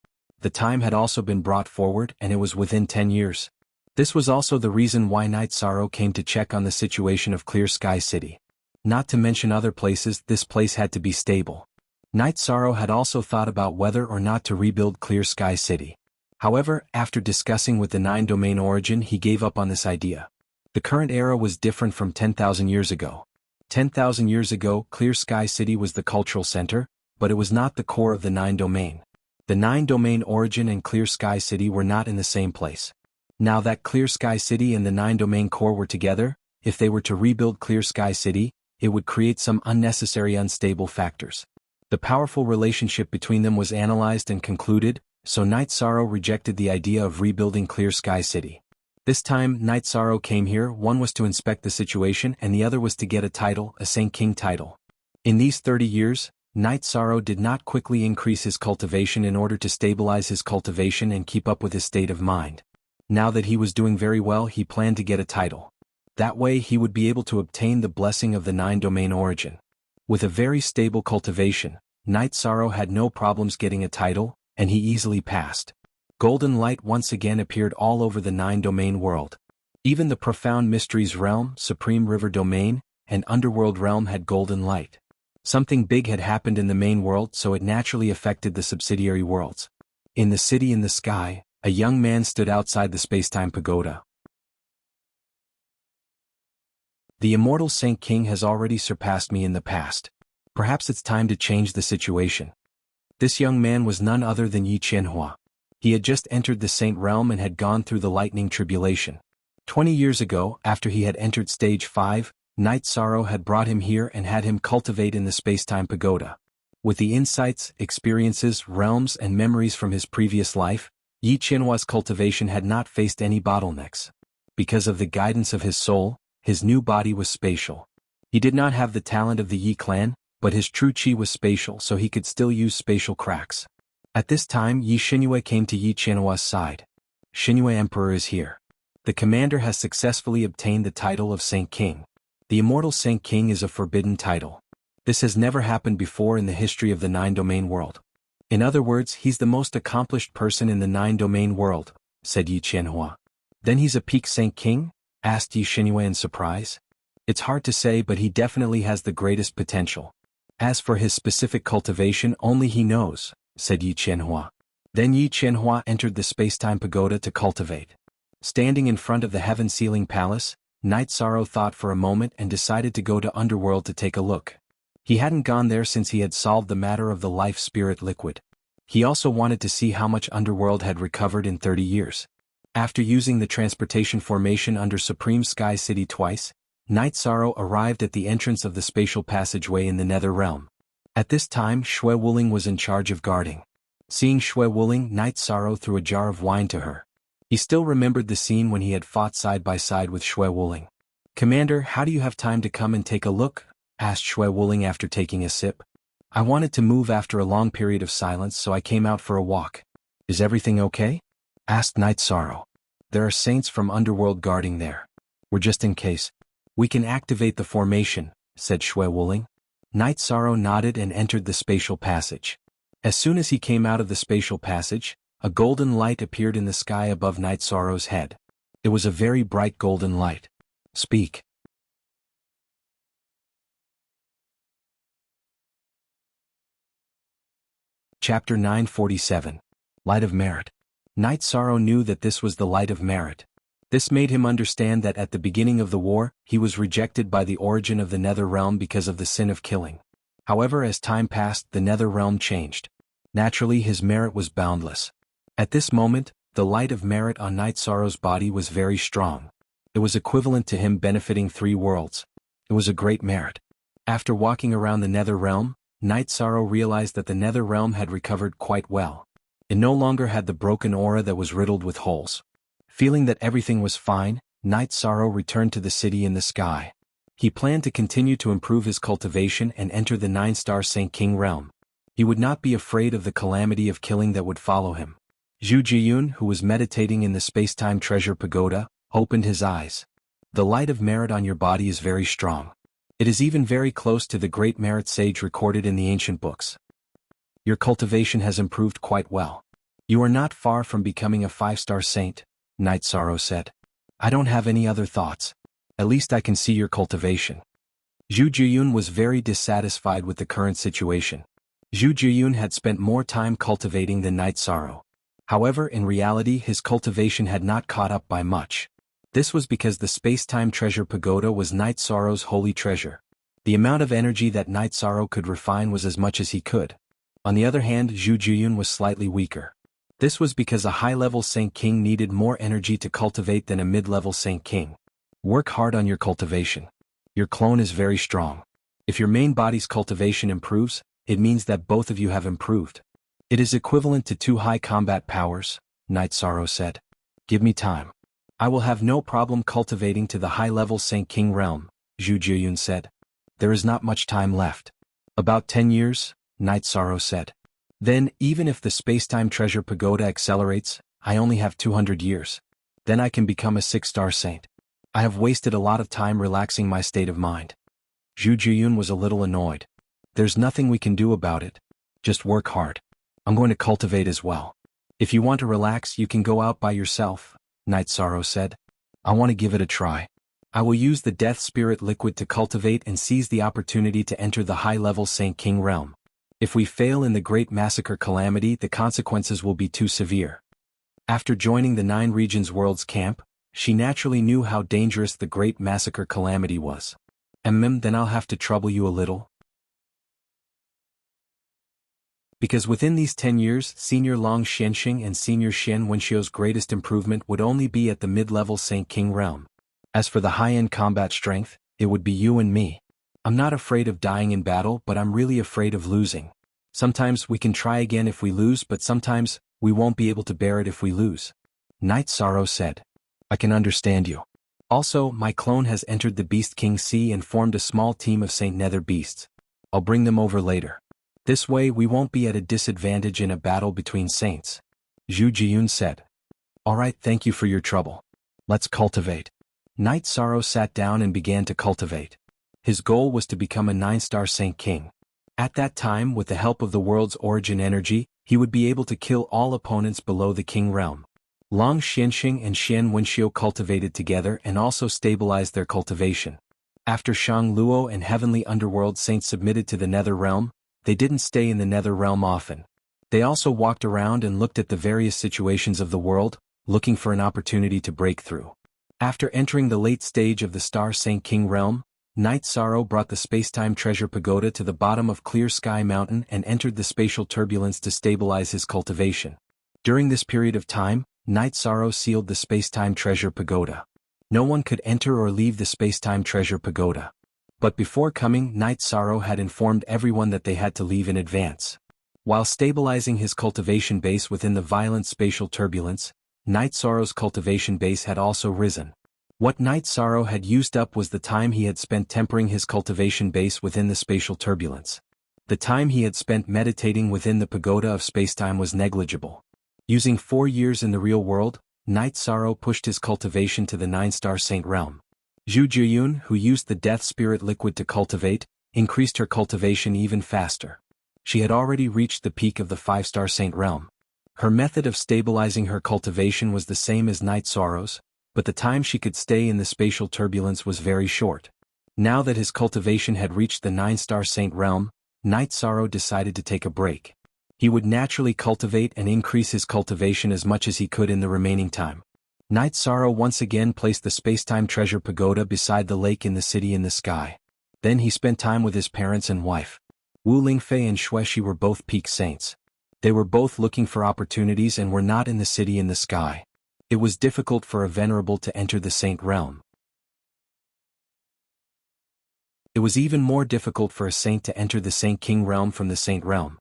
The time had also been brought forward and it was within 10 years. This was also the reason why Night Sorrow came to check on the situation of Clear Sky City. Not to mention other places, this place had to be stable. Night Sorrow had also thought about whether or not to rebuild Clear Sky City. However, after discussing with the 9-domain origin, he gave up on this idea. The current era was different from 10,000 years ago. 10,000 years ago, Clear Sky City was the cultural center, but it was not the core of the 9-domain. The 9-domain origin and Clear Sky City were not in the same place. Now that Clear Sky City and the 9-domain core were together, if they were to rebuild Clear Sky City, it would create some unnecessary unstable factors. The powerful relationship between them was analyzed and concluded, so Night Sorrow rejected the idea of rebuilding Clear Sky City. This time, Night Sorrow came here, one was to inspect the situation and the other was to get a title, a Saint King title. In these 30 years, Night Sorrow did not quickly increase his cultivation in order to stabilize his cultivation and keep up with his state of mind. Now that he was doing very well, he planned to get a title. That way he would be able to obtain the blessing of the 9-domain origin. With a very stable cultivation, Night Sorrow had no problems getting a title, and he easily passed. Golden light once again appeared all over the 9-domain world. Even the profound mysteries realm, supreme river domain, and underworld realm had golden light. Something big had happened in the main world, so it naturally affected the subsidiary worlds. In the city in the sky, a young man stood outside the spacetime pagoda. The immortal Saint King has already surpassed me in the past. Perhaps it's time to change the situation. This young man was none other than Yi Qianhua. He had just entered the Saint realm and had gone through the lightning tribulation. 20 years ago, after he had entered stage 5, Night Sorrow had brought him here and had him cultivate in the spacetime pagoda. With the insights, experiences, realms and memories from his previous life, Yi Qianhua's cultivation had not faced any bottlenecks. Because of the guidance of his soul, his new body was spatial. He did not have the talent of the Yi clan, but his true qi was spatial, so he could still use spatial cracks. At this time, Yi Xinyue came to Yi Qianhua's side. Xinyue Emperor is here. The commander has successfully obtained the title of Saint King. The immortal Saint King is a forbidden title. This has never happened before in the history of the 9-domain world. In other words, he's the most accomplished person in the 9-domain world, said Yi Qianhua. Then he's a peak Saint King? Asked Yi Xinyue in surprise. It's hard to say, but he definitely has the greatest potential. As for his specific cultivation, only he knows, said Yi Qianhua. Then Yi Qianhua entered the spacetime pagoda to cultivate. Standing in front of the heaven ceiling palace, Night Sorrow thought for a moment and decided to go to Underworld to take a look. He hadn't gone there since he had solved the matter of the life spirit liquid. He also wanted to see how much Underworld had recovered in 30 years. After using the transportation formation under Supreme Sky City twice, Night Sorrow arrived at the entrance of the spatial passageway in the Nether Realm. At this time, Xue Wuling was in charge of guarding. Seeing Xue Wuling, Night Sorrow threw a jar of wine to her. He still remembered the scene when he had fought side by side with Xue Wuling. "Commander, how do you have time to come and take a look?" asked Xue Wuling after taking a sip. "I wanted to move after a long period of silence, so I came out for a walk." "Is everything okay?" asked Night Sorrow. "There are saints from Underworld guarding there. We're just in case." "We can activate the formation," said Xue Wuling. Night Sorrow nodded and entered the spatial passage. As soon as he came out of the spatial passage, a golden light appeared in the sky above Night Sorrow's head. It was a very bright golden light. "Speak." Chapter 947. Light of Merit. Night Sorrow knew that this was the light of merit. This made him understand that at the beginning of the war, he was rejected by the origin of the Nether Realm because of the sin of killing. However, as time passed, the Nether Realm changed. Naturally, his merit was boundless. At this moment, the light of merit on Night Sorrow's body was very strong. It was equivalent to him benefiting 3 worlds. It was a great merit. After walking around the Nether Realm, Night Sorrow realized that the Nether Realm had recovered quite well. It no longer had the broken aura that was riddled with holes. Feeling that everything was fine, Night Sorrow returned to the city in the sky. He planned to continue to improve his cultivation and enter the 9-star Saint King realm. He would not be afraid of the calamity of killing that would follow him. Zhu Jiyun, who was meditating in the Spacetime Treasure Pagoda, opened his eyes. "The light of merit on your body is very strong. It is even very close to the great merit sage recorded in the ancient books. Your cultivation has improved quite well. You are not far from becoming a 5-star saint," Night Sorrow said. "I don't have any other thoughts. At least I can see your cultivation." Zhu Jiyun was very dissatisfied with the current situation. Zhu Jiyun had spent more time cultivating than Night Sorrow. However, in reality, his cultivation had not caught up by much. This was because the Spacetime Treasure Pagoda was Night Sorrow's holy treasure. The amount of energy that Night Sorrow could refine was as much as he could. On the other hand, Zhu Jiyun was slightly weaker. This was because a high-level Saint King needed more energy to cultivate than a mid-level Saint King. Work hard on your cultivation. Your clone is very strong. If your main body's cultivation improves, it means that both of you have improved. It is equivalent to 2 high combat powers, Night Sorrow said. "Give me time. I will have no problem cultivating to the high-level Saint King realm, Zhu Jiyun said. There is not much time left. About 10 years, Night Sorrow said. Then, even if the Spacetime Treasure Pagoda accelerates, I only have 200 years. Then I can become a 6-star saint. I have wasted a lot of time relaxing my state of mind. Zhu Jiyun was a little annoyed. There's nothing we can do about it. Just work hard. I'm going to cultivate as well. If you want to relax, you can go out by yourself, Night Sorrow said. I want to give it a try. I will use the Death Spirit liquid to cultivate and seize the opportunity to enter the high-level Saint King realm. If we fail in the Great Massacre Calamity, the consequences will be too severe. After joining the 9 Regions World's camp, she naturally knew how dangerous the Great Massacre Calamity was. Then I'll have to trouble you a little. Because within these 10 years, Senior Long Xianxing and Senior Xian Wenxiu's greatest improvement would only be at the mid-level Saint King realm. As for the high-end combat strength, it would be you and me. I'm not afraid of dying in battle, but I'm really afraid of losing. Sometimes we can try again if we lose, but sometimes we won't be able to bear it if we lose. Night Sorrow said. I can understand you. Also, my clone has entered the Beast King Sea and formed a small team of Saint Nether beasts. I'll bring them over later. This way we won't be at a disadvantage in a battle between saints. Zhu Jiyun said. Alright, thank you for your trouble. Let's cultivate. Night Sorrow sat down and began to cultivate. His goal was to become a 9-star Saint King. At that time, with the help of the world's origin energy, he would be able to kill all opponents below the King realm. Long Xianxing and Xian Wenxiu cultivated together and also stabilized their cultivation. After Shang Luo and Heavenly Underworld Saints submitted to the Nether realm, they didn't stay in the Nether realm often. They also walked around and looked at the various situations of the world, looking for an opportunity to break through. After entering the late stage of the Star Saint King realm, Night Sorrow brought the Spacetime Treasure Pagoda to the bottom of Clear Sky Mountain and entered the spatial turbulence to stabilize his cultivation. During this period of time, Night Sorrow sealed the Spacetime Treasure Pagoda. No one could enter or leave the Spacetime Treasure Pagoda. But before coming, Night Sorrow had informed everyone that they had to leave in advance. While stabilizing his cultivation base within the violent spatial turbulence, Night Sorrow's cultivation base had also risen. What Night Sorrow had used up was the time he had spent tempering his cultivation base within the spatial turbulence. The time he had spent meditating within the pagoda of spacetime was negligible. Using 4 years in the real world, Night Sorrow pushed his cultivation to the 9-star saint realm. Zhu Jiyun, who used the Death Spirit liquid to cultivate, increased her cultivation even faster. She had already reached the peak of the 5-star saint realm. Her method of stabilizing her cultivation was the same as Night Sorrow's, but the time she could stay in the spatial turbulence was very short. Now that his cultivation had reached the 9-star saint realm, Night Sorrow decided to take a break. He would naturally cultivate and increase his cultivation as much as he could in the remaining time. Night Sorrow once again placed the Spacetime Treasure Pagoda beside the lake in the city in the sky. Then he spent time with his parents and wife. Wu Lingfei and Xuexi were both peak saints. They were both looking for opportunities and were not in the city in the sky. It was difficult for a venerable to enter the saint realm. It was even more difficult for a saint to enter the Saint King realm from the saint realm.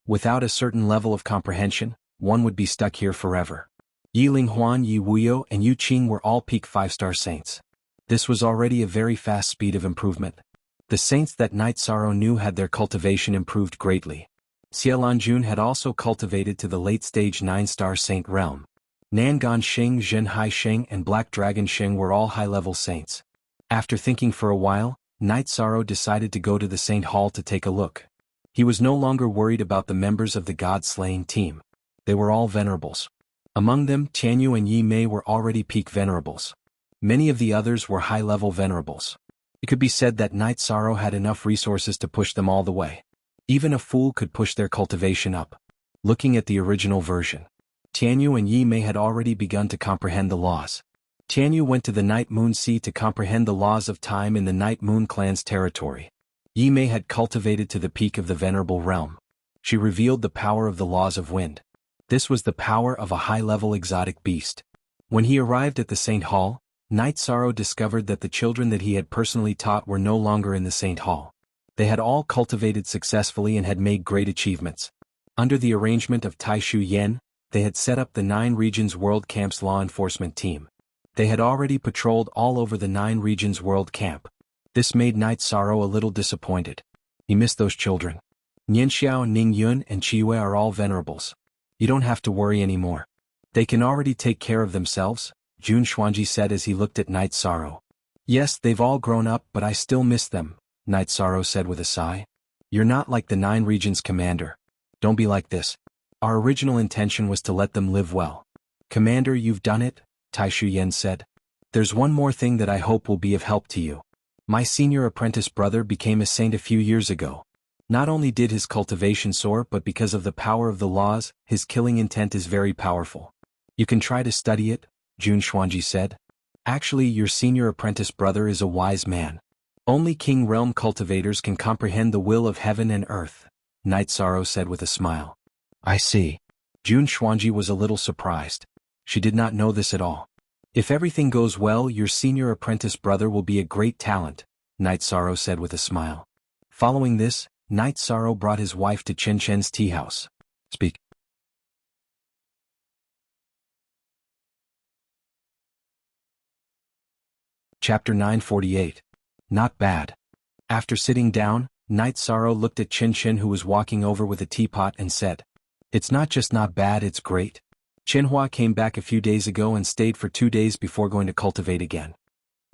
Without a certain level of comprehension, one would be stuck here forever. Yi Linghuan, Yi Wuyo, and Yu Qing were all peak 5-star saints. This was already a very fast speed of improvement. The saints that Night Sorrow knew had their cultivation improved greatly. Xielanjun had also cultivated to the late-stage 9-star saint realm. Nangan Sheng, Zhenhai Sheng, and Black Dragon Sheng were all high-level saints. After thinking for a while, Night Sorrow decided to go to the Saint Hall to take a look. He was no longer worried about the members of the God-slaying team. They were all venerables. Among them, Tianyu and Yi Mei were already peak venerables. Many of the others were high-level venerables. It could be said that Night Sorrow had enough resources to push them all the way. Even a fool could push their cultivation up. Looking at the original version, Tianyu and Yi Mei had already begun to comprehend the laws. Tianyu went to the Night Moon Sea to comprehend the laws of time in the Night Moon clan's territory. Yi Mei had cultivated to the peak of the venerable realm. She revealed the power of the laws of wind. This was the power of a high-level exotic beast. When he arrived at the Saint Hall, Night Sorrow discovered that the children that he had personally taught were no longer in the Saint Hall. They had all cultivated successfully and had made great achievements. Under the arrangement of Tai Shu Yen, they had set up the 9 Regions World Camp's law enforcement team. They had already patrolled all over the 9 regions world camp. This made Knight Sorrow a little disappointed. He missed those children. Nianxiao, Ningyun, and Qiyue are all venerables. You don't have to worry anymore. They can already take care of themselves, Jun Xuanji said as he looked at Knight Sorrow. Yes, they've all grown up, but I still miss them, Knight Sorrow said with a sigh. You're not like the 9 regions commander. Don't be like this. Our original intention was to let them live well. Commander, you've done it, Tai Shuyan said. There's one more thing that I hope will be of help to you. My senior apprentice brother became a saint a few years ago. Not only did his cultivation soar, but because of the power of the laws, his killing intent is very powerful. You can try to study it, Jun Xuanji said. Actually, your senior apprentice brother is a wise man. Only King Realm cultivators can comprehend the will of heaven and earth, Knight Sorrow said with a smile. I see. Jun Xuanji was a little surprised. She did not know this at all. If everything goes well, your senior apprentice brother will be a great talent, Knight Sorrow said with a smile. Following this, Knight Sorrow brought his wife to Chen Chen's tea house. Speak. Chapter 948. Not bad. After sitting down, Knight Sorrow looked at Chen Chen who was walking over with a teapot and said, It's not just not bad, it's great. Chenhua came back a few days ago and stayed for 2 days before going to cultivate again.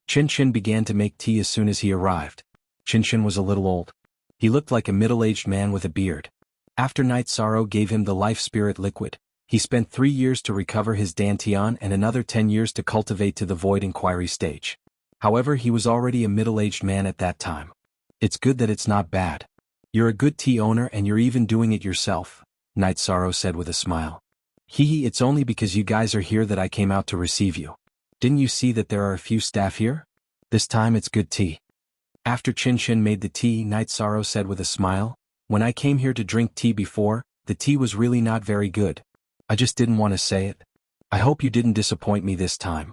Chen Chen began to make tea as soon as he arrived. Chen Chen was a little old. He looked like a middle-aged man with a beard. After Knight Sorrow gave him the life spirit liquid, he spent 3 years to recover his Dantian and another 10 years to cultivate to the void inquiry stage. However, he was already a middle-aged man at that time. It's good that it's not bad. You're a good tea owner and you're even doing it yourself, Knight Sorrow said with a smile. It's only because you guys are here that I came out to receive you. Didn't you see that there are a few staff here? This time it's good tea. After Chen Chen made the tea, Knight Sorrow said with a smile, When I came here to drink tea before, the tea was really not very good. I just didn't want to say it. I hope you didn't disappoint me this time.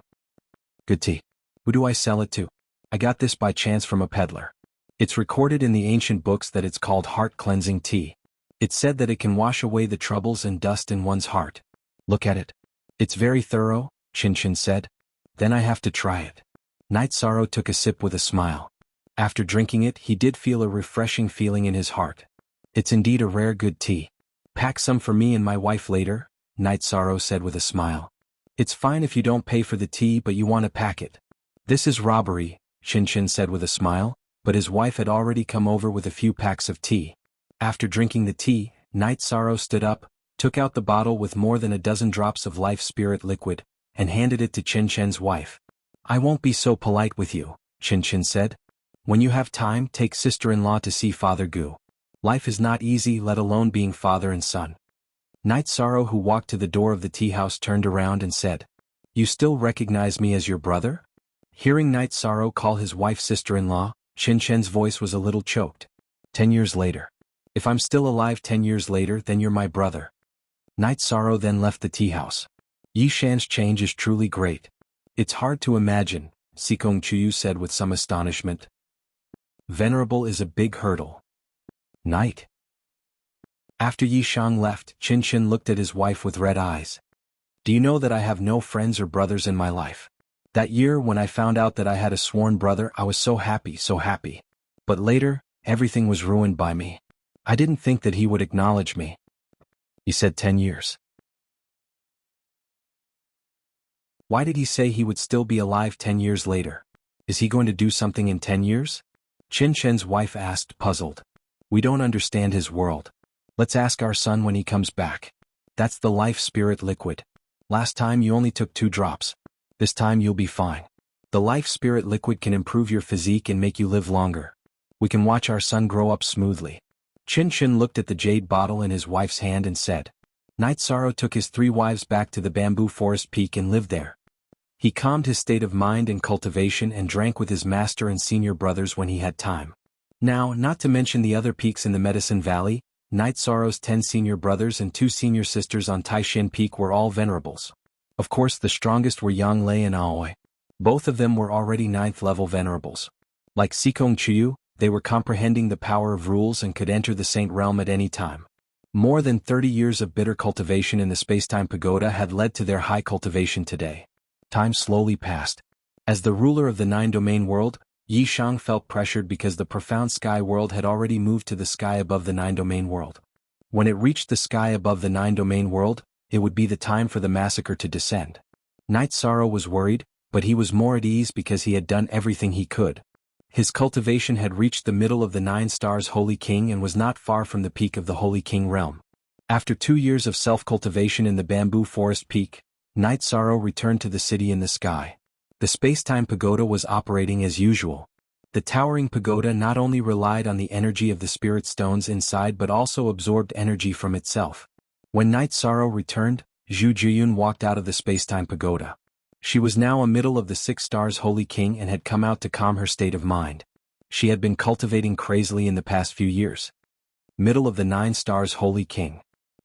Good tea. Who do I sell it to? I got this by chance from a peddler. It's recorded in the ancient books that it's called heart-cleansing tea. It's said that it can wash away the troubles and dust in one's heart. Look at it. It's very thorough, Chen Chen said. Then I have to try it. Knight Sorrow took a sip with a smile. After drinking it, he did feel a refreshing feeling in his heart. It's indeed a rare good tea. Pack some for me and my wife later, Knight Sorrow said with a smile. It's fine if you don't pay for the tea but you want to pack it. This is robbery, Chen Chen said with a smile, but his wife had already come over with a few packs of tea. After drinking the tea, Knight Sorrow stood up, took out the bottle with more than a dozen drops of life spirit liquid, and handed it to Chen Chen's wife. I won't be so polite with you, Chen Chen said. When you have time, take sister-in-law to see Father Gu. Life is not easy, let alone being father and son. Knight Sorrow, who walked to the door of the tea house, turned around and said, You still recognize me as your brother? Hearing Knight Sorrow call his wife sister-in-law, Chen Chen's voice was a little choked. 10 years later. If I'm still alive 10 years later, then you're my brother. Knight Sorrow then left the tea house. Yi Shan's change is truly great. It's hard to imagine, Sikong Chuyu said with some astonishment. Venerable is a big hurdle. Knight. After Yi Shang left, Chen Chen looked at his wife with red eyes. Do you know that I have no friends or brothers in my life? That year when I found out that I had a sworn brother, I was so happy, so happy. But later, everything was ruined by me. I didn't think that he would acknowledge me. He said 10 years. Why did he say he would still be alive 10 years later? Is he going to do something in 10 years? Chen Chen's wife asked, puzzled. We don't understand his world. Let's ask our son when he comes back. That's the life spirit liquid. Last time you only took 2 drops. This time you'll be fine. The life spirit liquid can improve your physique and make you live longer. We can watch our son grow up smoothly. Chen Chen looked at the jade bottle in his wife's hand and said. Knight Sorrow took his 3 wives back to the bamboo forest peak and lived there. He calmed his state of mind in cultivation and drank with his master and senior brothers when he had time. Now, not to mention the other peaks in the Medicine Valley, Knight Sorrow's 10 senior brothers and 2 senior sisters on Taishin Peak were all venerables. Of course, the strongest were Yang Lei and Aoi. Both of them were already 9th level venerables. Like Sikong Chuyu, they were comprehending the power of rules and could enter the Saint Realm at any time. More than 30 years of bitter cultivation in the Spacetime Pagoda had led to their high cultivation today. Time slowly passed. As the ruler of the nine-domain world, Yi Shang felt pressured because the profound sky world had already moved to the sky above the nine-domain world. When it reached the sky above the nine-domain world, it would be the time for the massacre to descend. Night Sorrow was worried, but he was more at ease because he had done everything he could. His cultivation had reached the middle of the 9 stars Holy King and was not far from the peak of the Holy King realm. After 2 years of self-cultivation in the bamboo forest peak, Night Sorrow returned to the city in the sky. The space-time pagoda was operating as usual. The towering pagoda not only relied on the energy of the spirit stones inside but also absorbed energy from itself. When Night Sorrow returned, Zhu Jiyun walked out of the space-time pagoda. She was now a middle of the 6 stars Holy King and had come out to calm her state of mind. She had been cultivating crazily in the past few years. Middle of the 9 stars Holy King.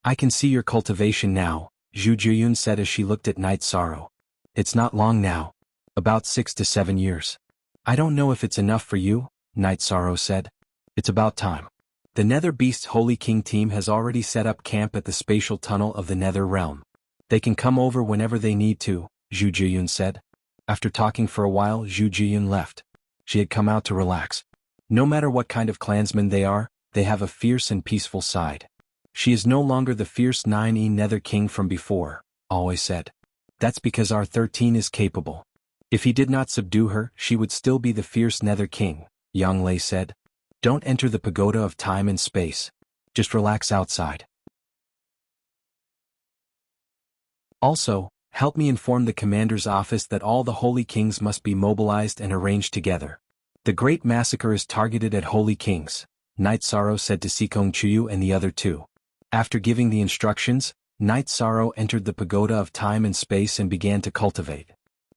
I can see your cultivation now, Zhu Jiyun said as she looked at Night Sorrow. It's not long now. About 6 to 7 years. I don't know if it's enough for you, Night Sorrow said. It's about time. The Nether Beast Holy King team has already set up camp at the spatial tunnel of the Nether realm. They can come over whenever they need to, Zhu Jiyun said. After talking for a while, Zhu Jiyun left. She had come out to relax. No matter what kind of clansmen they are, they have a fierce and peaceful side. She is no longer the fierce 9E Nether King from before, always said. That's because R13 is capable. If he did not subdue her, she would still be the fierce Nether King, Yang Lei said. Don't enter the pagoda of time and space. Just relax outside. Also, help me inform the commander's office that all the Holy Kings must be mobilized and arranged together. The Great Massacre is targeted at Holy Kings, Night Sorrow said to Sikong Chuyu and the other two. After giving the instructions, Night Sorrow entered the pagoda of time and space and began to cultivate.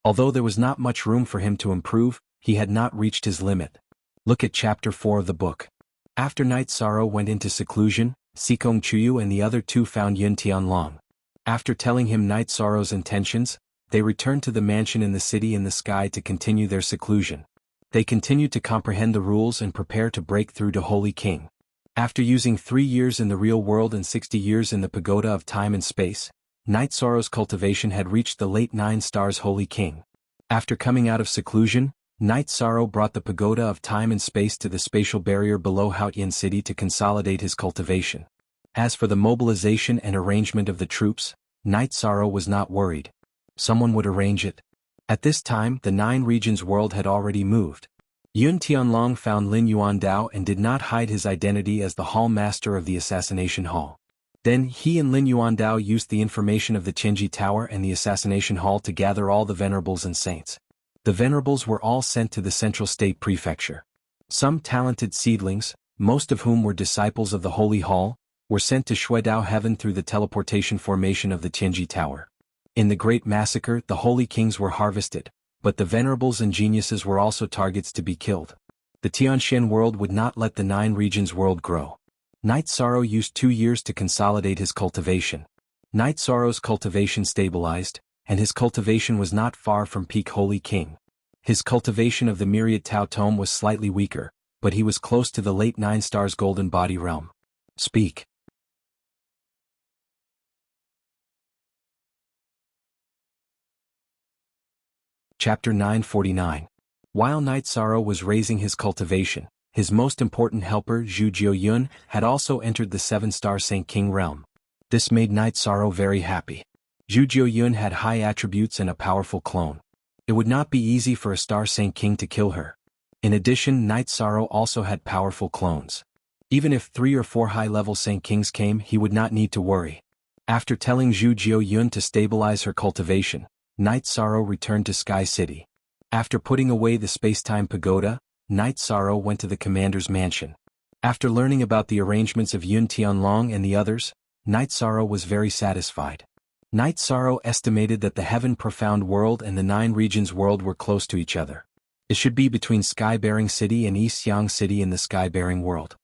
Although there was not much room for him to improve, he had not reached his limit. Look at chapter 4 of the book. After Night Sorrow went into seclusion, Sikong Chuyu and the other two found Yun Tianlong. After telling him Night Sorrow's intentions, they returned to the mansion in the city in the sky to continue their seclusion. They continued to comprehend the rules and prepare to break through to Holy King. After using 3 years in the real world and 60 years in the pagoda of time and space, Night Sorrow's cultivation had reached the late 9 stars Holy King. After coming out of seclusion, Night Sorrow brought the pagoda of time and space to the spatial barrier below Haotian City to consolidate his cultivation. As for the mobilization and arrangement of the troops, Night Sorrow was not worried. Someone would arrange it. At this time, the 9 regions world had already moved. Yun Tianlong found Lin Yuandao and did not hide his identity as the hall master of the assassination hall. Then he and Lin Yuandao used the information of the Tianji Tower and the assassination hall to gather all the venerables and saints. The venerables were all sent to the Central State Prefecture. Some talented seedlings, most of whom were disciples of the Holy Hall, were sent to Shuedao Heaven through the teleportation formation of the Tianji Tower. In the Great Massacre, the Holy Kings were harvested, but the venerables and geniuses were also targets to be killed. The Tianxian world would not let the 9 regions world grow. Night Sorrow used 2 years to consolidate his cultivation. Night Sorrow's cultivation stabilized, and his cultivation was not far from peak Holy King. His cultivation of the Myriad Tao Tome was slightly weaker, but he was close to the late 9 stars Golden Body realm. Speak. Chapter 949. While Night Sorrow was raising his cultivation, his most important helper Zhu Jiuyun had also entered the 7-star Saint King realm. This made Night Sorrow very happy. Zhu Jiuyun had high attributes and a powerful clone. It would not be easy for a Star Saint King to kill her. In addition, Night Sorrow also had powerful clones. Even if 3 or 4 high-level Saint Kings came, he would not need to worry. After telling Zhu Jiuyun to stabilize her cultivation, Night Sorrow returned to Sky City. After putting away the space-time pagoda, Night Sorrow went to the commander's mansion. After learning about the arrangements of Yun Tianlong and the others, Night Sorrow was very satisfied. Night Sorrow estimated that the Heaven Profound world and the 9 regions world were close to each other. It should be between Sky-bearing City and East Yang City in the Sky-bearing world.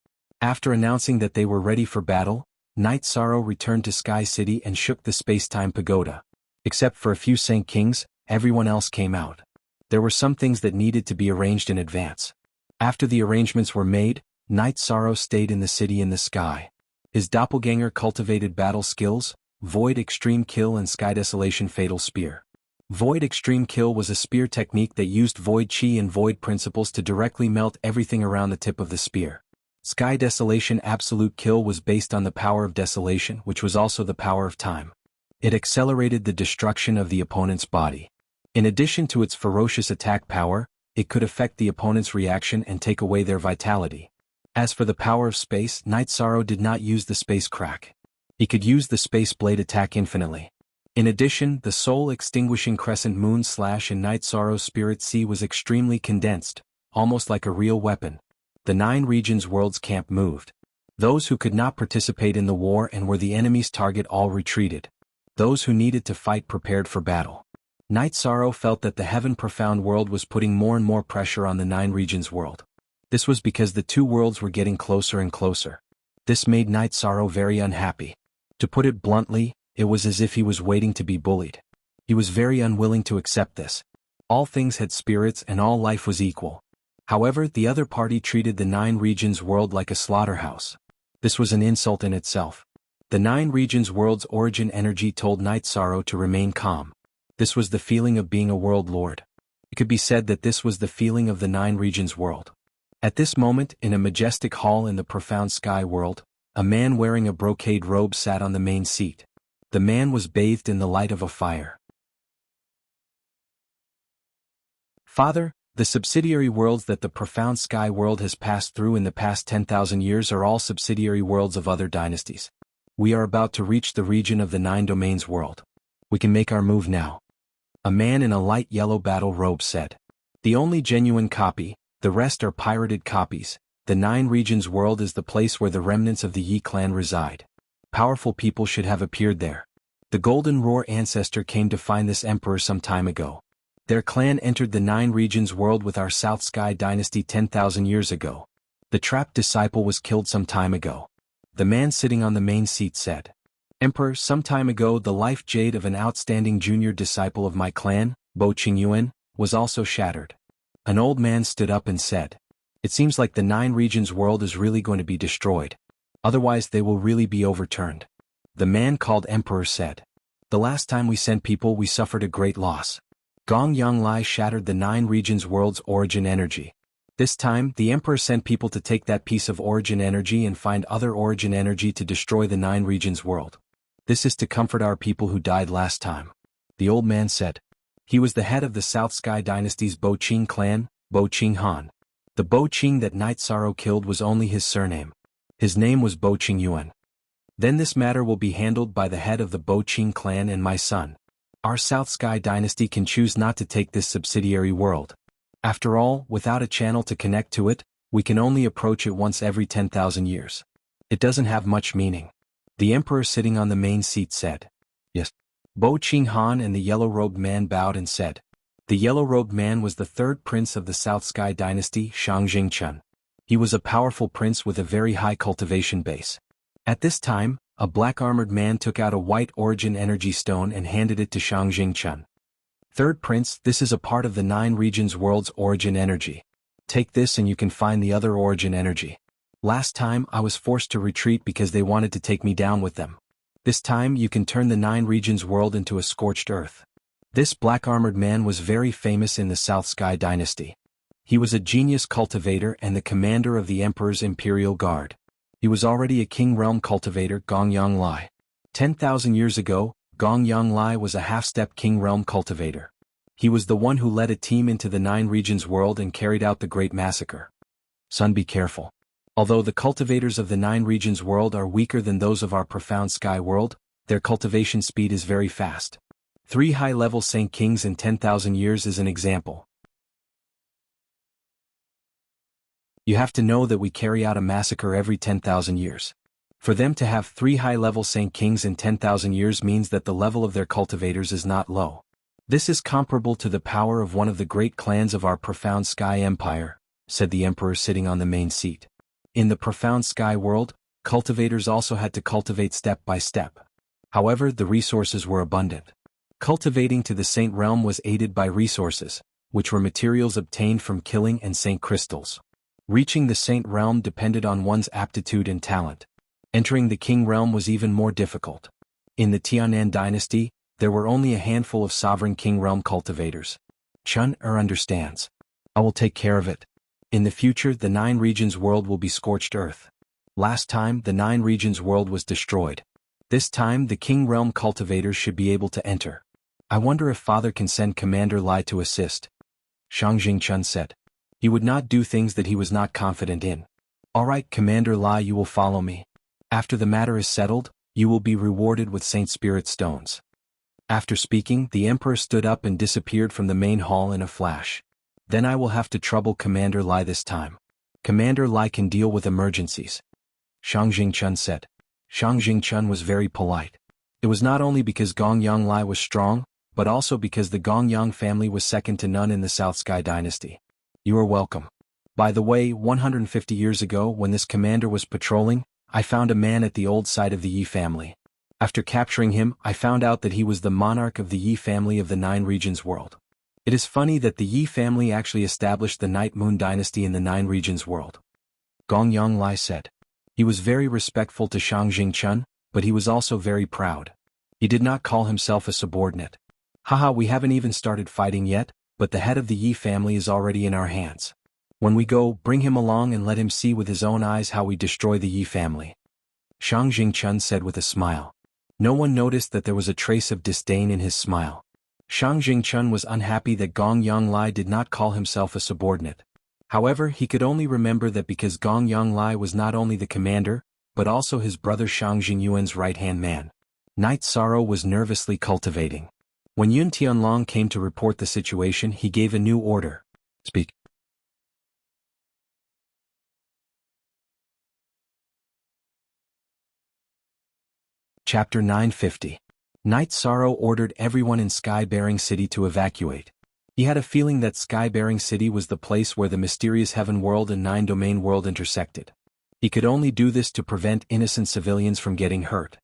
After announcing that they were ready for battle, Night Sorrow returned to Sky City and shook the space-time pagoda. Except for a few Saint Kings, everyone else came out. There were some things that needed to be arranged in advance. After the arrangements were made, Night Sorrow stayed in the city in the sky. His doppelganger cultivated battle skills, Void Extreme Kill and Sky Desolation Fatal Spear. Void Extreme Kill was a spear technique that used void chi and void principles to directly melt everything around the tip of the spear. Sky Desolation Absolute Kill was based on the power of desolation, which was also the power of time. It accelerated the destruction of the opponent's body. In addition to its ferocious attack power, it could affect the opponent's reaction and take away their vitality. As for the power of space, Night Sorrow did not use the space crack. He could use the space blade attack infinitely. In addition, the soul-extinguishing Crescent Moon Slash in Night Sorrow's Spirit Sea was extremely condensed, almost like a real weapon. The 9 regions world's camp moved. Those who could not participate in the war and were the enemy's target all retreated. Those who needed to fight prepared for battle. Night Sorrow felt that the Heaven Profound world was putting more and more pressure on the 9 regions world. This was because the 2 worlds were getting closer and closer. This made Night Sorrow very unhappy. To put it bluntly, it was as if he was waiting to be bullied. He was very unwilling to accept this. All things had spirits and all life was equal. However, the other party treated the 9 regions world like a slaughterhouse. This was an insult in itself. The 9 regions world's origin energy told Night Sorrow to remain calm. This was the feeling of being a world lord. It could be said that this was the feeling of the 9 regions world. At this moment, in a majestic hall in the profound sky world, a man wearing a brocade robe sat on the main seat. The man was bathed in the light of a fire. Father, the subsidiary worlds that the profound sky world has passed through in the past 10,000 years are all subsidiary worlds of other dynasties. We are about to reach the region of the 9 domains world. We can make our move now. A man in a light yellow battle robe said. The only genuine copy, the rest are pirated copies. The 9 regions world is the place where the remnants of the Yi clan reside. Powerful people should have appeared there. The Golden Roar ancestor came to find this emperor some time ago. Their clan entered the 9 regions world with our South Sky dynasty 10,000 years ago. The trapped disciple was killed some time ago. The man sitting on the main seat said. Emperor, some time ago the life jade of an outstanding junior disciple of my clan, Bo Qingyuan, was also shattered. An old man stood up and said. It seems like the 9 regions world is really going to be destroyed. Otherwise they will really be overturned. The man called Emperor said. The last time we sent people we suffered a great loss. Gong Yang Lai shattered the 9 regions world's origin energy. This time, the Emperor sent people to take that piece of origin energy and find other origin energy to destroy the 9 regions world. This is to comfort our people who died last time. The old man said. He was the head of the South Sky dynasty's Bo Qing clan, Bo Qing Han. The Bo Qing that Night Sorrow killed was only his surname. His name was Bo Qingyuan. Then this matter will be handled by the head of the Bo Qing clan and my son. Our South Sky dynasty can choose not to take this subsidiary world. After all, without a channel to connect to it, we can only approach it once every 10,000 years. It doesn't have much meaning. The emperor sitting on the main seat said. Yes. Bo Qing Han and the yellow-robed man bowed and said. The yellow-robed man was the 3rd prince of the South Sky dynasty, Shang Jingchun. He was a powerful prince with a very high cultivation base. At this time, a black-armored man took out a white origin energy stone and handed it to Shang Jingchun. 3rd prince, this is a part of the 9 regions world's origin energy. Take this and you can find the other origin energy. Last time I was forced to retreat because they wanted to take me down with them. This time you can turn the 9 regions world into a scorched earth. This black-armored man was very famous in the South Sky dynasty. He was a genius cultivator and the commander of the Emperor's Imperial Guard. He was already a King Realm cultivator, Gong Yang Lai. 10,000 years ago, Gong Yang Lai was a half-step King Realm cultivator. He was the one who led a team into the 9 regions world and carried out the Great Massacre. Son, be careful. Although the cultivators of the 9 regions world are weaker than those of our profound sky world, their cultivation speed is very fast. 3 high-level Saint Kings in 10,000 years is an example. You have to know that we carry out a massacre every 10,000 years. For them to have 3 high-level Saint Kings in 10,000 years means that the level of their cultivators is not low. This is comparable to the power of one of the great clans of our profound sky empire, said the emperor sitting on the main seat. In the profound sky world, cultivators also had to cultivate step by step. However, the resources were abundant. Cultivating to the Saint Realm was aided by resources, which were materials obtained from killing and Saint crystals. Reaching the Saint Realm depended on one's aptitude and talent. Entering the King Realm was even more difficult. In the Tianan dynasty, there were only a handful of sovereign king realm cultivators. Chun-Er understands. I will take care of it. In the future, the 9 regions world will be scorched earth. Last time, the 9 regions world was destroyed. This time, the king realm cultivators should be able to enter. I wonder if father can send Commander Lai to assist. Shang Jingchun said. He would not do things that he was not confident in. Alright, Commander Lai, you will follow me. After the matter is settled, you will be rewarded with Saint Spirit stones. After speaking, the Emperor stood up and disappeared from the main hall in a flash. Then I will have to trouble Commander Lai this time. Commander Lai can deal with emergencies. Shang Jingchun said. Shang Jingchun was very polite. It was not only because Gongyang Lai was strong, but also because the Gongyang family was second to none in the South Sky dynasty. You are welcome. By the way, 150 years ago when this commander was patrolling, I found a man at the old site of the Yi family. After capturing him, I found out that he was the monarch of the Yi family of the 9 regions world. It is funny that the Yi family actually established the Night Moon dynasty in the 9 regions world. Gongyang Lai said. He was very respectful to Shang Jingchun, but he was also very proud. He did not call himself a subordinate. Haha, we haven't even started fighting yet, but the head of the Yi family is already in our hands. When we go, bring him along and let him see with his own eyes how we destroy the Yi family. Shang Jingchun said with a smile. No one noticed that there was a trace of disdain in his smile. Shang Jingchun was unhappy that Gongyang Lai did not call himself a subordinate. However, he could only remember that because Gongyang Lai was not only the commander, but also his brother Shang Jingyuan's right-hand man. Night Sorrow was nervously cultivating. When Yun Tianlong came to report the situation, he gave a new order. Speak. Chapter 950. Night Sorrow ordered everyone in Sky-bearing City to evacuate. He had a feeling that Sky-bearing City was the place where the mysterious Heaven World and 9-domain world intersected. He could only do this to prevent innocent civilians from getting hurt.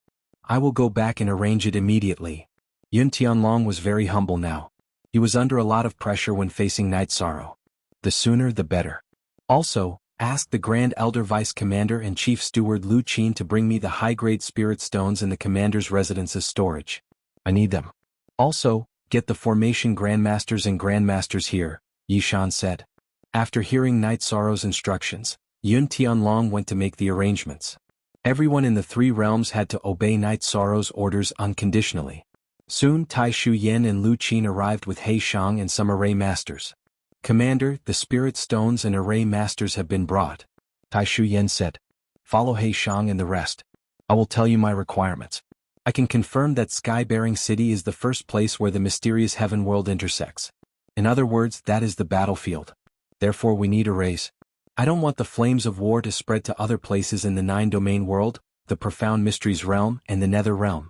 I will go back and arrange it immediately. Yun Tianlong was very humble now. He was under a lot of pressure when facing Night Sorrow. The sooner the better. Also, ask the Grand Elder Vice Commander and Chief Steward Lu Qin to bring me the high-grade spirit stones in the Commander's residence as storage. I need them. Also, get the formation Grandmasters and Grandmasters here, Yi Shan said. After hearing Night Sorrow's instructions, Yun Tianlong went to make the arrangements. Everyone in the 3 realms had to obey Night Sorrow's orders unconditionally. Soon Tai Shu Yen and Lu Qin arrived with He Shang and some array masters. Commander, the spirit stones and array masters have been brought. Tai Shu Yen said. Follow He Shang and the rest. I will tell you my requirements. I can confirm that Sky-bearing City is the first place where the mysterious Heaven World intersects. In other words, that is the battlefield. Therefore we need arrays. I don't want the flames of war to spread to other places in the 9-domain world, the Profound Mysteries realm and the Nether realm.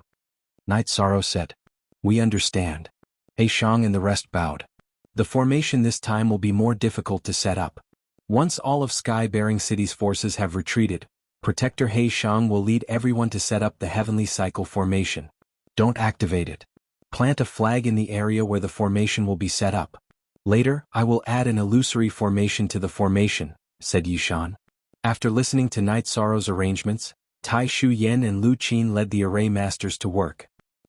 Night Sorrow said. We understand. He Shang and the rest bowed. The formation this time will be more difficult to set up. Once all of Sky-bearing City's forces have retreated, Protector He Shang will lead everyone to set up the Heavenly Cycle formation. Don't activate it. Plant a flag in the area where the formation will be set up. Later, I will add an illusory formation to the formation, said Yi Shan. After listening to Night Sorrow's arrangements, Tai Shu Yen and Lu Qin led the array masters to work.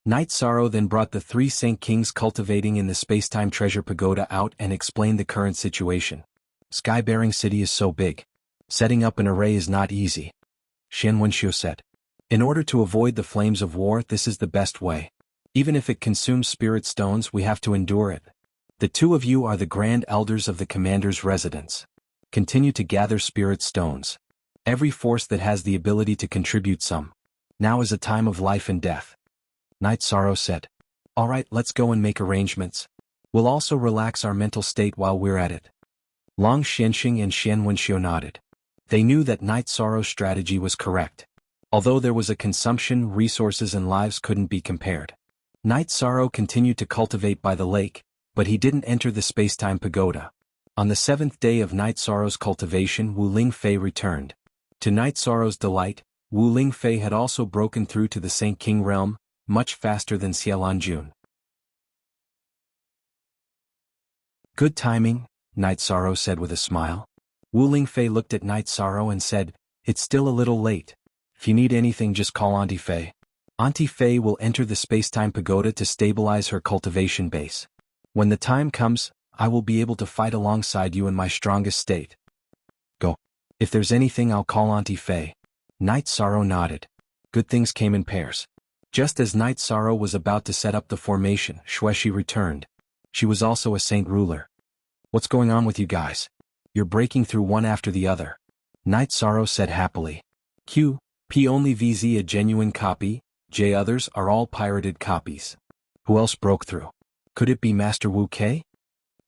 Night Sorrow then brought the 3 Saint Kings cultivating in the Spacetime Treasure Pagoda out and explained the current situation. Sky-bearing City is so big. Setting up an array is not easy. Xian Wenxiu said. In order to avoid the flames of war, this is the best way. Even if it consumes spirit stones, we have to endure it. The 2 of you are the Grand Elders of the Commander's residence. Continue to gather spirit stones. Every force that has the ability to contribute some. Now is a time of life and death. Night Sorrow said. Alright, let's go and make arrangements. We'll also relax our mental state while we're at it. Long Xianxing and Xian Wenxiu nodded. They knew that Night Sorrow's strategy was correct. Although there was a consumption, resources and lives couldn't be compared. Night Sorrow continued to cultivate by the lake, but he didn't enter the Spacetime Pagoda. On the 7th day of Night Sorrow's cultivation, Wu Lingfei returned. To Night Sorrow's delight, Wu Lingfei had also broken through to the Saint King realm, much faster than Xiaolanjun. Good timing, Night Sorrow said with a smile. Wu Lingfei looked at Night Sorrow and said, It's still a little late. If you need anything just call Auntie Fei. Auntie Fei will enter the space-time pagoda to stabilize her cultivation base. When the time comes, I will be able to fight alongside you in my strongest state. Go. If there's anything, I'll call Auntie Fei. Night Sorrow nodded. Good things came in pairs. Just as Night Sorrow was about to set up the formation, Xueshi returned. She was also a saint ruler. What's going on with you guys? You're breaking through one after the other. Night Sorrow said happily. P only VZ a genuine copy, J others are all pirated copies. Who else broke through? Could it be Master Wu Kei?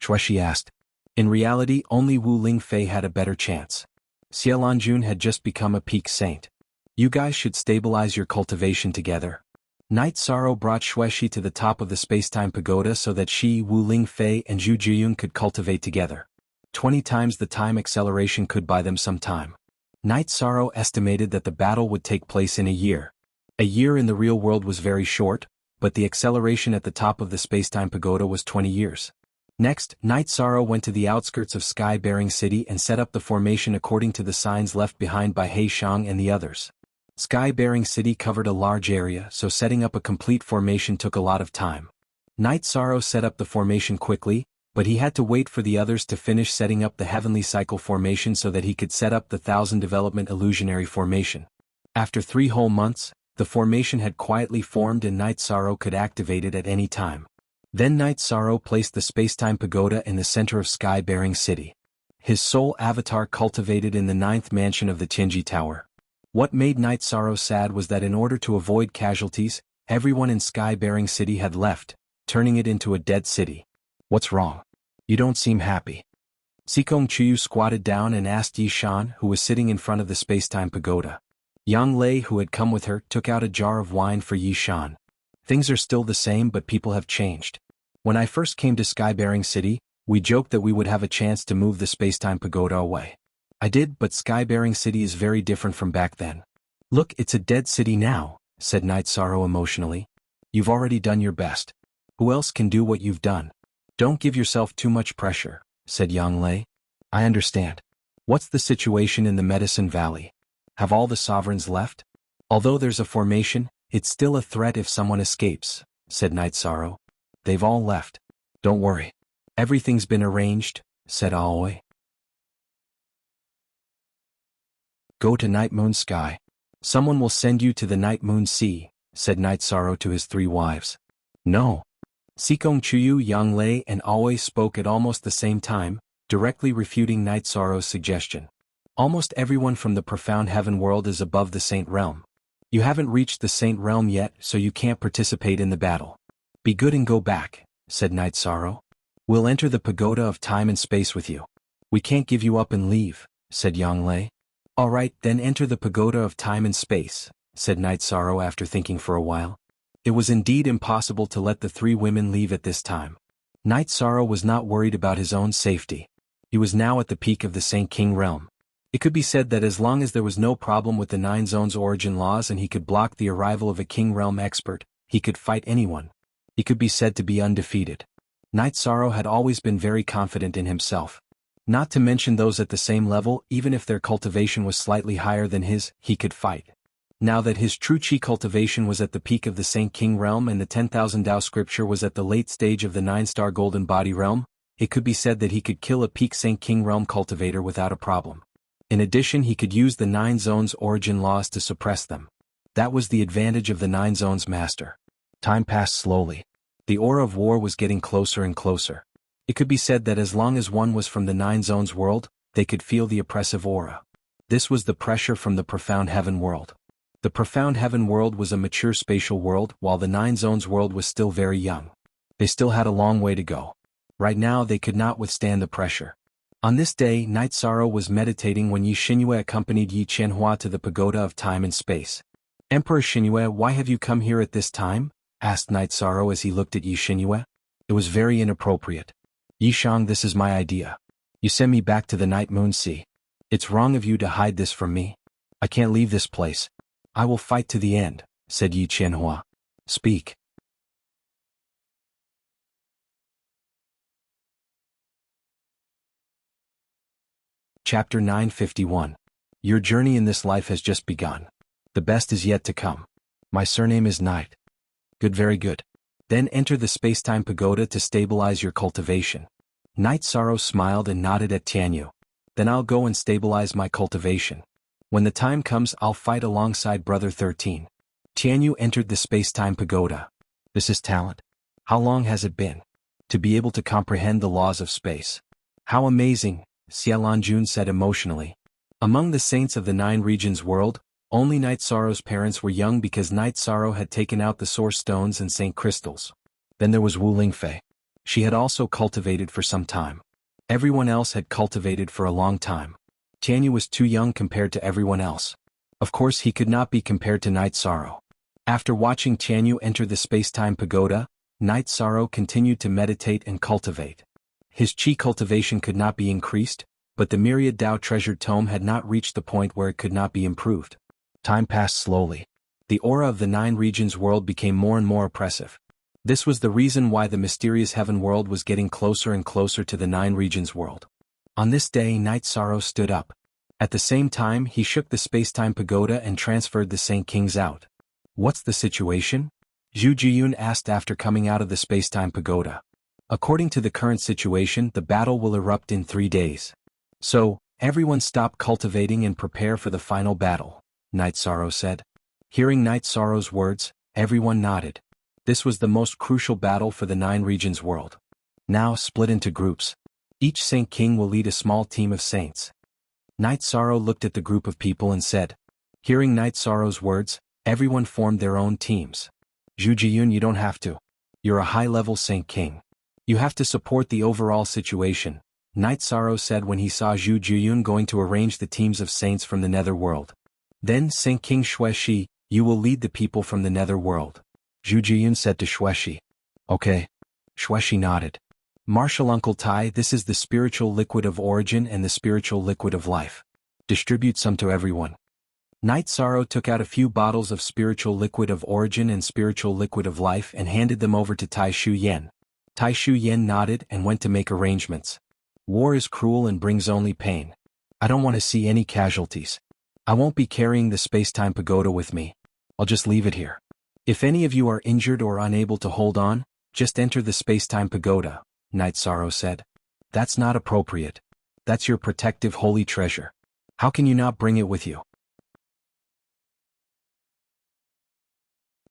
Xueshi asked. In reality, only Wu Lingfei had a better chance. Xielanjun had just become a peak saint. You guys should stabilize your cultivation together. Night Sorrow brought Xueshi to the top of the space-time pagoda so that she, Wu Lingfei and Zhu Jiyun could cultivate together. 20 times the time acceleration could buy them some time. Night Sorrow estimated that the battle would take place in a year. A year in the real world was very short, but the acceleration at the top of the space-time pagoda was 20 years. Next, Night Sorrow went to the outskirts of Sky-bearing City and set up the formation according to the signs left behind by He Shang and the others. Sky-bearing City covered a large area, so setting up a complete formation took a lot of time. Night Sorrow set up the formation quickly, but he had to wait for the others to finish setting up the Heavenly Cycle formation so that he could set up the 1000 Development Illusionary formation. After 3 whole months, the formation had quietly formed and Night Sorrow could activate it at any time. Then Night Sorrow placed the space-time pagoda in the center of Sky-bearing City. His soul avatar cultivated in the 9th mansion of the Tianji Tower. What made Night Sorrow sad was that in order to avoid casualties, everyone in Sky-bearing City had left, turning it into a dead city. What's wrong? You don't seem happy. Sikong Chuyu squatted down and asked Yi Shan, who was sitting in front of the space-time pagoda. Yang Lei, who had come with her, took out a jar of wine for Yi Shan. Things are still the same, but people have changed. When I first came to Sky-bearing City, we joked that we would have a chance to move the space-time pagoda away. I did, but Sky-bearing City is very different from back then. Look, it's a dead city now, said Night Sorrow emotionally. You've already done your best. Who else can do what you've done? Don't give yourself too much pressure, said Yang Lei. I understand. What's the situation in the Medicine Valley? Have all the sovereigns left? Although there's a formation, it's still a threat if someone escapes, said Night Sorrow. They've all left. Don't worry. Everything's been arranged, said Aoi. Go to Night Moon Sky. Someone will send you to the Night Moon Sea, said Night Sorrow to his 3 wives. No. Sikong Chuyu, Yang Lei and Aoi spoke at almost the same time, directly refuting Night Sorrow's suggestion. Almost everyone from the profound heaven world is above the Saint Realm. You haven't reached the Saint Realm yet, so you can't participate in the battle. Be good and go back, said Night Sorrow. We'll enter the pagoda of time and space with you. We can't give you up and leave, said Yang Lei. All right, then enter the pagoda of time and space, said Night Sorrow after thinking for a while. It was indeed impossible to let the 3 women leave at this time. Night Sorrow was not worried about his own safety. He was now at the peak of the Saint King realm. It could be said that as long as there was no problem with the 9 zones origin laws and he could block the arrival of a King realm expert, he could fight anyone. He could be said to be undefeated. Night Sorrow had always been very confident in himself. Not to mention those at the same level, even if their cultivation was slightly higher than his, he could fight. Now that his true chi cultivation was at the peak of the Saint King realm and the 10,000 Dao scripture was at the late stage of the 9-star golden body realm, it could be said that he could kill a peak Saint King realm cultivator without a problem. In addition, he could use the 9 zones origin laws to suppress them. That was the advantage of the 9 zones master. Time passed slowly. The aura of war was getting closer and closer. It could be said that as long as one was from the 9 zones world, they could feel the oppressive aura. This was the pressure from the profound heaven world. The profound heaven world was a mature spatial world, while the 9 zones world was still very young. They still had a long way to go. Right now they could not withstand the pressure. On this day, Night Sorrow was meditating when Yi Xinyue accompanied Yi Qianhua to the pagoda of time and space. Emperor Xinyue, why have you come here at this time? Asked Night Sorrow as he looked at Yi Xinyue. It was very inappropriate. Yi Shang, this is my idea. You send me back to the Night Moon Sea. It's wrong of you to hide this from me. I can't leave this place. I will fight to the end, said Yi Qianhua. Speak. Chapter 951. Your journey in this life has just begun. The best is yet to come. My surname is Knight. Good, very good. Then enter the space-time pagoda to stabilize your cultivation. Knight Sorrow smiled and nodded at Tianyu. Then I'll go and stabilize my cultivation. When the time comes, I'll fight alongside Brother 13. Tianyu entered the space-time pagoda. This is talent. How long has it been? To be able to comprehend the laws of space. How amazing, Xiaolanjun said emotionally. Among the saints of the Nine Regions world, only Night Sorrow's parents were young because Night Sorrow had taken out the Source Stones and Saint Crystals. Then there was Wu Lingfei. She had also cultivated for some time. Everyone else had cultivated for a long time. Tianyu was too young compared to everyone else. Of course he could not be compared to Night Sorrow. After watching Tianyu enter the space-time pagoda, Night Sorrow continued to meditate and cultivate. His chi cultivation could not be increased, but the Myriad Dao treasured tome had not reached the point where it could not be improved. Time passed slowly. The aura of the Nine Regions world became more and more oppressive. This was the reason why the mysterious heaven world was getting closer and closer to the Nine Regions world. On this day, Night Sorrow stood up. At the same time, he shook the space-time pagoda and transferred the Saint Kings out. What's the situation? Zhu Jiyun asked after coming out of the space-time pagoda. According to the current situation, the battle will erupt in 3 days. So, everyone stop cultivating and prepare for the final battle, Night Sorrow said. Hearing Night Sorrow's words, everyone nodded. This was the most crucial battle for the Nine Regions world. Now split into groups. Each Saint King will lead a small team of saints. Night Sorrow looked at the group of people and said. Hearing Night Sorrow's words, everyone formed their own teams. Zhu Jiyun, you don't have to. You're a high-level Saint King. You have to support the overall situation, Night Sorrow said when he saw Zhu Jiyun going to arrange the teams of saints from the nether world. Then Saint King Xueshi, you will lead the people from the nether world. Zhu Jiyun said to Xueshi. Okay. Xueshi nodded. Martial Uncle Tai, this is the spiritual liquid of origin and the spiritual liquid of life. Distribute some to everyone. Night Sorrow took out a few bottles of spiritual liquid of origin and spiritual liquid of life and handed them over to Tai Shu Yen. Tai Shu Yen nodded and went to make arrangements. War is cruel and brings only pain. I don't want to see any casualties. I won't be carrying the space-time pagoda with me. I'll just leave it here. If any of you are injured or unable to hold on, just enter the space-time pagoda, Night Sorrow said. That's not appropriate. That's your protective holy treasure. How can you not bring it with you?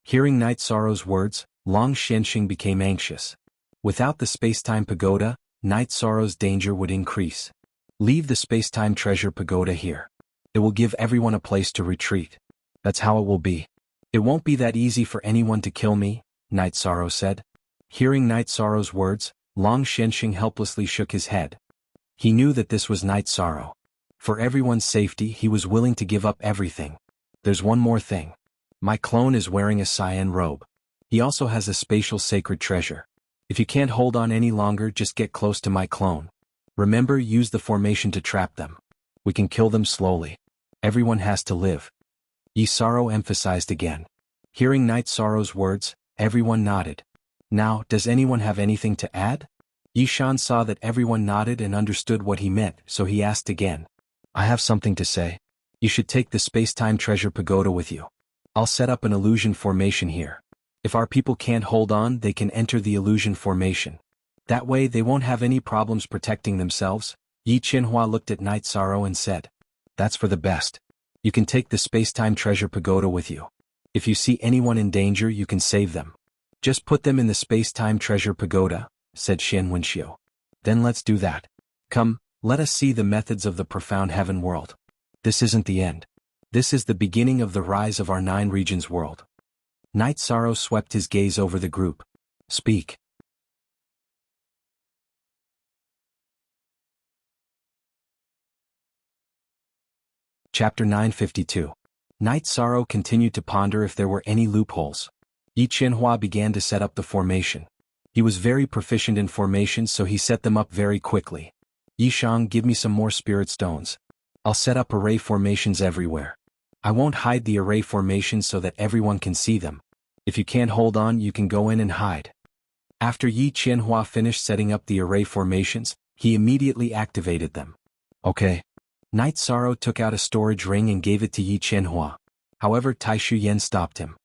Hearing Night Sorrow's words, Long Xianxing became anxious. Without the space-time pagoda, Night Sorrow's danger would increase. Leave the space-time treasure pagoda here. It will give everyone a place to retreat. That's how it will be. It won't be that easy for anyone to kill me, Night Sorrow said. Hearing Night Sorrow's words, Long Xianxing helplessly shook his head. He knew that this was Night Sorrow. For everyone's safety, he was willing to give up everything. There's one more thing. My clone is wearing a cyan robe. He also has a spatial sacred treasure. If you can't hold on any longer, just get close to my clone. Remember, use the formation to trap them. We can kill them slowly. Everyone has to live. Yi Sorrow emphasized again. Hearing Night Sorrow's words, everyone nodded. Now, does anyone have anything to add? Yi Shan saw that everyone nodded and understood what he meant, so he asked again. I have something to say. You should take the space-time treasure pagoda with you. I'll set up an illusion formation here. If our people can't hold on, they can enter the illusion formation. That way they won't have any problems protecting themselves. Yi Qinhua looked at Night Sorrow and said. That's for the best. You can take the space-time treasure pagoda with you. If you see anyone in danger, you can save them. Just put them in the space-time treasure pagoda, said Xian Wenxiu. Then let's do that. Come, let us see the methods of the profound heaven world. This isn't the end. This is the beginning of the rise of our Nine Regions world. Night Sorrow swept his gaze over the group. Speak. Chapter 952. Night Sorrow continued to ponder if there were any loopholes. Yi Qinhua began to set up the formation. He was very proficient in formations, so he set them up very quickly. Yi Shang, give me some more spirit stones. I'll set up array formations everywhere. I won't hide the array formations so that everyone can see them. If you can't hold on, you can go in and hide. After Yi Qinhua finished setting up the array formations, he immediately activated them. Okay. Night Sorrow took out a storage ring and gave it to Yi Qinhua. However, Tai Shu Yen stopped him.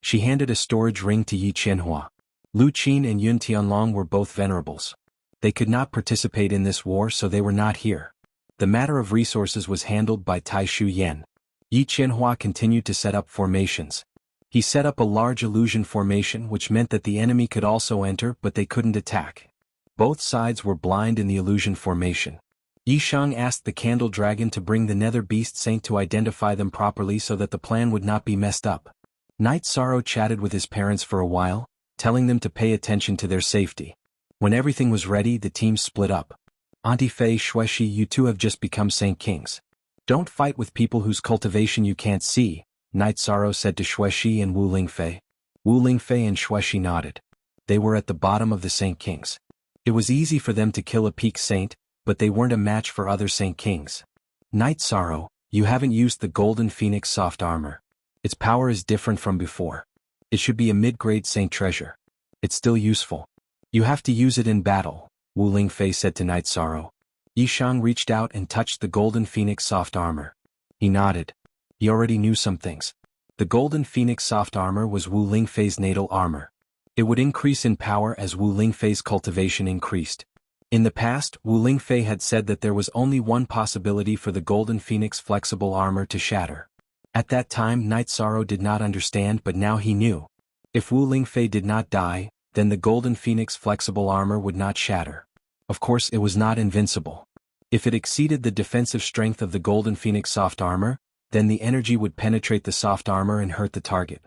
She handed a storage ring to Yi Qianhua. Lu Qin and Yun Tianlong were both venerables. They could not participate in this war, so they were not here. The matter of resources was handled by Tai Shu Yan. Yi Qianhua continued to set up formations. He set up a large illusion formation, which meant that the enemy could also enter, but they couldn't attack. Both sides were blind in the illusion formation. Yi Shang asked the Candle Dragon to bring the Nether Beast Saint to identify them properly so that the plan would not be messed up. Night Sorrow chatted with his parents for a while, telling them to pay attention to their safety. When everything was ready, the teams split up. Auntie Fei, Xuexi, you two have just become Saint Kings. Don't fight with people whose cultivation you can't see, Night Sorrow said to Xuexi and Wu Lingfei. Wu Lingfei and Xuexi nodded. They were at the bottom of the Saint Kings. It was easy for them to kill a peak saint, but they weren't a match for other Saint Kings. Night Sorrow, you haven't used the Golden Phoenix soft armor. Its power is different from before. It should be a mid-grade saint treasure. It's still useful. You have to use it in battle, Wu Lingfei said to Night Sorrow. Yi Shang reached out and touched the Golden Phoenix soft armor. He nodded. He already knew some things. The Golden Phoenix soft armor was Wu Lingfei's natal armor. It would increase in power as Wu Lingfei's cultivation increased. In the past, Wu Lingfei had said that there was only one possibility for the Golden Phoenix flexible armor to shatter. At that time, Night Sorrow did not understand, but now he knew. If Wu Lingfei did not die, then the Golden Phoenix flexible armor would not shatter. Of course, it was not invincible. If it exceeded the defensive strength of the Golden Phoenix soft armor, then the energy would penetrate the soft armor and hurt the target.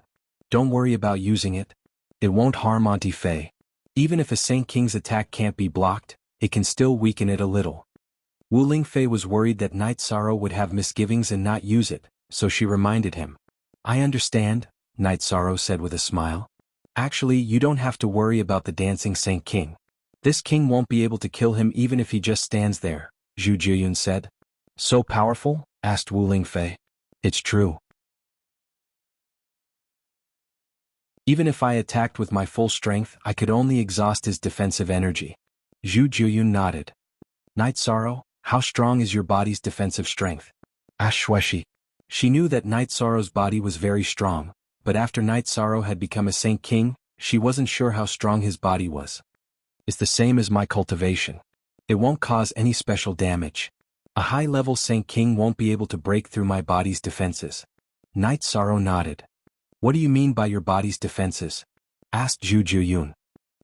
Don't worry about using it. It won't harm Auntie Fei. Even if a Saint King's attack can't be blocked, it can still weaken it a little. Wu Lingfei was worried that Night Sorrow would have misgivings and not use it, so she reminded him. I understand, Night Sorrow said with a smile. Actually, you don't have to worry about the dancing Saint King. This king won't be able to kill him even if he just stands there, Zhu Jiyun said. So powerful? Asked Wu Lingfei. It's true. Even if I attacked with my full strength, I could only exhaust his defensive energy. Zhu Jiyun nodded. Night Sorrow, how strong is your body's defensive strength? Asked Xuexi. She knew that Night Sorrow's body was very strong, but after Night Sorrow had become a Saint King, she wasn't sure how strong his body was. It's the same as my cultivation. It won't cause any special damage. A high-level Saint King won't be able to break through my body's defenses. Night Sorrow nodded. What do you mean by your body's defenses? Asked Zhu Jiyun.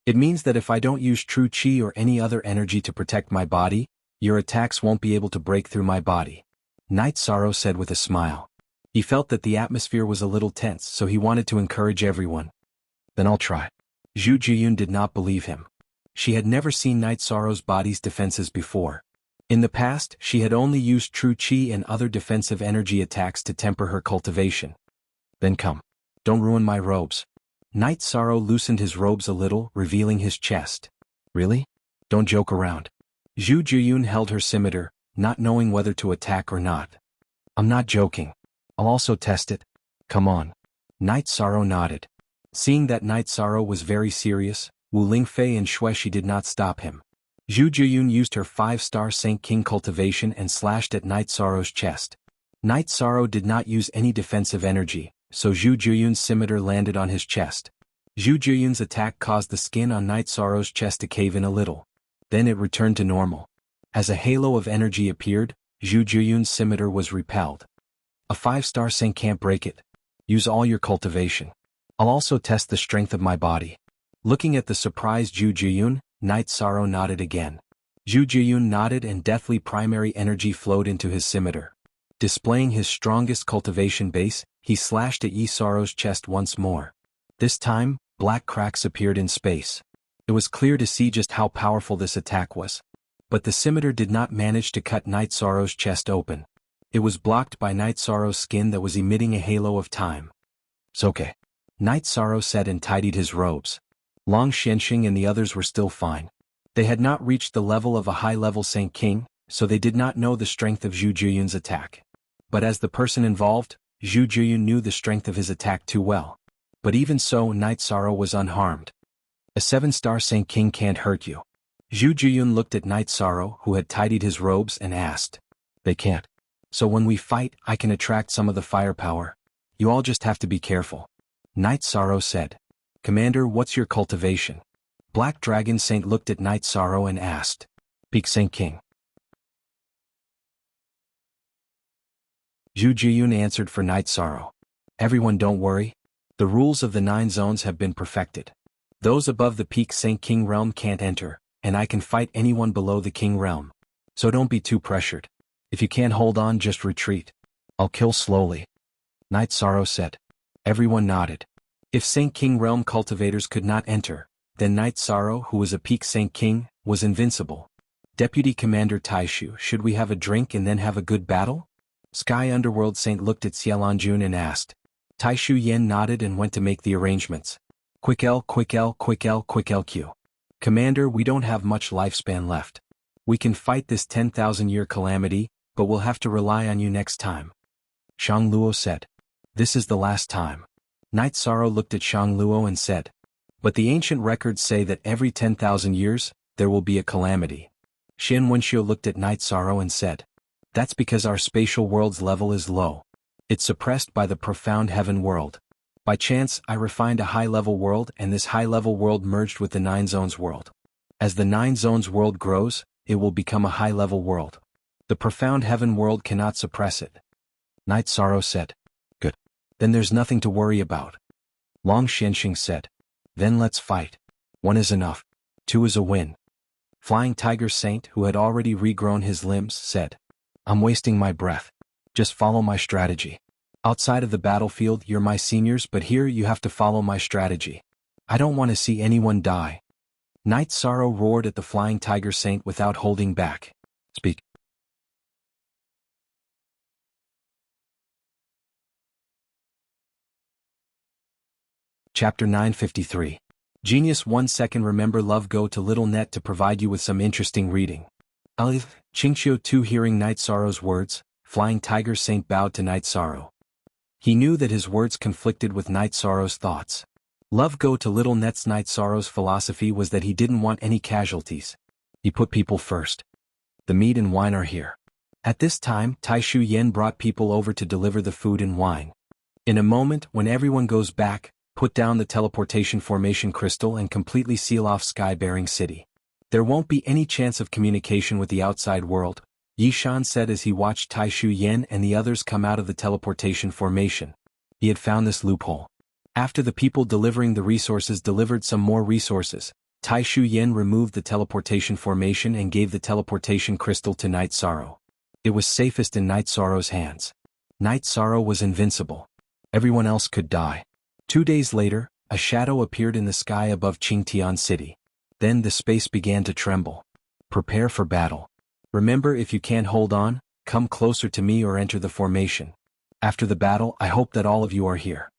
It means that if I don't use true qi or any other energy to protect my body, your attacks won't be able to break through my body. Night Sorrow said with a smile. He felt that the atmosphere was a little tense, so he wanted to encourage everyone. Then I'll try. Zhu Jiyun did not believe him. She had never seen Night Sorrow's body's defenses before. In the past, she had only used true qi and other defensive energy attacks to temper her cultivation. Then come. Don't ruin my robes. Night Sorrow loosened his robes a little, revealing his chest. Really? Don't joke around. Zhu Jiyun held her scimitar, not knowing whether to attack or not. I'm not joking. I'll also test it. Come on. Night Sorrow nodded. Seeing that Night Sorrow was very serious, Wu Lingfei and Xuexi did not stop him. Zhu Jiyun used her 5-star Saint King cultivation and slashed at Night Sorrow's chest. Night Sorrow did not use any defensive energy, so Zhu Jiyun's scimitar landed on his chest. Zhu Jiyun's attack caused the skin on Night Sorrow's chest to cave in a little. Then it returned to normal. As a halo of energy appeared, Zhu Jiyun's scimitar was repelled. A 5-star Saint can't break it. Use all your cultivation. I'll also test the strength of my body. Looking at the surprised Zhu Jiyun, Night Sorrow nodded again. Zhu Jiyun nodded and deathly primary energy flowed into his scimitar. Displaying his strongest cultivation base, he slashed at Yi Sorrow's chest once more. This time, black cracks appeared in space. It was clear to see just how powerful this attack was. But the scimitar did not manage to cut Night Sorrow's chest open. It was blocked by Night Sorrow's skin that was emitting a halo of time. It's okay. Night Sorrow said and tidied his robes. Long Xianxing and the others were still fine. They had not reached the level of a high-level Saint King, so they did not know the strength of Zhu Jiyun's attack. But as the person involved, Zhu Jiyun knew the strength of his attack too well. But even so, Night Sorrow was unharmed. A 7-star Saint King can't hurt you. Zhu Jiyun looked at Night Sorrow, who had tidied his robes, and asked. They can't. So when we fight, I can attract some of the firepower. You all just have to be careful. Night Sorrow said. Commander, what's your cultivation? Black Dragon Saint looked at Night Sorrow and asked. Peak Saint King. Zhu Jiyun answered for Night Sorrow. Everyone don't worry. The rules of the 9 zones have been perfected. Those above the Peak Saint King realm can't enter, and I can fight anyone below the King realm. So don't be too pressured. If you can't hold on, just retreat. I'll kill slowly. Night Sorrow said. Everyone nodded. If Saint King realm cultivators could not enter, then Night Sorrow, who was a Peak Saint King, was invincible. Deputy Commander Taishu, should we have a drink and then have a good battle? Sky Underworld Saint looked at Xiaolanjun and asked. Taishu Yen nodded and went to make the arrangements. Quick L, quick L, quick L, quick LQ. Commander, we don't have much lifespan left. We can fight this 10,000-year calamity, but we'll have to rely on you next time. Shang Luo said. This is the last time. Night Sorrow looked at Shang Luo and said. But the ancient records say that every 10,000 years, there will be a calamity. Xin Wenxiu looked at Night Sorrow and said. That's because our spatial world's level is low. It's suppressed by the profound heaven world. By chance, I refined a high-level world, and this high-level world merged with the 9 zones world. As the 9 zones world grows, it will become a high-level world. The profound heaven world cannot suppress it. Night Sorrow said. Good. Then there's nothing to worry about. Long Xianxing said. Then let's fight. 1 is enough. 2 is a win. Flying Tiger Saint, who had already regrown his limbs, said. I'm wasting my breath. Just follow my strategy. Outside of the battlefield, you're my seniors, but here you have to follow my strategy. I don't want to see anyone die. Night Sorrow roared at the Flying Tiger Saint without holding back. Speak. Chapter 953. Genius 1 second. Remember, love, go to Little Net to provide you with some interesting reading. Alif, Qingxiu 2. Hearing Night Sorrow's words, Flying Tiger Saint bowed to Night Sorrow. He knew that his words conflicted with Night Sorrow's thoughts. Love, go to Little Net's Night Sorrow's philosophy was that he didn't want any casualties. He put people first. The meat and wine are here. At this time, Taishu Yen brought people over to deliver the food and wine. In a moment, when everyone goes back, put down the teleportation formation crystal and completely seal off Sky-bearing City. There won't be any chance of communication with the outside world, Yishan said as he watched Taishu Yen and the others come out of the teleportation formation. He had found this loophole. After the people delivering the resources delivered some more resources, Taishu Yen removed the teleportation formation and gave the teleportation crystal to Night Sorrow. It was safest in Night Sorrow's hands. Night Sorrow was invincible. Everyone else could die. 2 days later, a shadow appeared in the sky above Qingtian City. Then the space began to tremble. Prepare for battle. Remember, if you can't hold on, come closer to me or enter the formation. After the battle, I hope that all of you are here.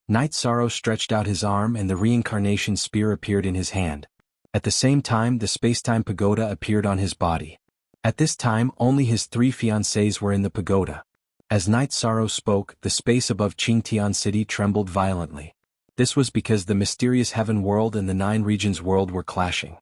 Night Sorrow stretched out his arm and the reincarnation spear appeared in his hand. At the same time, the spacetime pagoda appeared on his body. At this time, only his 3 fiancées were in the pagoda. As Night Sorrow spoke, the space above Qingtian City trembled violently. This was because the mysterious heaven world and the 9 regions world were clashing.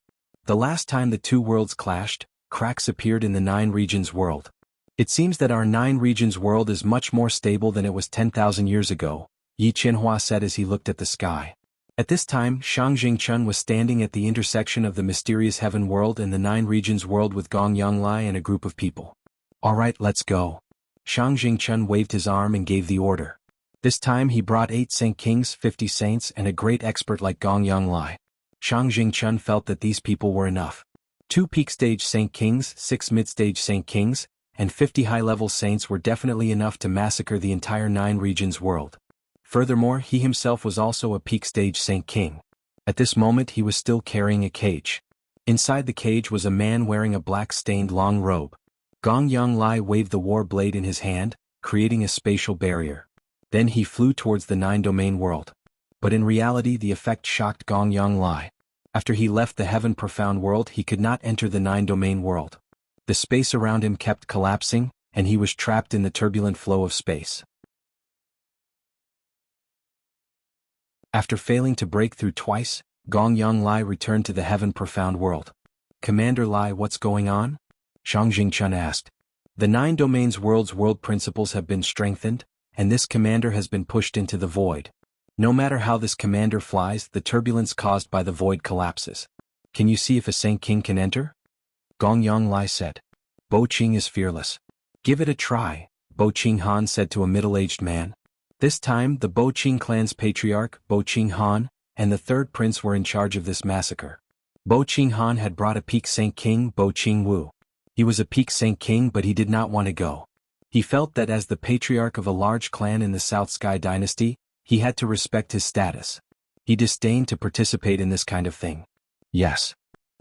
The last time the 2 worlds clashed, cracks appeared in the 9 regions world. It seems that our 9 regions world is much more stable than it was 10,000 years ago, Yi Qianhua said as he looked at the sky. At this time, Shang Jingchun was standing at the intersection of the mysterious heaven world and the 9 regions world with Gong Yonglai and a group of people. Alright, let's go. Shang Jingchun waved his arm and gave the order. This time he brought 8 Saint Kings, 50 saints and a great expert like Gong Yonglai. Shang Jingchun felt that these people were enough. 2 peak stage Saint Kings, 6 mid-stage Saint Kings, and 50 high-level saints were definitely enough to massacre the entire 9 regions world. Furthermore, he himself was also a peak stage Saint King. At this moment he was still carrying a cage. Inside the cage was a man wearing a black-stained long robe. Gong Yonglai waved the war blade in his hand, creating a spatial barrier. Then he flew towards the 9-domain world. But in reality the effect shocked Gong Yonglai. After he left the heaven profound world he could not enter the 9-domain world. The space around him kept collapsing, and he was trapped in the turbulent flow of space. After failing to break through twice, Gong Yonglai returned to the heaven profound world. Commander Lai, what's going on? Shang Jingchun asked. The 9 domains world's world principles have been strengthened, and this commander has been pushed into the void. No matter how this commander flies, the turbulence caused by the void collapses. Can you see if a Saint King can enter? Gong Yonglai said. Bo Qing is fearless. Give it a try, Bo Qing Han said to a middle-aged man. This time, the Bo Qing clan's patriarch, Bo Qing Han, and the third prince were in charge of this massacre. Bo Qing Han had brought a peak Saint King, Bo Qing Wu. He was a peak Saint King, but he did not want to go. He felt that as the patriarch of a large clan in the South Sky dynasty, he had to respect his status. He disdained to participate in this kind of thing. Yes.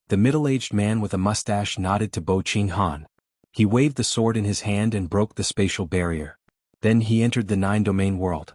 The middle-aged man with a mustache nodded to Bo Qing Han. He waved the sword in his hand and broke the spatial barrier. Then he entered the nine-domain world.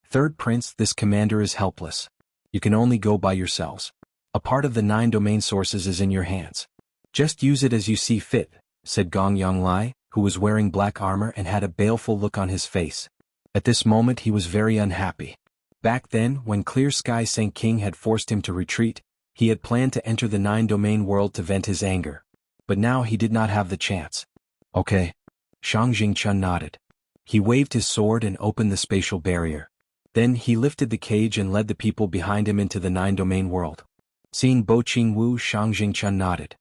Third prince, this commander is helpless. You can only go by yourselves. A part of the nine-domain sources is in your hands. Just use it as you see fit, said Gong Yonglai, who was wearing black armor and had a baleful look on his face. At this moment he was very unhappy. Back then, when Clear Sky Saint King had forced him to retreat, he had planned to enter the nine-domain world to vent his anger. But now he did not have the chance. Okay. Shang Jingchun nodded. He waved his sword and opened the spatial barrier. Then he lifted the cage and led the people behind him into the nine-domain world. Seeing Bo Qing Wu, Shang Jingchun nodded.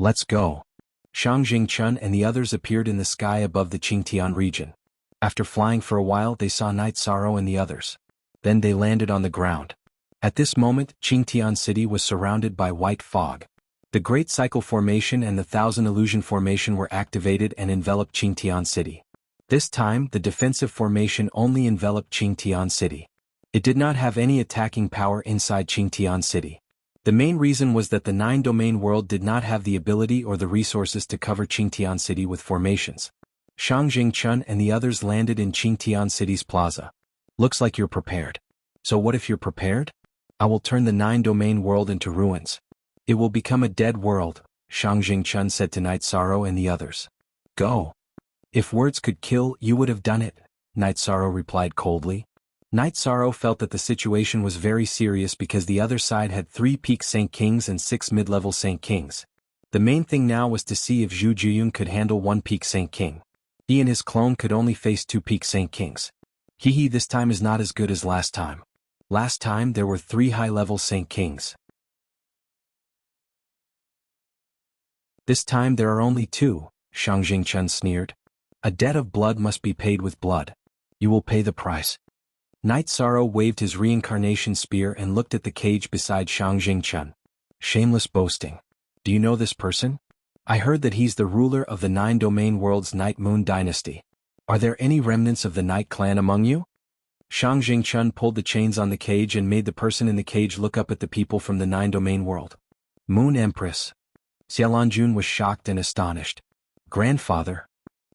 Let's go. Shang Jingchun and the others appeared in the sky above the Qingtian region. After flying for a while they saw Night Sorrow and the others. Then they landed on the ground. At this moment, Qingtian City was surrounded by white fog. The Great Cycle Formation and the Thousand Illusion Formation were activated and enveloped Qingtian City. This time, the defensive formation only enveloped Qingtian City. It did not have any attacking power inside Qingtian City. The main reason was that the nine-domain world did not have the ability or the resources to cover Qingtian City with formations. Shang Jingchun and the others landed in Qingtian City's plaza. Looks like you're prepared. So what if you're prepared? I will turn the nine-domain world into ruins. It will become a dead world, Shang Jingchun said to Night Sorrow and the others. Go. If words could kill, you would have done it, Night Sorrow replied coldly. Night Sorrow felt that the situation was very serious because the other side had 3 peak Saint Kings and 6 mid-level Saint Kings. The main thing now was to see if Zhu Juyun could handle 1 peak Saint King. He and his clone could only face 2 peak Saint Kings. This time is not as good as last time. Last time there were 3 high-level Saint Kings. This time there are only 2, Shang Jingchun sneered. A debt of blood must be paid with blood. You will pay the price. Night Sorrow waved his reincarnation spear and looked at the cage beside Shang Jingchun. Shameless boasting. Do you know this person? I heard that he's the ruler of the nine-domain world's Night Moon dynasty. Are there any remnants of the Night clan among you? Shang Jingchun pulled the chains on the cage and made the person in the cage look up at the people from the nine-domain world. Moon Empress. Xiaolanjun was shocked and astonished. Grandfather.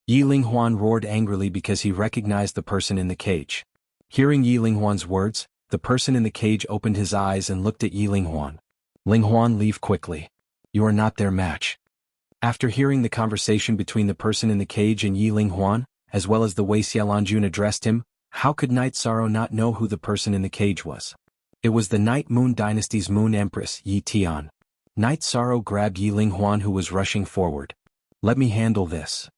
Yi Linghuan roared angrily because he recognized the person in the cage. Hearing Yi Linghuan's words, the person in the cage opened his eyes and looked at Yi Linghuan. Linghuan, leave quickly. You are not their match. After hearing the conversation between the person in the cage and Yi Linghuan, as well as the way Xiaolanjun addressed him, how could Night Sorrow not know who the person in the cage was? It was the Night Moon Dynasty's Moon Empress, Yi Tian. Night Sorrow grabbed Yi Linghuan, who was rushing forward. Let me handle this.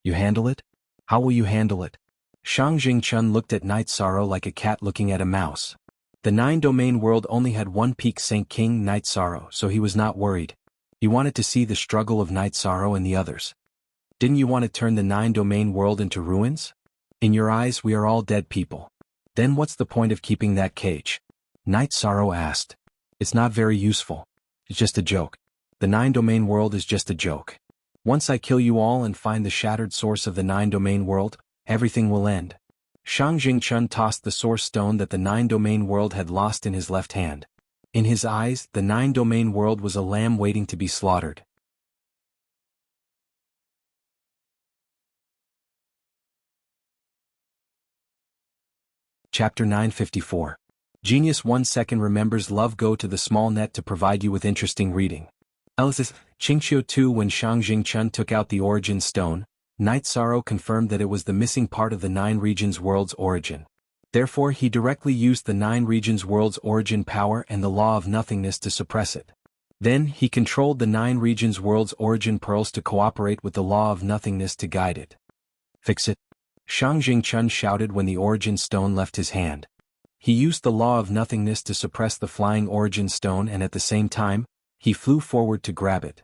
You handle it? How will you handle it? Shang Jingchun looked at Night Sorrow like a cat looking at a mouse. The nine-domain world only had 1 peak Saint King, Night Sorrow, so he was not worried. He wanted to see the struggle of Night Sorrow and the others. Didn't you want to turn the nine-domain world into ruins? In your eyes we are all dead people. Then what's the point of keeping that cage? Night Sorrow asked. It's not very useful. It's just a joke. The nine-domain world is just a joke. Once I kill you all and find the shattered source of the nine-domain world, everything will end. Shang Jingchun tossed the source stone that the nine-domain world had lost in his left hand. In his eyes, the nine-domain world was a lamb waiting to be slaughtered. Chapter 954. Genius 1 second remembers love. Go to the small net to provide you with interesting reading. Elsis, Qingqiu 2. When Shang Jingchun took out the origin stone, Night Sorrow confirmed that it was the missing part of the Nine Regions world's origin. Therefore he directly used the Nine Regions world's origin power and the law of nothingness to suppress it. Then he controlled the Nine Regions world's origin pearls to cooperate with the law of nothingness to guide it. Fix it. Shang Jingchun shouted when the origin stone left his hand. He used the law of nothingness to suppress the flying origin stone, and at the same time, he flew forward to grab it.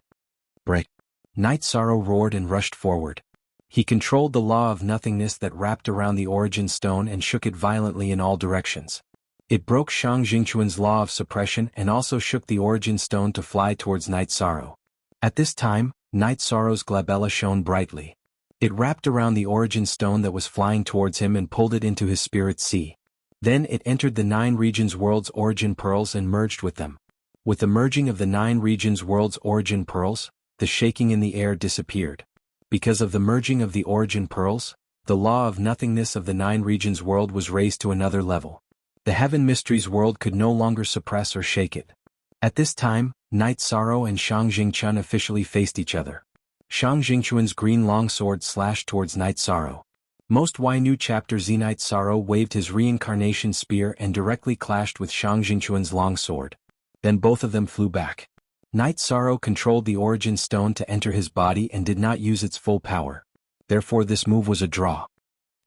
Break! Night Sorrow roared and rushed forward. He controlled the law of nothingness that wrapped around the origin stone and shook it violently in all directions. It broke Shang Jingquan's law of suppression and also shook the origin stone to fly towards Night Sorrow. At this time, Night Sorrow's glabella shone brightly. It wrapped around the origin stone that was flying towards him and pulled it into his spirit sea. Then it entered the 9 regions world's origin pearls and merged with them. With the merging of the 9 regions world's origin pearls, the shaking in the air disappeared. Because of the merging of the origin pearls, the law of nothingness of the 9 regions world was raised to another level. The Heaven Mysteries world could no longer suppress or shake it. At this time, Night Sorrow and Shang Jingquan officially faced each other. Shang Jingquan's green longsword slashed towards Night Sorrow. Most Y New Chapter Z. Night Sorrow waved his reincarnation spear and directly clashed with Shang Jingquan's longsword. Then both of them flew back. Night Sorrow controlled the origin stone to enter his body and did not use its full power. Therefore this move was a draw.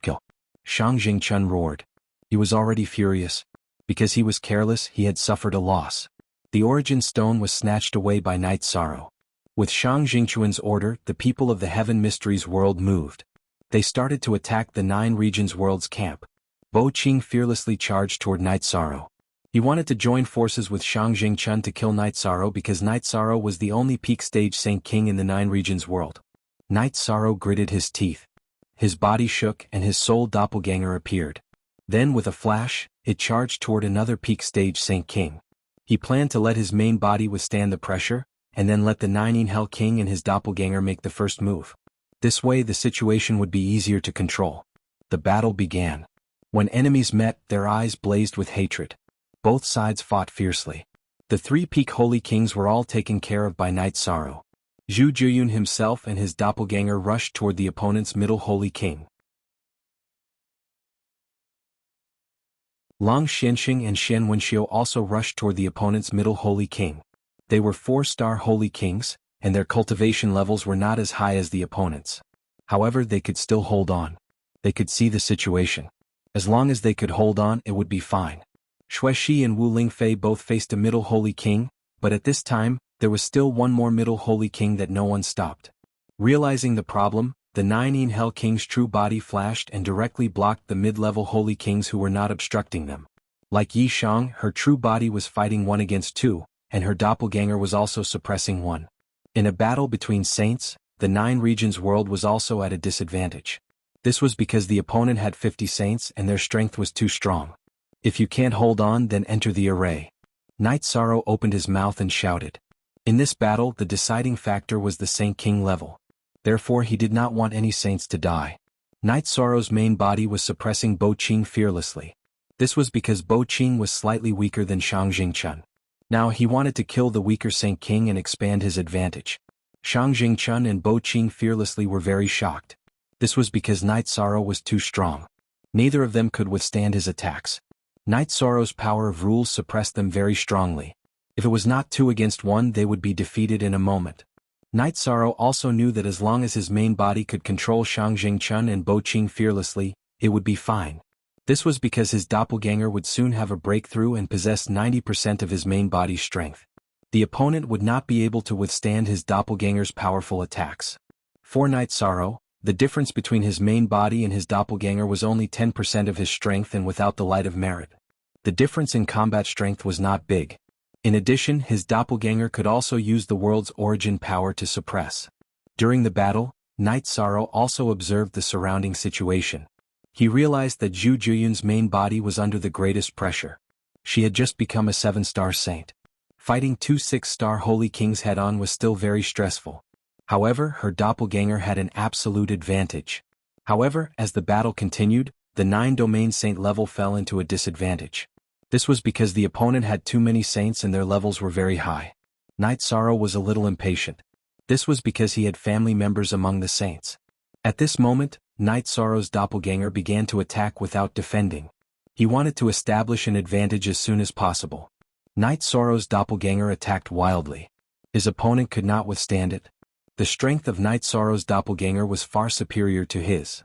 Kill! Shang Jingquan roared. He was already furious. Because he was careless, he had suffered a loss. The origin stone was snatched away by Night Sorrow. With Shang Jingquan's order, the people of the Heaven Mysteries world moved. They started to attack the 9 regions world's camp. Bo Qing fearlessly charged toward Night Sorrow. He wanted to join forces with Shang Jingquan to kill Night Sorrow because Night Sorrow was the only peak stage Saint King in the 9 regions world. Night Sorrow gritted his teeth. His body shook and his soul doppelganger appeared. Then with a flash, it charged toward another peak stage Saint King. He planned to let his main body withstand the pressure, and then let the 9 Hell King and his doppelganger make the first move. This way the situation would be easier to control. The battle began. When enemies met, their eyes blazed with hatred. Both sides fought fiercely. The 3 peak holy kings were all taken care of by Night Sorrow. Zhu Jiyun himself and his doppelganger rushed toward the opponent's middle holy king. Long Xianxing and Shen Wenxiu also rushed toward the opponent's middle holy king. They were 4-star holy kings, and their cultivation levels were not as high as the opponents. However, they could still hold on. They could see the situation. As long as they could hold on, it would be fine. Xuexi and Wu Lingfei both faced a middle holy king, but at this time, there was still one more middle holy king that no one stopped. Realizing the problem, the 9 Hell King's true body flashed and directly blocked the mid-level holy kings who were not obstructing them. Like Yi Shang, her true body was fighting 1 against 2, and her doppelganger was also suppressing 1. In a battle between saints, the 9 regions world was also at a disadvantage. This was because the opponent had 50 saints and their strength was too strong. If you can't hold on, then enter the array. Night Sorrow opened his mouth and shouted. In this battle, the deciding factor was the Saint King level. Therefore he did not want any saints to die. Night Sorrow's main body was suppressing Bo Qing fearlessly. This was because Bo Qing was slightly weaker than Shang Jingquan. Now he wanted to kill the weaker Saint King and expand his advantage. Shang Jingquan and Bo Qing fearlessly were very shocked. This was because Night Sorrow was too strong. Neither of them could withstand his attacks. Night Sorrow's power of rule suppressed them very strongly. If it was not 2 against 1, they would be defeated in a moment. Night Sorrow also knew that as long as his main body could control Shang Jingquan and Bo Qing fearlessly, it would be fine. This was because his doppelganger would soon have a breakthrough and possess 90% of his main body's strength. The opponent would not be able to withstand his doppelganger's powerful attacks. For Night Sorrow, the difference between his main body and his doppelganger was only 10% of his strength and without the light of merit. The difference in combat strength was not big. In addition, his doppelganger could also use the world's origin power to suppress. During the battle, Night Sorrow also observed the surrounding situation. He realized that Zhu Jiyun's main body was under the greatest pressure. She had just become a 7-star saint. Fighting 2 6-star holy kings head-on was still very stressful. However, her doppelganger had an absolute advantage. However, as the battle continued, the 9 domain saint level fell into a disadvantage. This was because the opponent had too many saints and their levels were very high. Night Sorrow was a little impatient. This was because he had family members among the saints. At this moment, Night Sorrow's doppelganger began to attack without defending. He wanted to establish an advantage as soon as possible. Night Sorrow's doppelganger attacked wildly. His opponent could not withstand it. The strength of Night Sorrow's doppelganger was far superior to his.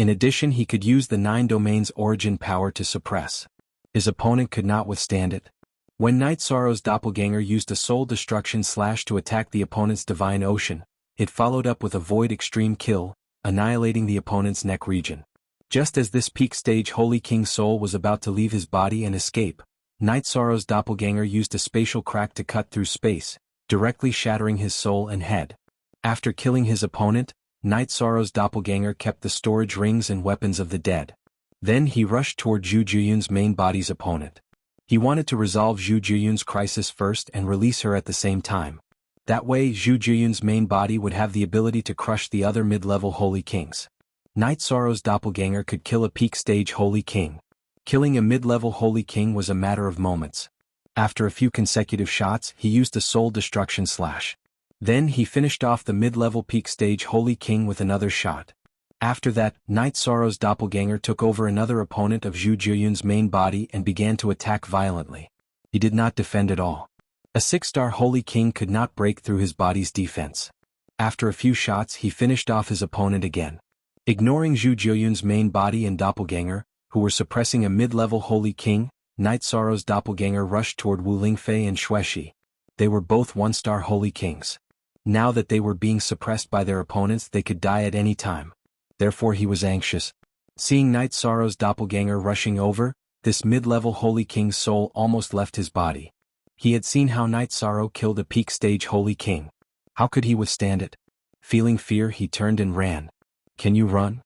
In addition, he could use the 9 domains origin power to suppress. His opponent could not withstand it. When Night Sorrow's doppelganger used a soul destruction slash to attack the opponent's divine ocean, it followed up with a void extreme kill, annihilating the opponent's neck region. Just as this peak stage Holy King soul was about to leave his body and escape, Night Sorrow's doppelganger used a spatial crack to cut through space, directly shattering his soul and head. After killing his opponent, Night Sorrow's doppelganger kept the storage rings and weapons of the dead. Then he rushed toward Zhu Juyun's main body's opponent. He wanted to resolve Zhu Juyun's crisis first and release her at the same time. That way Zhu Juyun's main body would have the ability to crush the other mid-level Holy Kings. Night Sorrow's doppelganger could kill a peak stage Holy King. Killing a mid-level Holy King was a matter of moments. After a few consecutive shots, he used a soul destruction slash. Then he finished off the mid-level peak stage Holy King with another shot. After that, Night Sorrow's doppelganger took over another opponent of Zhu Juyun's main body and began to attack violently. He did not defend at all. A 6-star Holy King could not break through his body's defense. After a few shots, he finished off his opponent again. Ignoring Zhu Juyun's main body and doppelganger, who were suppressing a mid-level Holy King, Night Sorrow's doppelganger rushed toward Wu Lingfei and Xuexi. They were both 1-star Holy Kings. Now that they were being suppressed by their opponents, they could die at any time. Therefore he was anxious. Seeing Night Sorrow's doppelganger rushing over, this mid-level Holy King's soul almost left his body. He had seen how Night Sorrow killed a peak stage Holy King. How could he withstand it? Feeling fear, he turned and ran. Can you run?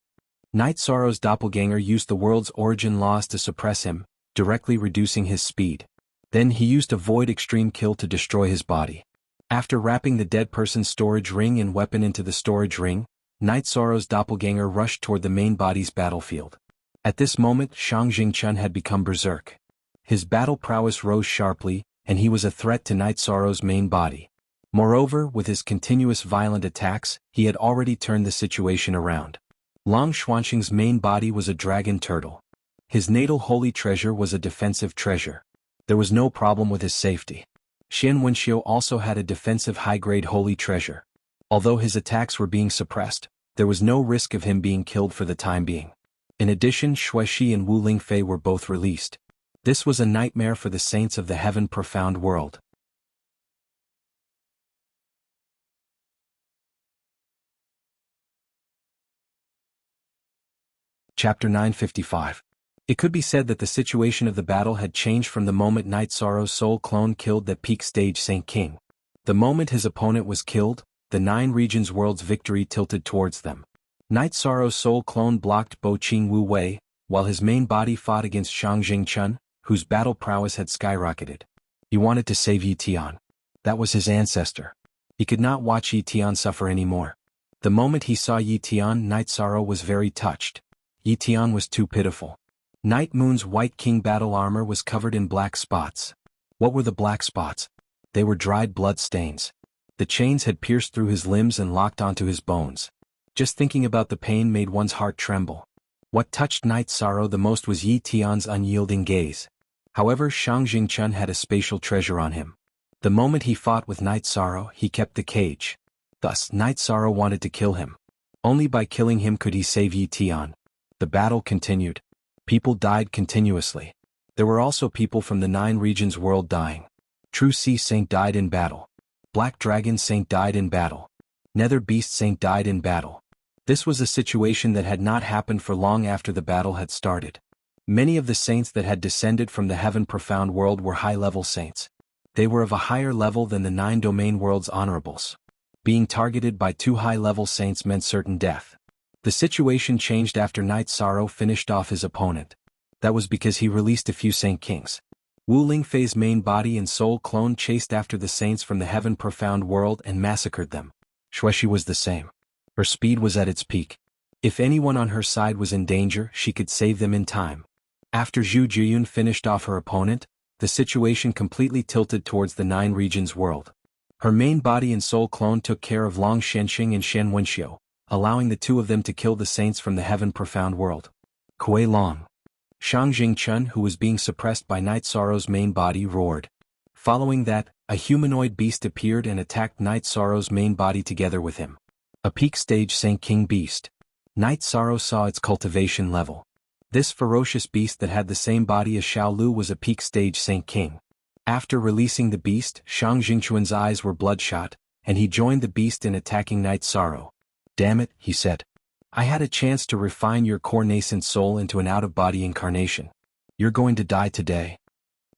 Night Sorrow's doppelganger used the world's origin laws to suppress him, directly reducing his speed. Then he used a void extreme kill to destroy his body. After wrapping the dead person's storage ring and weapon into the storage ring, Night Sorrow's doppelganger rushed toward the main body's battlefield. At this moment, Shang Jingchun had become berserk. His battle prowess rose sharply, and he was a threat to Night Sorrow's main body. Moreover, with his continuous violent attacks, he had already turned the situation around. Long Xuanxing's main body was a dragon turtle. His natal holy treasure was a defensive treasure. There was no problem with his safety. Xian Wenxiu also had a defensive high-grade holy treasure. Although his attacks were being suppressed, there was no risk of him being killed for the time being. In addition, Xuexi and Wu Lingfei were both released. This was a nightmare for the saints of the heaven profound world. Chapter 955. It could be said that the situation of the battle had changed from the moment Night Sorrow's soul clone killed that peak stage Saint King. The moment his opponent was killed, the 9 regions world's victory tilted towards them. Night Sorrow's soul clone blocked Bo Qing Wu Wei, while his main body fought against Shang Jingchun, whose battle prowess had skyrocketed. He wanted to save Yi Tian. That was his ancestor. He could not watch Yi Tian suffer anymore. The moment he saw Yi Tian, Night Sorrow was very touched. Yi Tian was too pitiful. Night Moon's White King battle armor was covered in black spots. What were the black spots? They were dried blood stains. The chains had pierced through his limbs and locked onto his bones. Just thinking about the pain made one's heart tremble. What touched Night Sorrow the most was Yi Tian's unyielding gaze. However, Shang Jingchun had a spatial treasure on him. The moment he fought with Night Sorrow, he kept the cage. Thus, Night Sorrow wanted to kill him. Only by killing him could he save Yi Tian. The battle continued. People died continuously. There were also people from the 9 regions world dying. True Sea Saint died in battle. Black Dragon Saint died in battle. Nether Beast Saint died in battle. This was a situation that had not happened for long after the battle had started. Many of the saints that had descended from the heaven profound world were high-level saints. They were of a higher level than the 9 domain world's honorables. Being targeted by 2 high-level saints meant certain death. The situation changed after Night Sorrow finished off his opponent. That was because he released a few Saint Kings. Wu Lingfei's main body and soul clone chased after the saints from the heaven profound world and massacred them. Xuexi was the same. Her speed was at its peak. If anyone on her side was in danger, she could save them in time. After Zhu Juyun finished off her opponent, the situation completely tilted towards the 9 regions world. Her main body and soul clone took care of Long Shenxing and Xian Wenxiu, allowing the 2 of them to kill the saints from the heaven profound world. Kuei Long. Shang Jingchun, who was being suppressed by Night Sorrow's main body, roared. Following that, a humanoid beast appeared and attacked Night Sorrow's main body together with him. A peak stage Saint King beast. Night Sorrow saw its cultivation level. This ferocious beast that had the same body as Xiao Lu was a peak stage Saint King. After releasing the beast, Shang Jingquan's eyes were bloodshot, and he joined the beast in attacking Night Sorrow. "Damn it," he said. "I had a chance to refine your core nascent soul into an out-of-body incarnation. You're going to die today."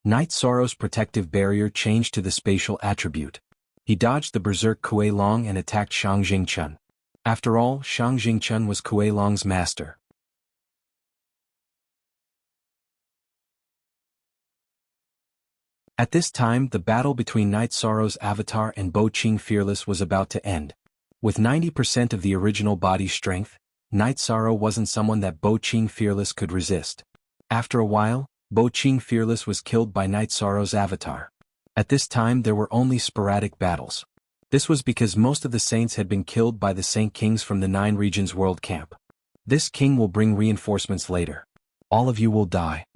Night Sorrow's protective barrier changed to the spatial attribute. He dodged the berserk Kuei Long and attacked Shang Jingquan. After all, Shang Jingquan was Kuei Long's master. At this time, the battle between Night Sorrow's avatar and Bo Qing Fearless was about to end. With 90% of the original body strength, Night Sorrow wasn't someone that Bo Qing Fearless could resist. After a while, Bo Qing Fearless was killed by Night Sorrow's avatar. At this time there were only sporadic battles. This was because most of the saints had been killed by the Saint Kings from the 9 Regions World Camp. "This king will bring reinforcements later. All of you will die."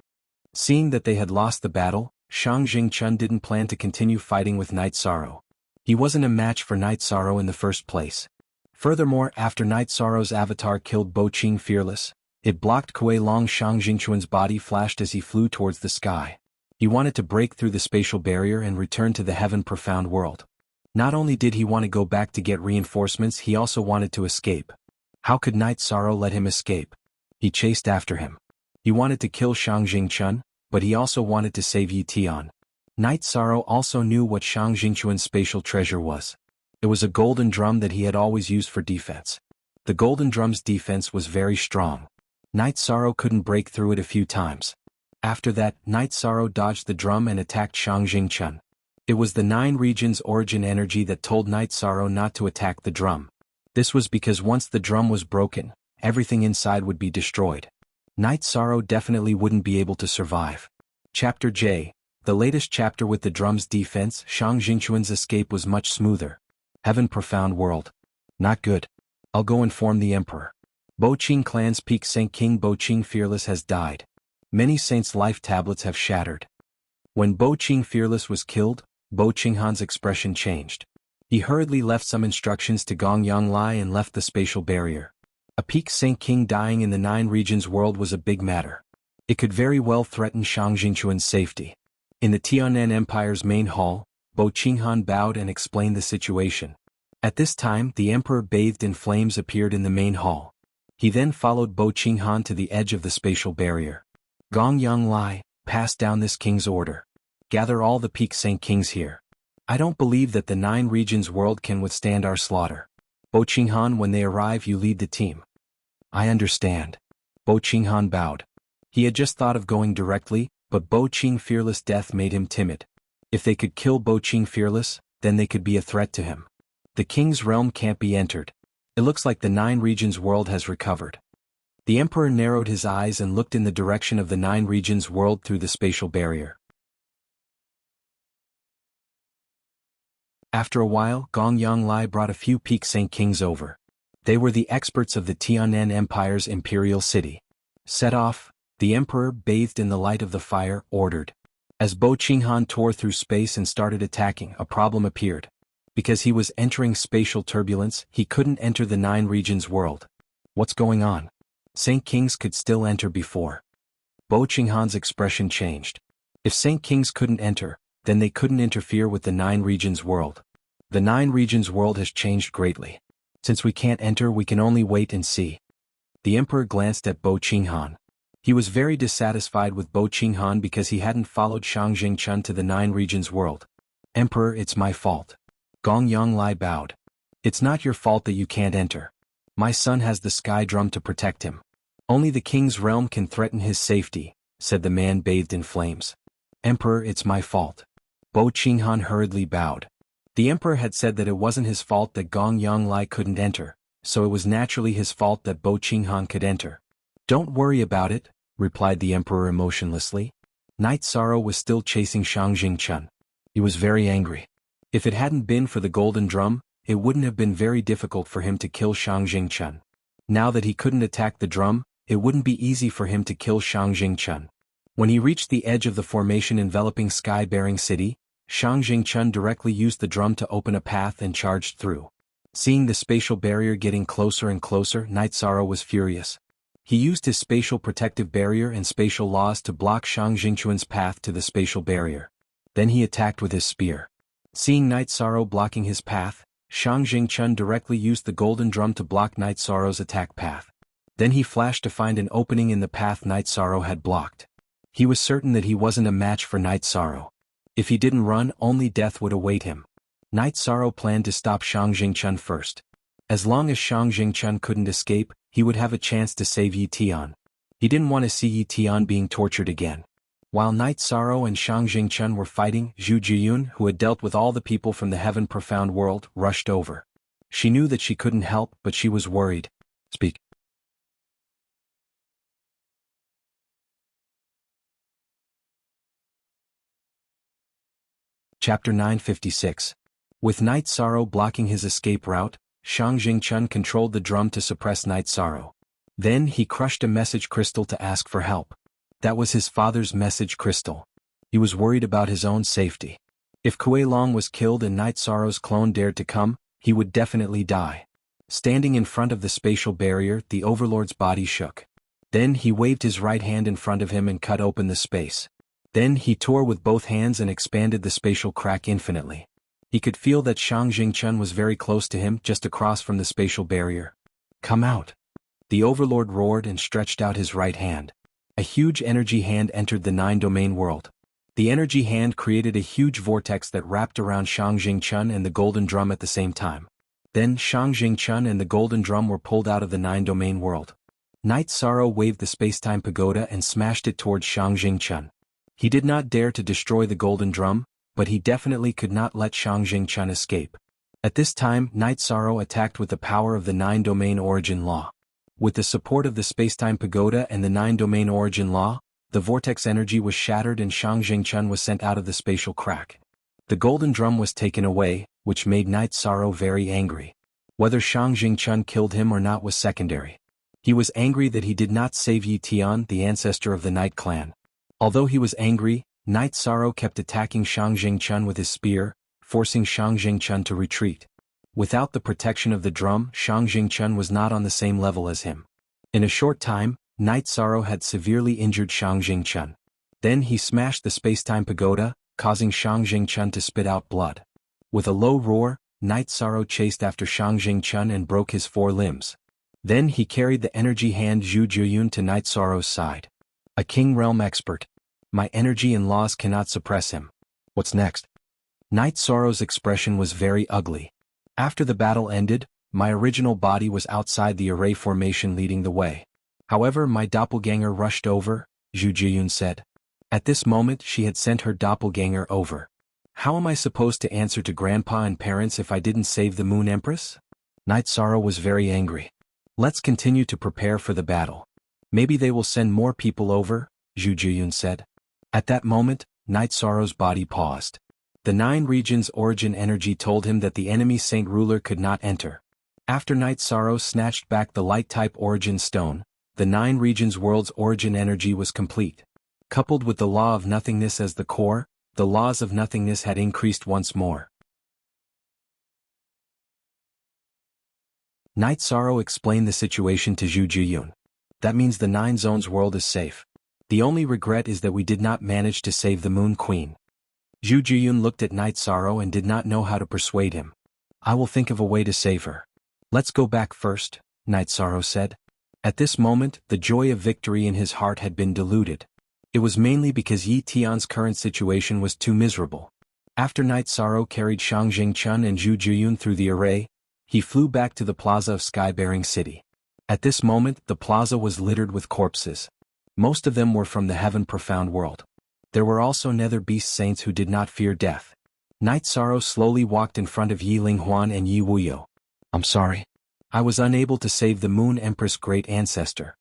Seeing that they had lost the battle, Shang Jingquan didn't plan to continue fighting with Night Sorrow. He wasn't a match for Night Sorrow in the first place. Furthermore, after Night Sorrow's avatar killed Bo Qing Fearless, it blocked Kuei Long. Shang Jingquan's body flashed as he flew towards the sky. He wanted to break through the spatial barrier and return to the heaven profound world. Not only did he want to go back to get reinforcements, he also wanted to escape. How could Night Sorrow let him escape? He chased after him. He wanted to kill Shang Jingquan, but he also wanted to save Yi Tian. Night Sorrow also knew what Shang Jingquan's spatial treasure was. It was a golden drum that he had always used for defense. The golden drum's defense was very strong. Night Sorrow couldn't break through it a few times. After that, Night Sorrow dodged the drum and attacked Shang Jingquan. It was the 9 Regions origin energy that told Night Sorrow not to attack the drum. This was because once the drum was broken, everything inside would be destroyed. Night Sorrow definitely wouldn't be able to survive. Chapter J. The latest chapter with the drum's defense. Shang Jingquan's escape was much smoother. Heaven profound world. Not good. I'll go inform the emperor. Bo Qing clan's peak Saint King Bo Qing Fearless has died. Many saints' life tablets have shattered. When Bo Qing Fearless was killed, Bo Qinghan's expression changed. He hurriedly left some instructions to Gong Yonglai and left the spatial barrier. A peak Saint King dying in the 9 Regions world was a big matter. It could very well threaten Shang Jingquan's safety. In the Tianan Empire's main hall, Bo Qinghan bowed and explained the situation. At this time, the emperor bathed in flames appeared in the main hall. He then followed Bo Qinghan to the edge of the spatial barrier. Gong Yonglai, pass down this king's order. Gather all the peak Saint Kings here. I don't believe that the 9 Regions world can withstand our slaughter. Bo Qinghan, when they arrive you lead the team. I understand. Bo Qinghan bowed. He had just thought of going directly, but Bo Qing Fearless' death made him timid. If they could kill Bo Qing Fearless, then they could be a threat to him. The king's realm can't be entered. It looks like the 9 Regions world has recovered. The emperor narrowed his eyes and looked in the direction of the 9 Regions world through the spatial barrier. After a while, Gong Yonglai brought a few peak Saint Kings over. They were the experts of the Tianan Empire's imperial city. Set off, the emperor, bathed in the light of the fire, ordered. As Bo Qinghan tore through space and started attacking, a problem appeared. Because he was entering spatial turbulence, he couldn't enter the 9 Regions world. What's going on? Saint Kings could still enter before. Bo Qinghan's expression changed. If Saint Kings couldn't enter, then they couldn't interfere with the 9 Regions world. The 9 Regions world has changed greatly. Since we can't enter, we can only wait and see. The emperor glanced at Bo Qinghan. He was very dissatisfied with Bo Qinghan because he hadn't followed Shang Jingquan to the 9 Regions world. Emperor, it's my fault. Gong Yonglai bowed. It's not your fault that you can't enter. My son has the sky drum to protect him. Only the king's realm can threaten his safety, said the man bathed in flames. Emperor, it's my fault. Bo Qinghan hurriedly bowed. The emperor had said that it wasn't his fault that Gong Yonglai couldn't enter, so it was naturally his fault that Bo Qinghan could enter. Don't worry about it, replied the emperor emotionlessly. Night Sorrow was still chasing Shang Jingquan. He was very angry. If it hadn't been for the golden drum, it wouldn't have been very difficult for him to kill Shang Jingquan. Now that he couldn't attack the drum, it wouldn't be easy for him to kill Shang Jingquan. When he reached the edge of the formation enveloping sky-bearing city, Shang Jingquan directly used the drum to open a path and charged through. Seeing the spatial barrier getting closer and closer, Night Sorrow was furious. He used his spatial protective barrier and spatial laws to block Shang Jingquan's path to the spatial barrier. Then he attacked with his spear. Seeing Night Sorrow blocking his path, Shang Jingquan directly used the golden drum to block Night Sorrow's attack path. Then he flashed to find an opening in the path Night Sorrow had blocked. He was certain that he wasn't a match for Night Sorrow. If he didn't run, only death would await him. Night Sorrow planned to stop Shang Jingquan first. As long as Shang Jingquan couldn't escape, he would have a chance to save Yi Tian. He didn't want to see Yi Tian being tortured again. While Night Sorrow and Shang Jingquan were fighting, Zhu Jiyun, who had dealt with all the people from the Heaven Profound world, rushed over. She knew that she couldn't help, but she was worried. Speak. Chapter 956. With Night Sorrow blocking his escape route, Shang Jingquan controlled the drum to suppress Night Sorrow. Then he crushed a message crystal to ask for help. That was his father's message crystal. He was worried about his own safety. If Kuei Long was killed and Night Sorrow's clone dared to come, he would definitely die. Standing in front of the spatial barrier, the Overlord's body shook. Then he waved his right hand in front of him and cut open the space. Then he tore with both hands and expanded the spatial crack infinitely. He could feel that Shang Jingquan was very close to him, just across from the spatial barrier. Come out. The Overlord roared and stretched out his right hand. A huge energy hand entered the nine-domain world. The energy hand created a huge vortex that wrapped around Shang Jingquan and the golden drum at the same time. Then Shang Jingquan and the golden drum were pulled out of the nine-domain world. Night Sorrow waved the space-time pagoda and smashed it towards Shang Jingquan. He did not dare to destroy the golden drum, but he definitely could not let Shang Jingquan escape. At this time, Night Sorrow attacked with the power of the nine-domain origin law. With the support of the space-time pagoda and the nine-domain origin law, the vortex energy was shattered and Shang Jingquan was sent out of the spatial crack. The golden drum was taken away, which made Night Sorrow very angry. Whether Shang Jingquan killed him or not was secondary. He was angry that he did not save Yi Tian, the ancestor of the Night Clan. Although he was angry, Night Sorrow kept attacking Shang Jingquan with his spear, forcing Shang Jingquan to retreat. Without the protection of the drum, Shang Jingquan was not on the same level as him. In a short time, Night Sorrow had severely injured Shang Jingquan. Then he smashed the space-time pagoda, causing Shang Jingquan to spit out blood. With a low roar, Night Sorrow chased after Shang Jingquan and broke his 4 limbs. Then he carried the energy hand Zhu Jiyun to Night Sorrow's side. A King Realm expert. My energy and laws cannot suppress him. What's next? Night Sorrow's expression was very ugly. After the battle ended, my original body was outside the array formation leading the way. However, my doppelganger rushed over, Zhu Jiyun said. At this moment she had sent her doppelganger over. How am I supposed to answer to grandpa and parents if I didn't save the Moon Empress? Night Sorrow was very angry. Let's continue to prepare for the battle. Maybe they will send more people over, Zhu Jiyun said. At that moment, Night Sorrow's body paused. The 9 regions' origin energy told him that the enemy Saint Ruler could not enter. After Night Sorrow snatched back the light-type origin stone, the 9 regions' world's origin energy was complete. Coupled with the law of nothingness as the core, the laws of nothingness had increased once more. Night Sorrow explained the situation to Zhu Jiyun. That means the 9 zones world is safe. The only regret is that we did not manage to save the Moon Queen. Zhu Jiyun looked at Night Sorrow and did not know how to persuade him. I will think of a way to save her. Let's go back first, Night Sorrow said. At this moment, the joy of victory in his heart had been diluted. It was mainly because Yi Tian's current situation was too miserable. After Night Sorrow carried Shang Jingquan and Zhu Jiyun through the array, he flew back to the plaza of Sky-bearing City. At this moment, the plaza was littered with corpses. Most of them were from the Heaven Profound world. There were also nether beast saints who did not fear death. Night Sorrow slowly walked in front of Yi Linghuan and Yi Wuyo. I'm sorry. I was unable to save the Moon Empress' great ancestor.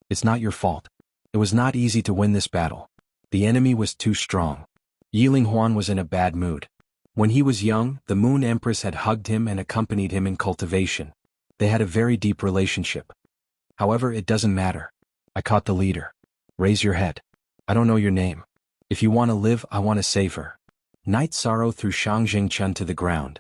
It's not your fault. It was not easy to win this battle. The enemy was too strong. Yi Linghuan was in a bad mood. When he was young, the Moon Empress had hugged him and accompanied him in cultivation. They had a very deep relationship. However, it doesn't matter. I caught the leader. Raise your head. I don't know your name. If you want to live, I want to save her. Night Sorrow threw Shang Jingquan to the ground.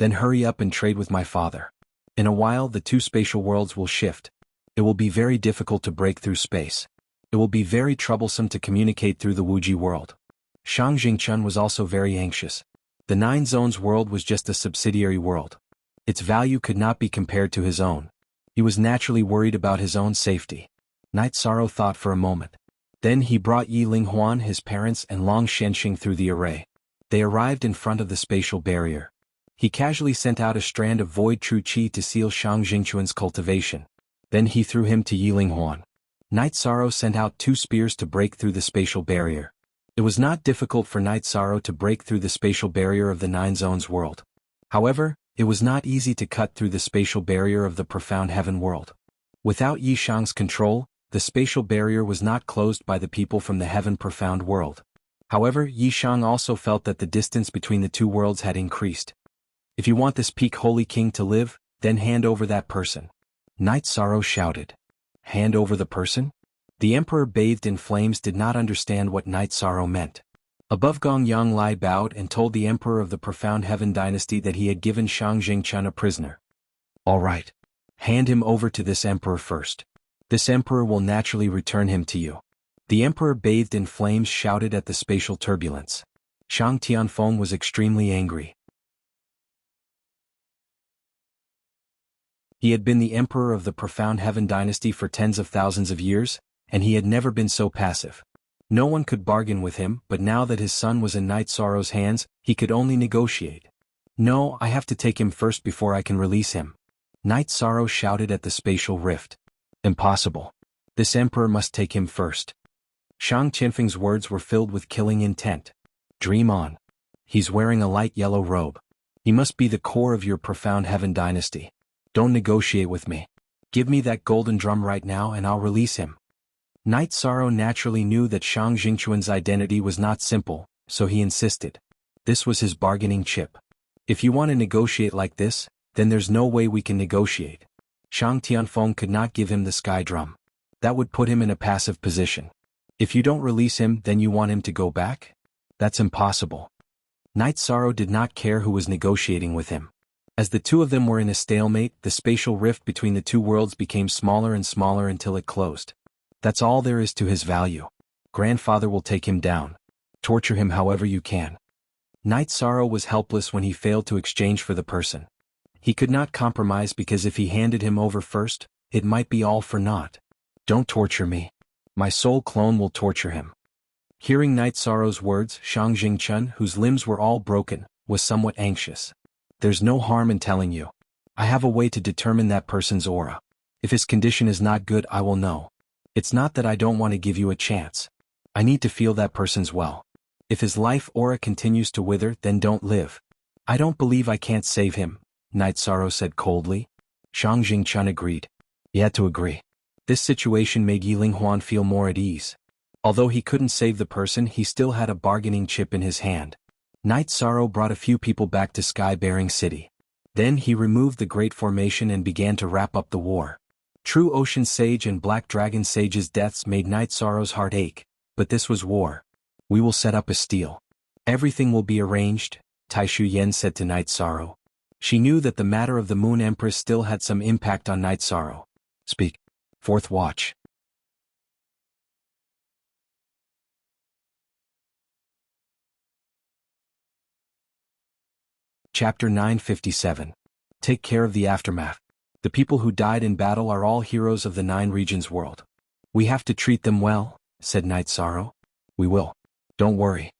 Then hurry up and trade with my father. In a while the two spatial worlds will shift. It will be very difficult to break through space. It will be very troublesome to communicate through the Wuji world. Shang Jingchun was also very anxious. The Nine Zones world was just a subsidiary world. Its value could not be compared to his own. He was naturally worried about his own safety. Night Sorrow thought for a moment. Then he brought Yi Linghuan, his parents, and Long Shenxing through the array. They arrived in front of the spatial barrier. He casually sent out a strand of void true qi to seal Shang Jingchun's cultivation. Then he threw him to Yi Linghuan. Night Sorrow sent out 2 spears to break through the spatial barrier. It was not difficult for Night Sorrow to break through the spatial barrier of the Nine Zones world. However, it was not easy to cut through the spatial barrier of the profound heaven world. Without Yi Shang's control, the spatial barrier was not closed by the people from the heaven profound world. However, Yi Shang also felt that the distance between the two worlds had increased. If you want this peak holy king to live, then hand over that person. Night Sorrow shouted. Hand over the person? The emperor bathed in flames did not understand what Night Sorrow meant. Above Gong Yang Lai bowed and told the emperor of the profound heaven dynasty that he had given Shang Jingchun a prisoner. All right. Hand him over to this emperor first. This emperor will naturally return him to you. The emperor bathed in flames shouted at the spatial turbulence. Shang Tianfeng was extremely angry. He had been the emperor of the profound heaven dynasty for tens of thousands of years, and he had never been so passive. No one could bargain with him, but now that his son was in Night Sorrow's hands, he could only negotiate. No, I have to take him first before I can release him. Night Sorrow shouted at the spatial rift. Impossible. This emperor must take him first. Shang Tianfeng's words were filled with killing intent. Dream on. He's wearing a light yellow robe. He must be the core of your profound heaven dynasty. Don't negotiate with me. Give me that golden drum right now and I'll release him. Night Sorrow naturally knew that Shang Jingchun's identity was not simple, so he insisted. This was his bargaining chip. If you want to negotiate like this, then there's no way we can negotiate. Shang Tianfeng could not give him the sky drum. That would put him in a passive position. If you don't release him, then you want him to go back? That's impossible. Night Sorrow did not care who was negotiating with him. As the two of them were in a stalemate, the spatial rift between the two worlds became smaller and smaller until it closed. That's all there is to his value. Grandfather will take him down. Torture him however you can. Night Sorrow was helpless when he failed to exchange for the person. He could not compromise because if he handed him over first, it might be all for naught. Don't torture me. My soul clone will torture him. Hearing Night Sorrow's words, Shang Jingchun, whose limbs were all broken, was somewhat anxious. There's no harm in telling you. I have a way to determine that person's aura. If his condition is not good, I will know. It's not that I don't want to give you a chance. I need to feel that person's well. If his life aura continues to wither, then don't live. I don't believe I can't save him, Night Sorrow said coldly. Shang Jingchun agreed. He had to agree. This situation made Yi Linghuan feel more at ease. Although he couldn't save the person, he still had a bargaining chip in his hand. Night Sorrow brought a few people back to Sky-Bearing City. Then he removed the Great Formation and began to wrap up the war. True Ocean Sage and Black Dragon Sage's deaths made Night Sorrow's heart ache, but this was war. We will set up a steal. Everything will be arranged, Taishu Yen said to Night Sorrow. She knew that the matter of the Moon Empress still had some impact on Night Sorrow. Speak. Fourth Watch. Chapter 957. Take care of the aftermath. The people who died in battle are all heroes of the Nine Regions world. We have to treat them well, said Night Sorrow. We will. Don't worry.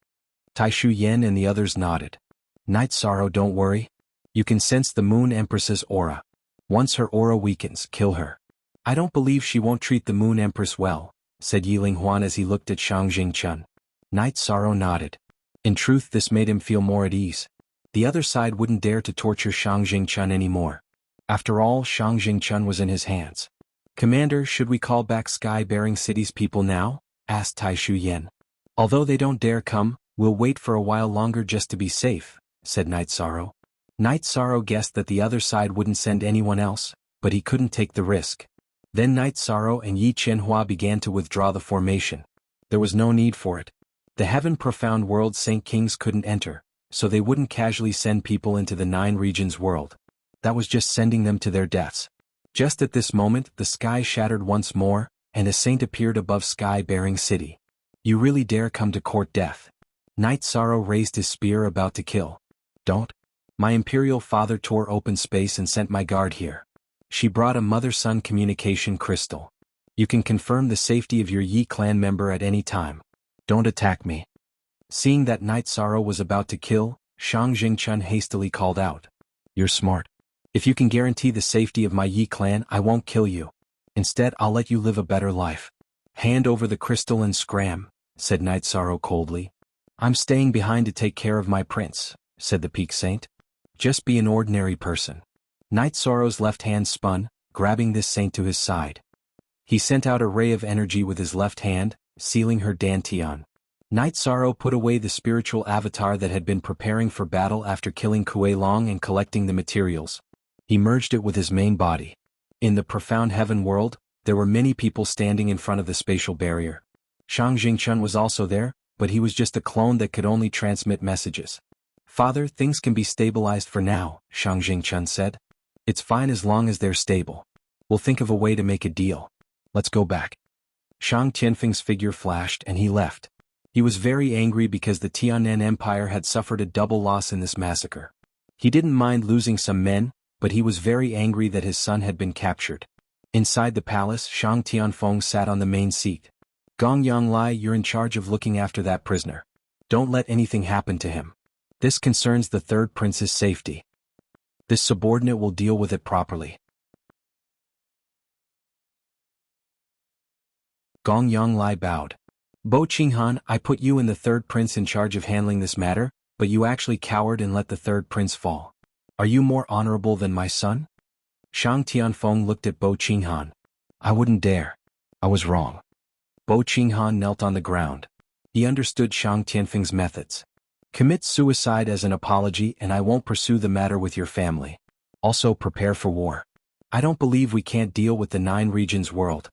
Taishu Yen and the others nodded. Night Sorrow, don't worry. You can sense the Moon Empress's aura. Once her aura weakens, kill her. I don't believe she won't treat the Moon Empress well, said Yi Linghuan as he looked at Shang Jingchun. Night Sorrow nodded. In truth, this made him feel more at ease. The other side wouldn't dare to torture Shang Jingchun anymore. After all, Shang Jingchun was in his hands. Commander, should we call back Sky-Bearing City's people now? Asked Taishu Yen. Although they don't dare come, we'll wait for a while longer just to be safe, said Night Sorrow. Night Sorrow guessed that the other side wouldn't send anyone else, but he couldn't take the risk. Then Night Sorrow and Yi Qianhua began to withdraw the formation. There was no need for it. The heaven profound world Saint Kings couldn't enter, so they wouldn't casually send people into the Nine Regions world. That was just sending them to their deaths. Just at this moment, the sky shattered once more, and a saint appeared above sky-bearing city. You really dare come to court death? Knight Sorrow raised his spear about to kill. Don't. My imperial father tore open space and sent my guard here. She brought a mother-son communication crystal. You can confirm the safety of your Yi clan member at any time. Don't attack me. Seeing that Knight Sorrow was about to kill, Shang Jingchun hastily called out. You're smart. If you can guarantee the safety of my Yi clan, I won't kill you. Instead, I'll let you live a better life. Hand over the crystal and scram, said Knight Sorrow coldly. I'm staying behind to take care of my prince, said the Peak Saint. Just be an ordinary person. Knight Sorrow's left hand spun, grabbing this saint to his side. He sent out a ray of energy with his left hand, sealing her dantian. Knight Sorrow put away the spiritual avatar that had been preparing for battle after killing Kuei Long and collecting the materials. He merged it with his main body. In the profound heaven world, there were many people standing in front of the spatial barrier. Shang Jingchun was also there, but he was just a clone that could only transmit messages. Father, things can be stabilized for now, Shang Jingchun said. It's fine as long as they're stable. We'll think of a way to make a deal. Let's go back. Shang Tianfeng's figure flashed and he left. He was very angry because the Tianan Empire had suffered a double loss in this massacre. He didn't mind losing some men, but he was very angry that his son had been captured. Inside the palace, Shang Tianfeng sat on the main seat. Gong Yanglai, you're in charge of looking after that prisoner. Don't let anything happen to him. This concerns the third prince's safety. This subordinate will deal with it properly. Gong Yanglai bowed. Bo Qinghan, I put you and the third prince in charge of handling this matter, but you actually cowered and let the third prince fall. Are you more honorable than my son? Shang Tianfeng looked at Bo Qinghan. I wouldn't dare. I was wrong. Bo Qinghan knelt on the ground. He understood Shang Tianfeng's methods. Commit suicide as an apology and I won't pursue the matter with your family. Also prepare for war. I don't believe we can't deal with the Nine Regions world.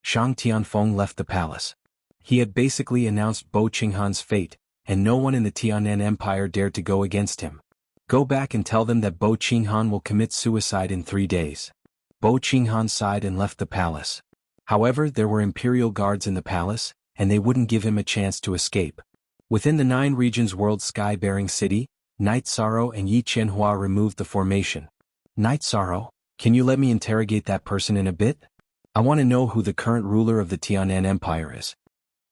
Shang Tianfeng left the palace. He had basically announced Bo Qinghan's fate, and no one in the Tianan Empire dared to go against him. Go back and tell them that Bo Qinghan will commit suicide in 3 days. Bo Qinghan sighed and left the palace. However, there were imperial guards in the palace, and they wouldn't give him a chance to escape. Within the Nine Regions world sky-bearing city, Knight Sorrow and Yi Qianhua removed the formation. Knight Sorrow, can you let me interrogate that person in a bit? I want to know who the current ruler of the Tianan Empire is.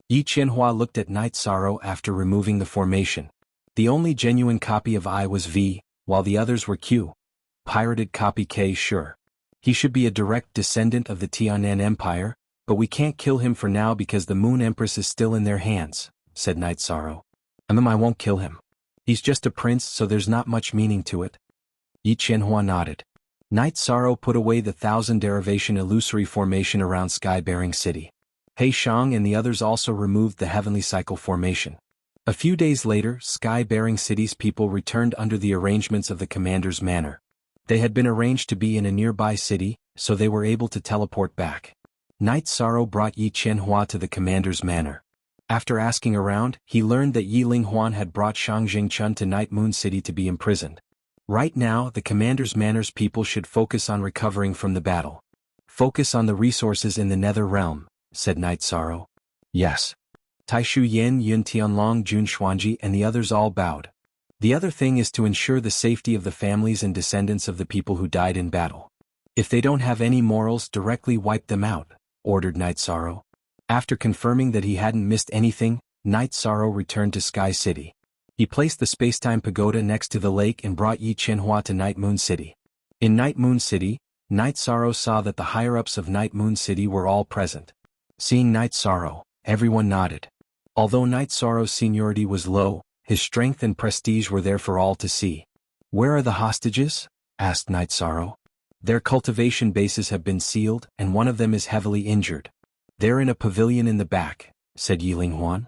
Yi Qianhua looked at Knight Sorrow after removing the formation. The only genuine copy of I was V, while the others were Q. Pirated copy K. Sure. He should be a direct descendant of the Tianan Empire, but we can't kill him for now because the Moon Empress is still in their hands, said Knight Sorrow. I won't kill him. He's just a prince, so there's not much meaning to it. Yi Qianhua nodded. Knight Sorrow put away the 1,000 derivation illusory formation around sky-bearing city. He Shang and the others also removed the heavenly cycle formation. A few days later, sky-bearing city's people returned under the arrangements of the commander's manor. They had been arranged to be in a nearby city, so they were able to teleport back. Knight Sorrow brought Yi Qianhua to the commander's manor. After asking around, he learned that Yi Linghuan had brought Shang Jingchun to Night Moon City to be imprisoned. Right now, the commander's manor's people should focus on recovering from the battle. Focus on the resources in the Nether Realm, said Knight Sorrow. Yes. Taishu Yin, Yun Tianlong, Jun Xuanji and the others all bowed. The other thing is to ensure the safety of the families and descendants of the people who died in battle. If they don't have any morals, directly wipe them out, ordered Knight Sorrow. After confirming that he hadn't missed anything, Knight Sorrow returned to Sky City. He placed the spacetime pagoda next to the lake and brought Yi Qianhua to Night Moon City. In Night Moon City, Knight Sorrow saw that the higher-ups of Night Moon City were all present. Seeing Knight Sorrow, everyone nodded. Although Knight Sorrow's seniority was low, his strength and prestige were there for all to see. Where are the hostages? Asked Knight Sorrow. Their cultivation bases have been sealed, and one of them is heavily injured. They're in a pavilion in the back, said Yi Linghuan.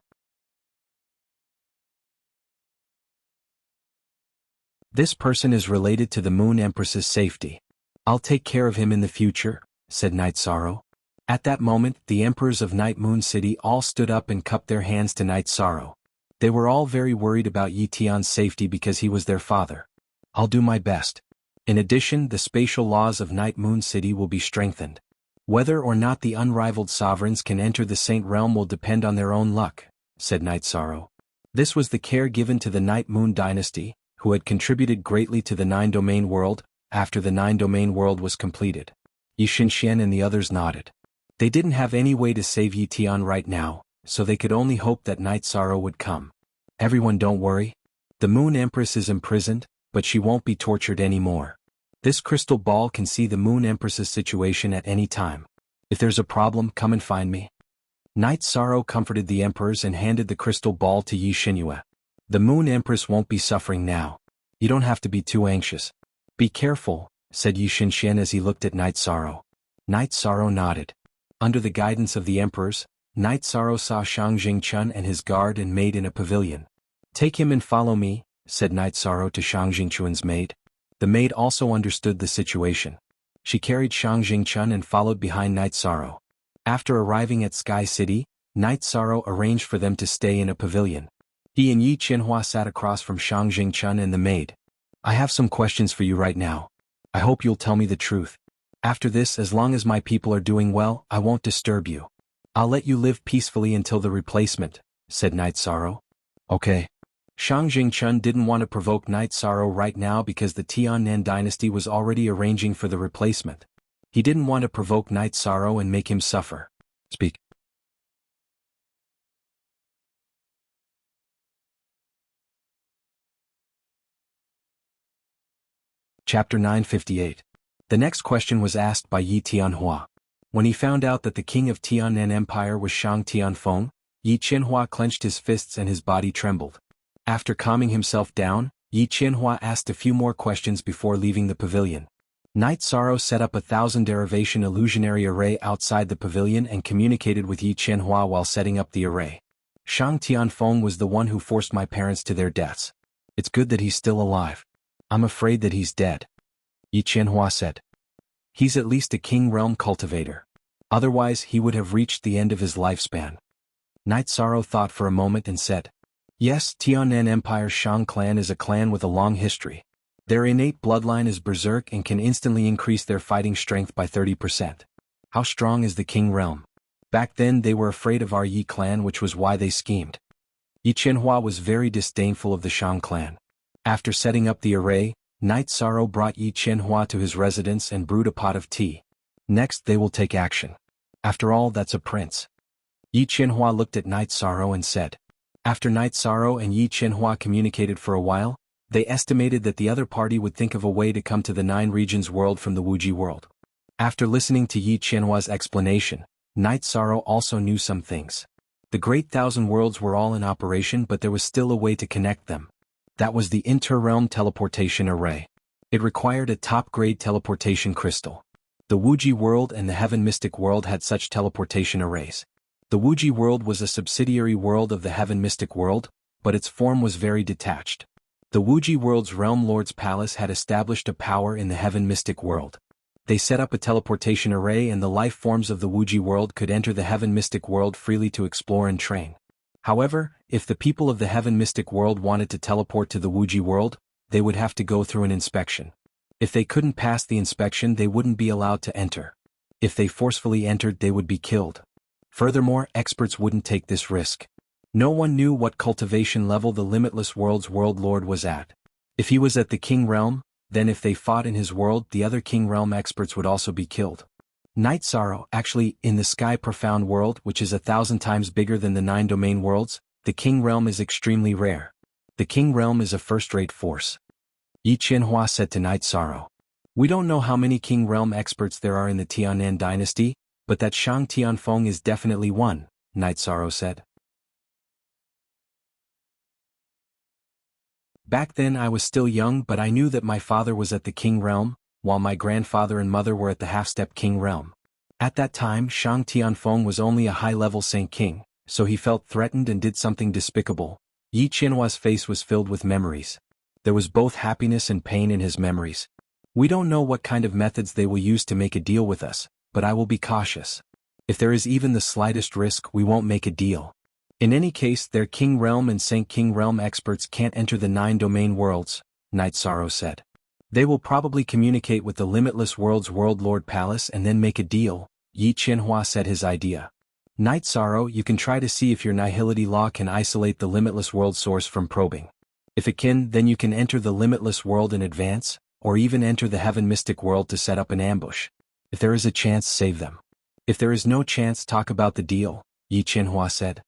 This person is related to the Moon Empress's safety. I'll take care of him in the future, said Knight Sorrow. At that moment, the emperors of Night Moon City all stood up and cupped their hands to Knight Sorrow. They were all very worried about Yi Tian's safety because he was their father. I'll do my best. In addition, the spatial laws of Night Moon City will be strengthened. Whether or not the unrivaled sovereigns can enter the Saint Realm will depend on their own luck, said Night Sorrow. This was the care given to the Night Moon dynasty, who had contributed greatly to the Nine-Domain world, after the Nine-Domain world was completed. Yi Xinxian and the others nodded. They didn't have any way to save Yi Tian right now, so they could only hope that Night Sorrow would come. Everyone don't worry. The Moon Empress is imprisoned, but she won't be tortured anymore. This crystal ball can see the Moon Empress's situation at any time. If there's a problem, come and find me. Night Sorrow comforted the emperors and handed the crystal ball to Yi Xinyue. The Moon Empress won't be suffering now. You don't have to be too anxious. Be careful, said Yi Xinxian as he looked at Night Sorrow. Night Sorrow nodded. Under the guidance of the emperors, Night Sorrow saw Shang Jingchun and his guard and maid in a pavilion. Take him and follow me, said Night Sorrow to Shang Jingchun's maid. The maid also understood the situation. She carried Shang Jingchun and followed behind Night Sorrow. After arriving at Sky City, Night Sorrow arranged for them to stay in a pavilion. He and Yi Qianhua sat across from Shang Jingchun and the maid. I have some questions for you right now. I hope you'll tell me the truth. After this, as long as my people are doing well, I won't disturb you. I'll let you live peacefully until the replacement, said Night Sorrow. Okay. Shang Jingchun didn't want to provoke Night Sorrow right now because the Tiannan dynasty was already arranging for the replacement. He didn't want to provoke Night Sorrow and make him suffer. Speak. Chapter 958. The next question was asked by Yi Tianhua. When he found out that the king of Tiannan Empire was Shang Tianfeng, Yi Qianhua clenched his fists and his body trembled. After calming himself down, Yi Qianhua asked a few more questions before leaving the pavilion. Night Sorrow set up 1,000 derivation illusionary array outside the pavilion and communicated with Yi Qianhua while setting up the array. Shang Tianfeng was the one who forced my parents to their deaths. It's good that he's still alive. I'm afraid that he's dead. Yi Qianhua said. He's at least a king realm cultivator. Otherwise he would have reached the end of his lifespan. Night Sorrow thought for a moment and said, yes, Tiannan Empire's Shang clan is a clan with a long history. Their innate bloodline is berserk and can instantly increase their fighting strength by 30%. How strong is the king realm? Back then they were afraid of our Yi clan, which was why they schemed. Yi Qianhua was very disdainful of the Shang clan. After setting up the array, Night Sorrow brought Yi Qianhua to his residence and brewed a pot of tea. Next they will take action. After all, that's a prince. Yi Qianhua looked at Night Sorrow and said. After Night Sorrow and Yi Qianhua communicated for a while, they estimated that the other party would think of a way to come to the 9 regions world from the Wuji world. After listening to Yi Qianhua's explanation, Night Sorrow also knew some things. The Great 1,000 Worlds were all in operation, but there was still a way to connect them. That was the Inter-Realm Teleportation Array. It required a top-grade teleportation crystal. The Wuji world and the Heaven Mystic world had such teleportation arrays. The Wuji world was a subsidiary world of the Heaven Mystic world, but its form was very detached. The Wuji world's Realm Lord's Palace had established a power in the Heaven Mystic world. They set up a teleportation array and the life forms of the Wuji world could enter the Heaven Mystic world freely to explore and train. However, if the people of the Heaven Mystic world wanted to teleport to the Wuji world, they would have to go through an inspection. If they couldn't pass the inspection, they wouldn't be allowed to enter. If they forcefully entered, they would be killed. Furthermore, experts wouldn't take this risk. No one knew what cultivation level the Limitless World's World Lord was at. If he was at the King Realm, then if they fought in his world, the other King Realm experts would also be killed. Night Sorrow, actually, in the Sky Profound world, which is 1,000 times bigger than the 9 domain worlds, the King Realm is extremely rare. The King Realm is a first-rate force. Yi Qianhua said to Night Sorrow. We don't know how many King Realm experts there are in the Tiannan dynasty, but that Shang Tianfeng is definitely one, Night Sorrow said. Back then I was still young, but I knew that my father was at the King Realm, while my grandfather and mother were at the half-step King Realm. At that time Shang Tianfeng was only a high-level Saint King, so he felt threatened and did something despicable. Yi Qianhua's face was filled with memories. There was both happiness and pain in his memories. We don't know what kind of methods they will use to make a deal with us, but I will be cautious. If there is even the slightest risk, we won't make a deal. In any case, their King Realm and Saint King Realm experts can't enter the 9 domain worlds, Night Sorrow said. They will probably communicate with the Limitless World's World Lord Palace and then make a deal, Yi Qianhua said his idea. Night Sorrow, you can try to see if your Nihility Law can isolate the Limitless World source from probing. If it can, then you can enter the Limitless World in advance, or even enter the Heaven Mystic World to set up an ambush. If there is a chance, save them. If there is no chance, talk about the deal, Yi Qianhua said.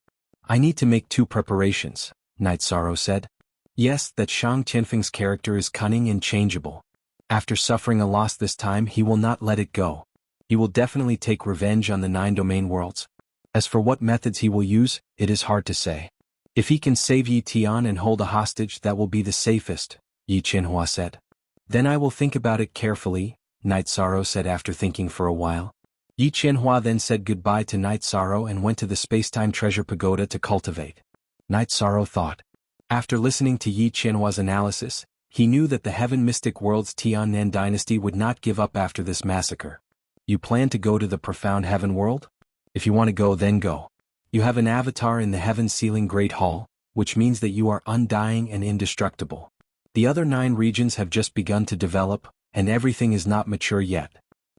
I need to make 2 preparations, Night Sorrow said. Yes, that Shang Tianfeng's character is cunning and changeable. After suffering a loss this time, he will not let it go. He will definitely take revenge on the 9 domain worlds. As for what methods he will use, it is hard to say. If he can save Yi Tian and hold a hostage, that will be the safest, Yi Qianhua said. Then I will think about it carefully, Night Sorrow said after thinking for a while. Yi Qianhua then said goodbye to Night Sorrow and went to the Spacetime Treasure Pagoda to cultivate. Night Sorrow thought. After listening to Yi Qianhua's analysis, he knew that the Heaven Mystic World's Tiannan dynasty would not give up after this massacre. You plan to go to the profound Heaven World? If you want to go, then go. You have an avatar in the Heaven Sealing Great Hall, which means that you are undying and indestructible. The other 9 regions have just begun to develop, and everything is not mature yet.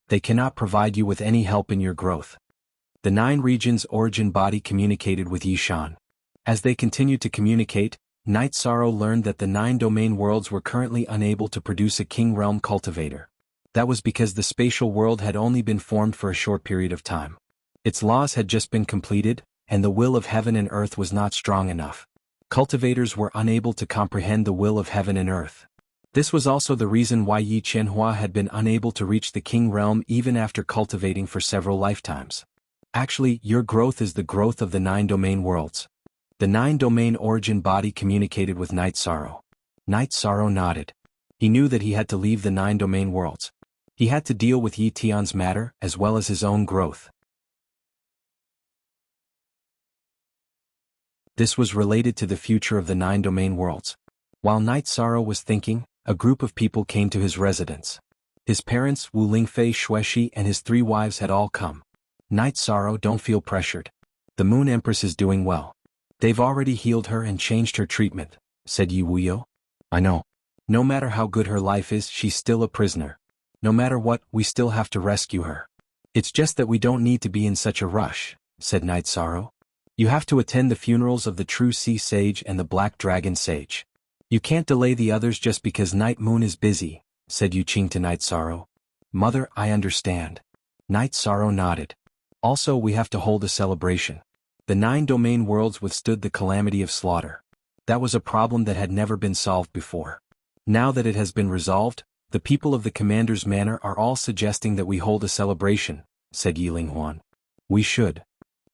They cannot provide you with any help in your growth. The 9 regions' origin body communicated with Yishan. As they continued to communicate, Night Sorrow learned that the 9 domain worlds were currently unable to produce a King Realm cultivator. That was because the spatial world had only been formed for a short period of time. Its laws had just been completed, and the will of heaven and earth was not strong enough. Cultivators were unable to comprehend the will of heaven and earth. This was also the reason why Yi Qianhua had been unable to reach the King Realm even after cultivating for several lifetimes. Actually, your growth is the growth of the 9 domain worlds. The 9 domain origin body communicated with Night Sorrow. Night Sorrow nodded. He knew that he had to leave the 9 domain worlds. He had to deal with Yi Tian's matter as well as his own growth. This was related to the future of the 9 domain worlds. While Night Sorrow was thinking, a group of people came to his residence. His parents, Wu Lingfei Xueshi, and his 3 wives had all come. Night Sorrow, don't feel pressured. The Moon Empress is doing well. They've already healed her and changed her treatment, said Yi Wuyo. I know. No matter how good her life is, she's still a prisoner. No matter what, we still have to rescue her. It's just that we don't need to be in such a rush, said Night Sorrow. You have to attend the funerals of the True Sea Sage and the Black Dragon Sage. You can't delay the others just because Night Moon is busy, said Yu Qing to Night Sorrow. Mother, I understand. Night Sorrow nodded. Also, we have to hold a celebration. The 9 domain worlds withstood the calamity of slaughter. That was a problem that had never been solved before. Now that it has been resolved, the people of the Commander's Manor are all suggesting that we hold a celebration, said Yi Linghuan. We should.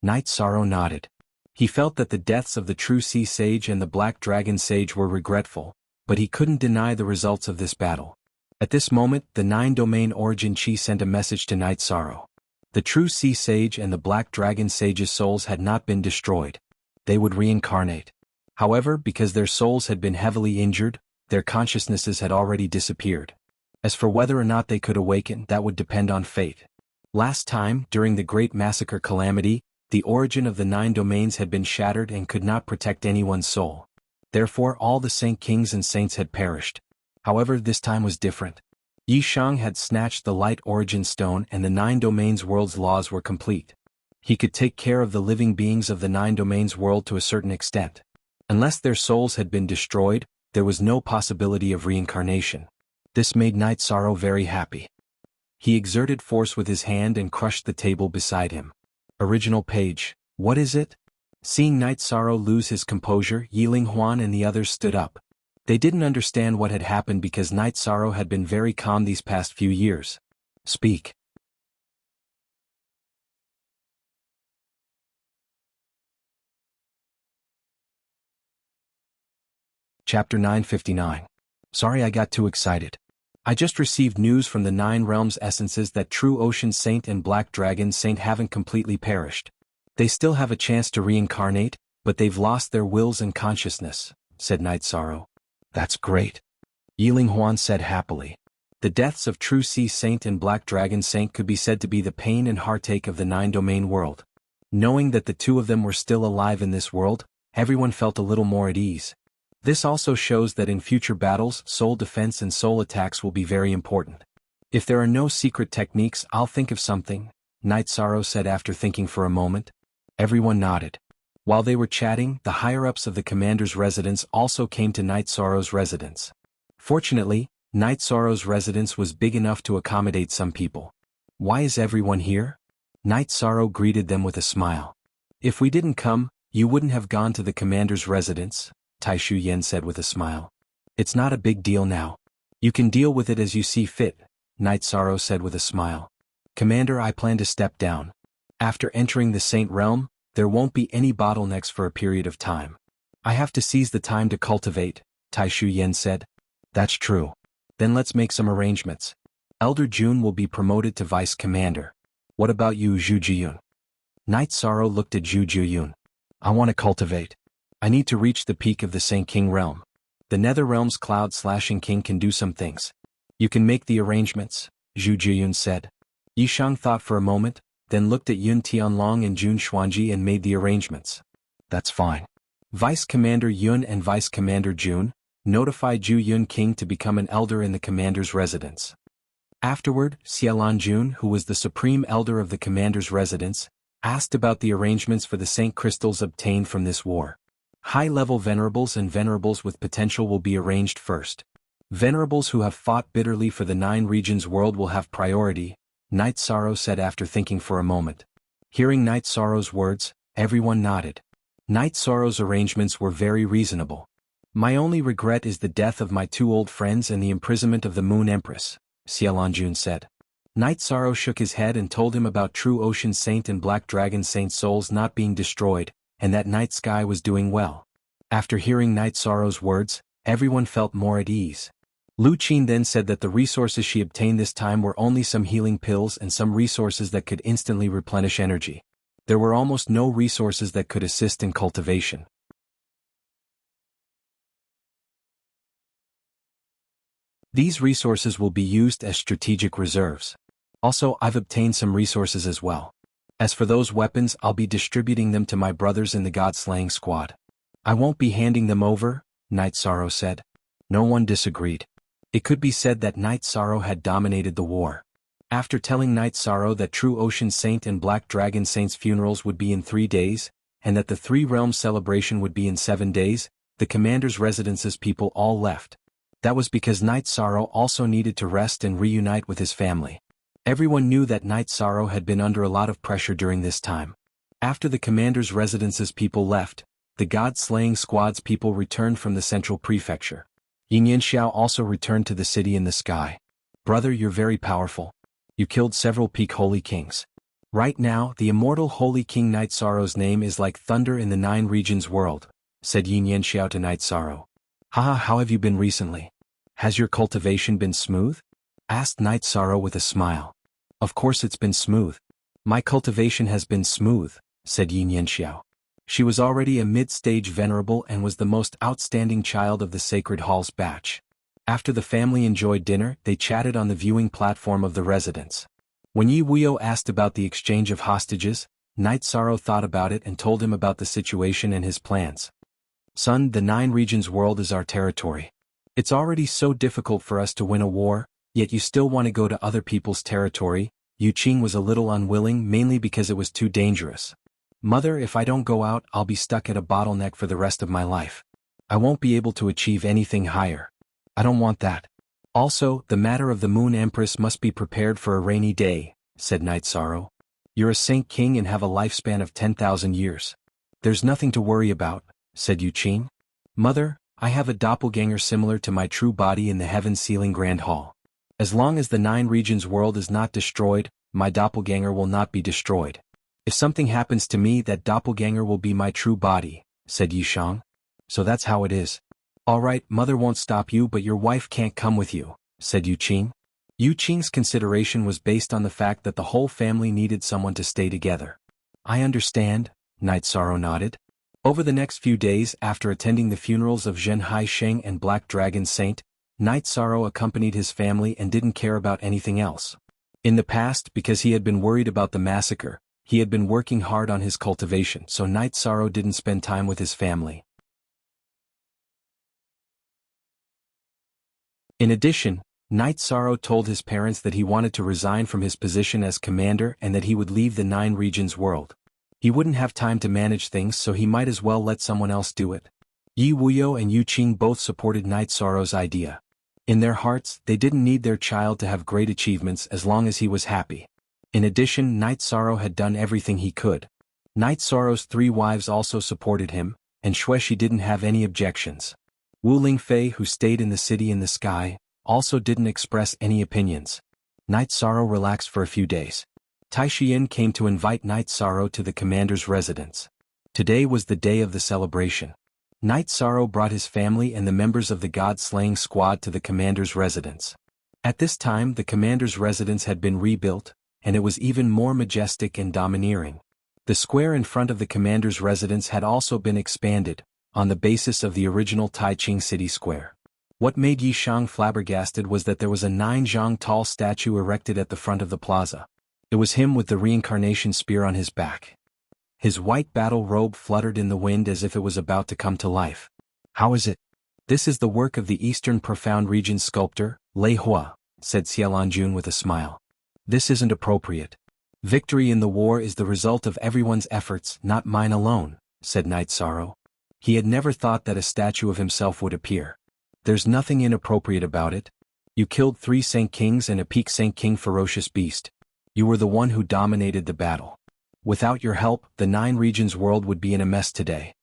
Night Sorrow nodded. He felt that the deaths of the True Sea Sage and the Black Dragon Sage were regretful, but he couldn't deny the results of this battle. At this moment, the 9 domain origin Chi sent a message to Night Sorrow. The True Sea Sage and the Black Dragon Sage's souls had not been destroyed. They would reincarnate. However, because their souls had been heavily injured, their consciousnesses had already disappeared. As for whether or not they could awaken, that would depend on fate. Last time, during the Great Massacre Calamity, the origin of the 9 domains had been shattered and could not protect anyone's soul. Therefore all the Saint Kings and Saints had perished. However, this time was different. Yi Shang had snatched the Light Origin Stone and the 9 domains world's laws were complete. He could take care of the living beings of the 9 domains world to a certain extent. Unless their souls had been destroyed, there was no possibility of reincarnation. This made Night Sorrow very happy. He exerted force with his hand and crushed the table beside him. Original page. What is it? Seeing Night Sorrow lose his composure, Yi Linghuan and the others stood up. They didn't understand what had happened because Night Sorrow had been very calm these past few years. Speak. Chapter 959. Sorry I got too excited. I just received news from the 9 Realms Essences that True Ocean Saint and Black Dragon Saint haven't completely perished. They still have a chance to reincarnate, but they've lost their wills and consciousness, said Night Sorrow. That's great. Yi Linghuan said happily. The deaths of True Sea Saint and Black Dragon Saint could be said to be the pain and heartache of the 9 domain world. Knowing that the two of them were still alive in this world, everyone felt a little more at ease. This also shows that in future battles, soul defense and soul attacks will be very important. If there are no secret techniques, I'll think of something, Night Sorrow said after thinking for a moment. Everyone nodded. While they were chatting, the higher-ups of the commander's residence also came to Night Sorrow's residence. Fortunately, Night Sorrow's residence was big enough to accommodate some people. Why is everyone here? Night Sorrow greeted them with a smile. If we didn't come, you wouldn't have gone to the commander's residence, Taishu Yen said with a smile. It's not a big deal now. You can deal with it as you see fit, Night Sorrow said with a smile. Commander, I plan to step down. After entering the Saint Realm, there won't be any bottlenecks for a period of time. I have to seize the time to cultivate, Taishu Yen said. That's true. Then let's make some arrangements. Elder Jun will be promoted to vice commander. What about you, Zhu Jiyun? Night Sorrow looked at Zhu Jiyun. I want to cultivate. I need to reach the peak of the Saint King realm. The Nether Realm's Cloud-Slashing King can do some things. You can make the arrangements, Zhu Jiyun said. Yishang thought for a moment, then looked at Yun Tianlong and Jun Xuanji and made the arrangements. That's fine. Vice Commander Yun and Vice Commander Jun notified Zhu Yun King to become an elder in the commander's residence. Afterward, Xialan Jun, who was the supreme elder of the commander's residence, asked about the arrangements for the Saint Crystals obtained from this war. High-level venerables and venerables with potential will be arranged first. Venerables who have fought bitterly for the 9 regions world will have priority, Night Sorrow said after thinking for a moment. Hearing Night Sorrow's words, everyone nodded. Night Sorrow's arrangements were very reasonable. My only regret is the death of my 2 old friends and the imprisonment of the Moon Empress, Xialanjun said. Night Sorrow shook his head and told him about True Ocean Saint and Black Dragon Saint souls not being destroyed, and that Night Sky was doing well. After hearing Night Sorrow's words, everyone felt more at ease. Lu Qin then said that the resources she obtained this time were only some healing pills and some resources that could instantly replenish energy. There were almost no resources that could assist in cultivation. These resources will be used as strategic reserves. Also, I've obtained some resources as well. As for those weapons, I'll be distributing them to my brothers in the God-Slaying Squad. I won't be handing them over, Night Sorrow said. No one disagreed. It could be said that Night Sorrow had dominated the war. After telling Night Sorrow that True Ocean Saint and Black Dragon Saint's funerals would be in 3 days, and that the 3 Realms celebration would be in 7 days, the commander's residence's people all left. That was because Night Sorrow also needed to rest and reunite with his family. Everyone knew that Night Sorrow had been under a lot of pressure during this time. After the commander's residence's people left, the God-Slaying Squad's people returned from the central prefecture. Yin Yanxiao also returned to the city in the sky. Brother, you're very powerful. You killed several peak holy kings. Right now, the immortal holy king Night Sorrow's name is like thunder in the 9 regions world, said Yin Yanxiao to Night Sorrow. Haha, how have you been recently? Has your cultivation been smooth? Asked Night Sorrow with a smile. Of course it's been smooth. My cultivation has been smooth, said Yin Yanxiao. She was already a mid-stage venerable and was the most outstanding child of the Sacred Hall's batch. After the family enjoyed dinner, they chatted on the viewing platform of the residence. When Yi Wuyo asked about the exchange of hostages, Night Sorrow thought about it and told him about the situation and his plans. Son, the 9 regions world is our territory. It's already so difficult for us to win a war, yet you still want to go to other people's territory. Yu Qing was a little unwilling mainly because it was too dangerous. Mother, if I don't go out, I'll be stuck at a bottleneck for the rest of my life. I won't be able to achieve anything higher. I don't want that. Also, the matter of the Moon Empress must be prepared for a rainy day, said Night Sorrow. You're a Saint King and have a lifespan of 10,000 years. There's nothing to worry about, said Yu Qing. Mother, I have a doppelganger similar to my true body in the Heaven-Sealing Grand Hall. As long as the 9 regions world is not destroyed, my doppelganger will not be destroyed. If something happens to me, that doppelganger will be my true body, said Yishang. So that's how it is. All right, mother won't stop you, but your wife can't come with you, said Yu Qing. Yu Qing's consideration was based on the fact that the whole family needed someone to stay together. I understand, Night Sorrow nodded. Over the next few days after attending the funerals of Zhen Haisheng and Black Dragon Saint, Night Sorrow accompanied his family and didn't care about anything else. In the past, because he had been worried about the massacre, He had been working hard on his cultivation, so Night Sorrow didn't spend time with his family. In addition, Night Sorrow told his parents that he wanted to resign from his position as commander and that he would leave the 9 regions world. He wouldn't have time to manage things, so he might as well let someone else do it. Yi Wuyo and Yu Qing both supported Night Sorrow's idea. In their hearts, they didn't need their child to have great achievements as long as he was happy. In addition, Night Sorrow had done everything he could. Night Sorrow's 3 wives also supported him, and Xueshi didn't have any objections. Wu Lingfei, who stayed in the city in the sky, also didn't express any opinions. Night Sorrow relaxed for a few days. Tai Xian came to invite Night Sorrow to the commander's residence. Today was the day of the celebration. Night Sorrow brought his family and the members of the god-slaying squad to the commander's residence. At this time, the commander's residence had been rebuilt, and it was even more majestic and domineering. The square in front of the commander's residence had also been expanded, on the basis of the original Taiching city square. What made Yi Shang flabbergasted was that there was a 9-zhang tall statue erected at the front of the plaza. It was him with the reincarnation spear on his back. His white battle robe fluttered in the wind as if it was about to come to life. "How is it?" "This is the work of the Eastern Profound Region sculptor, Lei Hua," said Xiaolanjun with a smile. "This isn't appropriate. Victory in the war is the result of everyone's efforts, not mine alone," said Night Sorrow. He had never thought that a statue of himself would appear. "There's nothing inappropriate about it. You killed 3 Saint Kings and a Peak Saint King ferocious beast. You were the one who dominated the battle. Without your help, the 9 regions world would be in a mess today."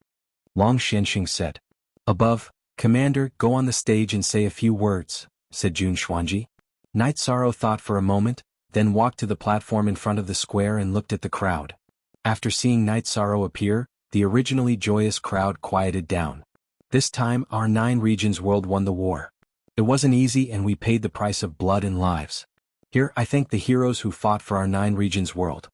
Long Xianxing said. "Above, Commander, go on the stage and say a few words," said Jun Xuanji. Night Sorrow thought for a moment, then walked to the platform in front of the square and looked at the crowd. After seeing Night Sorrow appear, the originally joyous crowd quieted down. "This time, our 9 regions world won the war. It wasn't easy and we paid the price of blood and lives. Here, I thank the heroes who fought for our 9 regions world."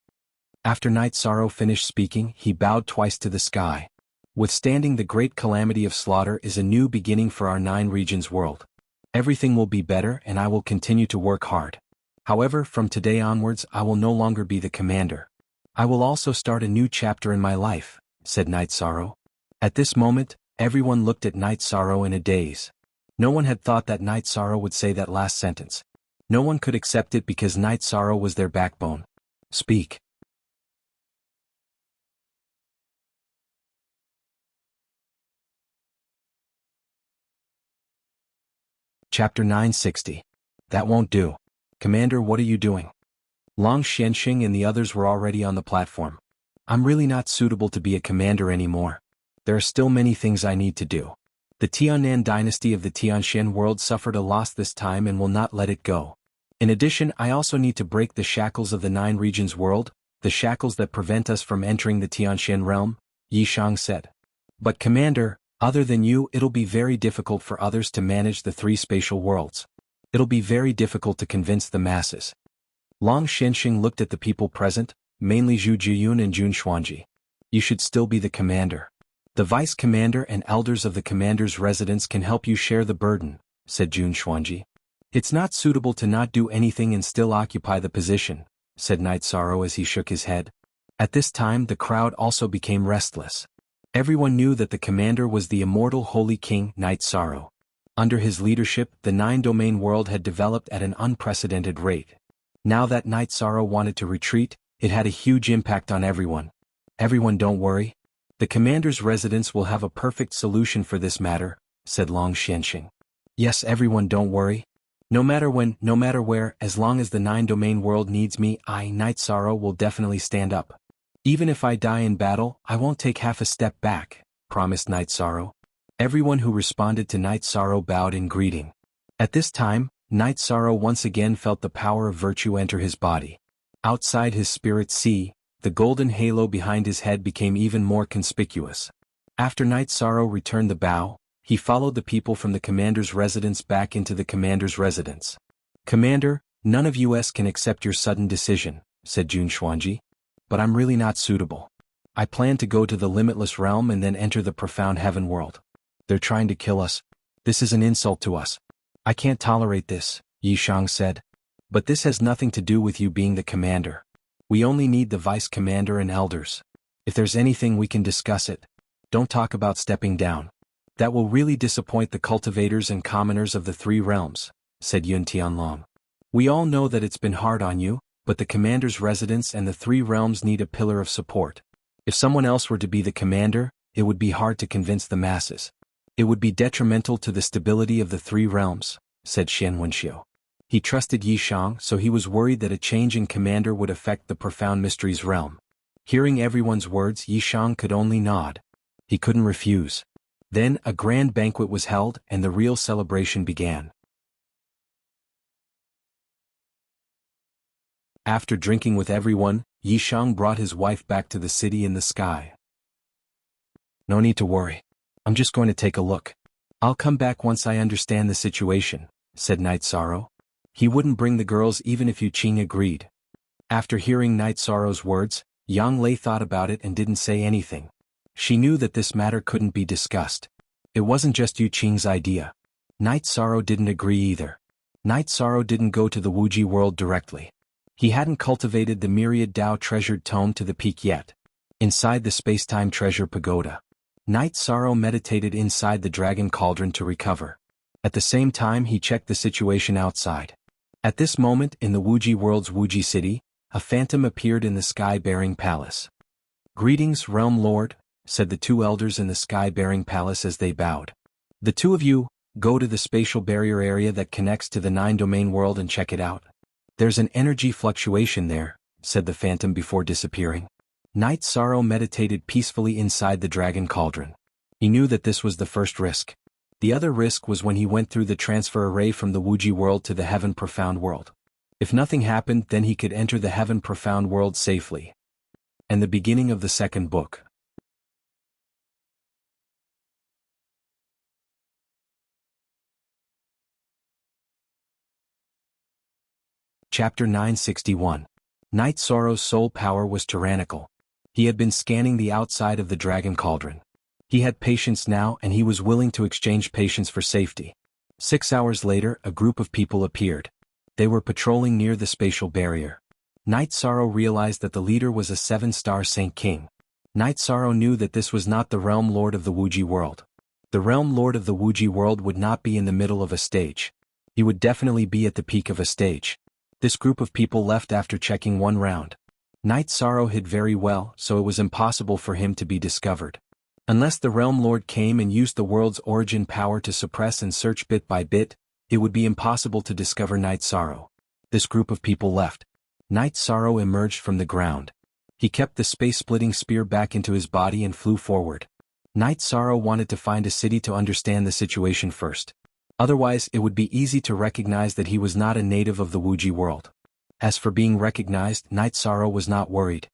After Night Sorrow finished speaking, he bowed twice to the sky. "Withstanding the great calamity of slaughter is a new beginning for our 9 regions world. Everything will be better and I will continue to work hard. However, from today onwards I will no longer be the commander. I will also start a new chapter in my life," said Night Sorrow. At this moment, everyone looked at Night Sorrow in a daze. No one had thought that Night Sorrow would say that last sentence. No one could accept it because Night Sorrow was their backbone. "Speak." Chapter 960. That won't do. "Commander, what are you doing?" Long Xianxing and the others were already on the platform. "I'm really not suitable to be a commander anymore. There are still many things I need to do. The Tiannan dynasty of the Tianxian world suffered a loss this time and will not let it go. In addition, I also need to break the shackles of the 9 regions world, the shackles that prevent us from entering the Tianxian realm," Yi Shang said. "But Commander, other than you, it'll be very difficult for others to manage the 3 spatial worlds. It'll be very difficult to convince the masses." Long Xianxing looked at the people present, mainly Zhu Jiyun and Jun Xuanji. "You should still be the commander. The vice commander and elders of the commander's residence can help you share the burden," said Jun Xuanji. "It's not suitable to not do anything and still occupy the position," said Night Sorrow as he shook his head. At this time the crowd also became restless. Everyone knew that the commander was the immortal Holy King Night Sorrow. Under his leadership, the 9-domain world had developed at an unprecedented rate. Now that Night Sorrow wanted to retreat, it had a huge impact on everyone. "Everyone, don't worry. The commander's residence will have a perfect solution for this matter," said Long Xianxing. "Yes, everyone, don't worry. No matter when, no matter where, as long as the 9-domain world needs me, I, Night Sorrow, will definitely stand up. Even if I die in battle, I won't take half a step back," promised Night Sorrow. Everyone who responded to Night Sorrow bowed in greeting. At this time, Night Sorrow once again felt the power of virtue enter his body. Outside his spirit sea, the golden halo behind his head became even more conspicuous. After Night Sorrow returned the bow, he followed the people from the commander's residence back into the commander's residence. "Commander, none of us can accept your sudden decision," said Jun Xuanji. "But I'm really not suitable. I plan to go to the limitless realm and then enter the profound heaven world. They're trying to kill us. This is an insult to us. I can't tolerate this," Yi Shang said. "But this has nothing to do with you being the commander. We only need the vice commander and elders. If there's anything we can discuss it. Don't talk about stepping down. That will really disappoint the cultivators and commoners of the three realms, said Yun Tianlong. We all know that it's been hard on you, but the commander's residence and the three realms need a pillar of support. If someone else were to be the commander, it would be hard to convince the masses. It would be detrimental to the stability of the three realms, said Xian Wenxiu. He trusted Yi Shang, so he was worried that a change in commander would affect the profound mysteries realm. Hearing everyone's words, Yi Shang could only nod. He couldn't refuse. Then a grand banquet was held and the real celebration began. After drinking with everyone, Yi Shang brought his wife back to the city in the sky. No need to worry. I'm just going to take a look. I'll come back once I understand the situation, said Night Sorrow. He wouldn't bring the girls even if Yu Qing agreed. After hearing Night Sorrow's words, Yang Lei thought about it and didn't say anything. She knew that this matter couldn't be discussed. It wasn't just Yu Qing's idea. Night Sorrow didn't agree either. Night Sorrow didn't go to the Wuji world directly. He hadn't cultivated the myriad Dao treasured tome to the peak yet. Inside the space-time treasure pagoda, Night Sorrow meditated inside the dragon cauldron to recover. At the same time he checked the situation outside. At this moment in the Wuji world's Wuji city, a phantom appeared in the sky-bearing palace. Greetings, Realm Lord, said the two elders in the sky-bearing palace as they bowed. The two of you, go to the spatial barrier area that connects to the 9-domain world and check it out. There's an energy fluctuation there, said the phantom before disappearing. Night Sorrow meditated peacefully inside the dragon cauldron. He knew that this was the first risk. The other risk was when he went through the transfer array from the Wuji world to the Heaven Profound world. If nothing happened, then he could enter the Heaven Profound world safely. And the beginning of the second book. Chapter 961. Night Sorrow's soul power was tyrannical. He had been scanning the outside of the dragon cauldron. He had patience now and he was willing to exchange patience for safety. 6 hours later, a group of people appeared. They were patrolling near the spatial barrier. Night Sorrow realized that the leader was a 7-star Saint King. Night Sorrow knew that this was not the Realm Lord of the Wuji world. The Realm Lord of the Wuji world would not be in the middle of a stage. He would definitely be at the peak of a stage. This group of people left after checking one round. Night Sorrow hid very well, so it was impossible for him to be discovered. Unless the Realm Lord came and used the world's origin power to suppress and search bit by bit, it would be impossible to discover Night Sorrow. This group of people left. Night Sorrow emerged from the ground. He kept the space-splitting spear back into his body and flew forward. Night Sorrow wanted to find a city to understand the situation first. Otherwise it would be easy to recognize that he was not a native of the Wuji world. As for being recognized, Night Sorrow was not worried.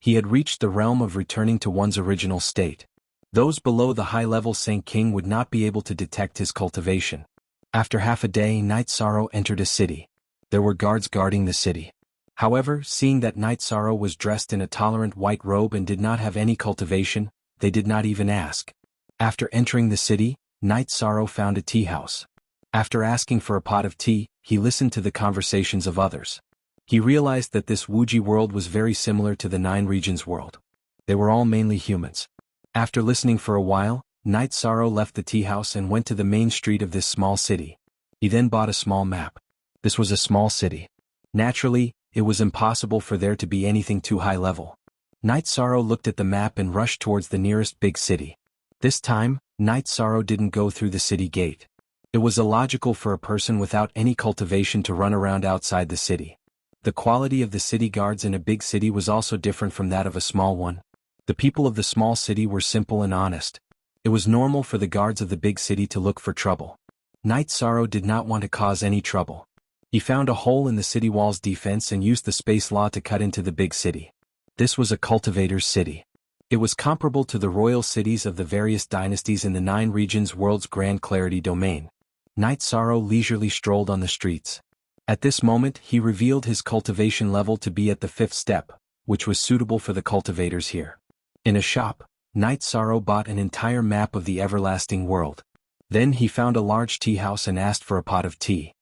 He had reached the realm of returning to one's original state. Those below the high-level Saint King would not be able to detect his cultivation. After half a day, Night Sorrow entered a city. There were guards guarding the city. However, seeing that Night Sorrow was dressed in a tolerant white robe and did not have any cultivation, they did not even ask. After entering the city, Night Sorrow found a tea house. After asking for a pot of tea, he listened to the conversations of others. He realized that this Wuji world was very similar to the 9 regions world. They were all mainly humans. After listening for a while, Night Sorrow left the tea house and went to the main street of this small city. He then bought a small map. This was a small city. Naturally, it was impossible for there to be anything too high level. Night Sorrow looked at the map and rushed towards the nearest big city. This time, Night Sorrow didn't go through the city gate. It was illogical for a person without any cultivation to run around outside the city. The quality of the city guards in a big city was also different from that of a small one. The people of the small city were simple and honest. It was normal for the guards of the big city to look for trouble. Night Sorrow did not want to cause any trouble. He found a hole in the city wall's defense and used the space law to cut into the big city. This was a cultivator's city. It was comparable to the royal cities of the various dynasties in the 9 regions world's Grand Clarity domain. Night Sorrow leisurely strolled on the streets. At this moment he revealed his cultivation level to be at the 5th step, which was suitable for the cultivators here. In a shop, Night Sorrow bought an entire map of the everlasting world. Then he found a large tea house and asked for a pot of tea.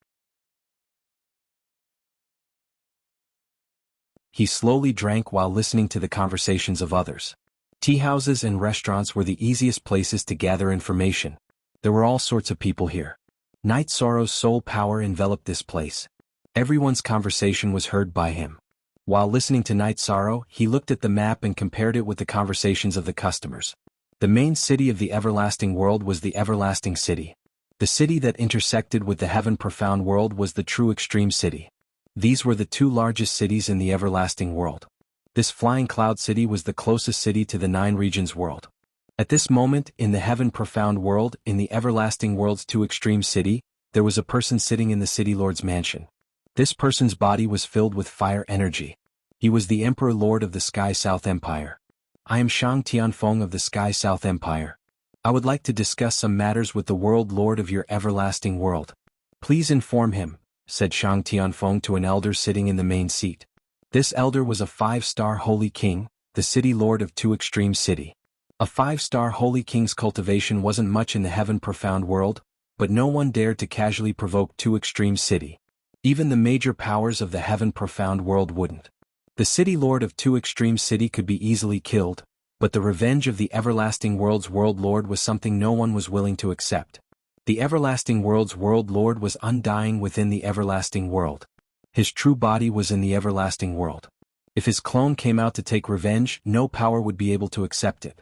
He slowly drank while listening to the conversations of others. Tea houses and restaurants were the easiest places to gather information. There were all sorts of people here. Night Sorrow's soul power enveloped this place. Everyone's conversation was heard by him. While listening to Night Sorrow, he looked at the map and compared it with the conversations of the customers. The main city of the everlasting world was the everlasting city. The city that intersected with the heaven profound world was the true extreme city. These were the two largest cities in the everlasting world. This flying cloud city was the closest city to the nine regions world. At this moment, in the heaven profound world, in the everlasting world's two extreme city, there was a person sitting in the city lord's mansion. This person's body was filled with fire energy. He was the Emperor Lord of the Sky South Empire. I am Shang Tianfeng of the Sky South Empire. I would like to discuss some matters with the World Lord of your everlasting world. Please inform him, said Shang Tianfeng to an elder sitting in the main seat. This elder was a 5-star holy king, the city lord of two extreme city. A 5-star holy king's cultivation wasn't much in the heaven profound world, but no one dared to casually provoke two extreme city. Even the major powers of the heaven profound world wouldn't. The city lord of two extreme city could be easily killed, but the revenge of the everlasting world's world lord was something no one was willing to accept. The everlasting world's world lord was undying within the everlasting world. His true body was in the everlasting world. If his clone came out to take revenge, no power would be able to accept it.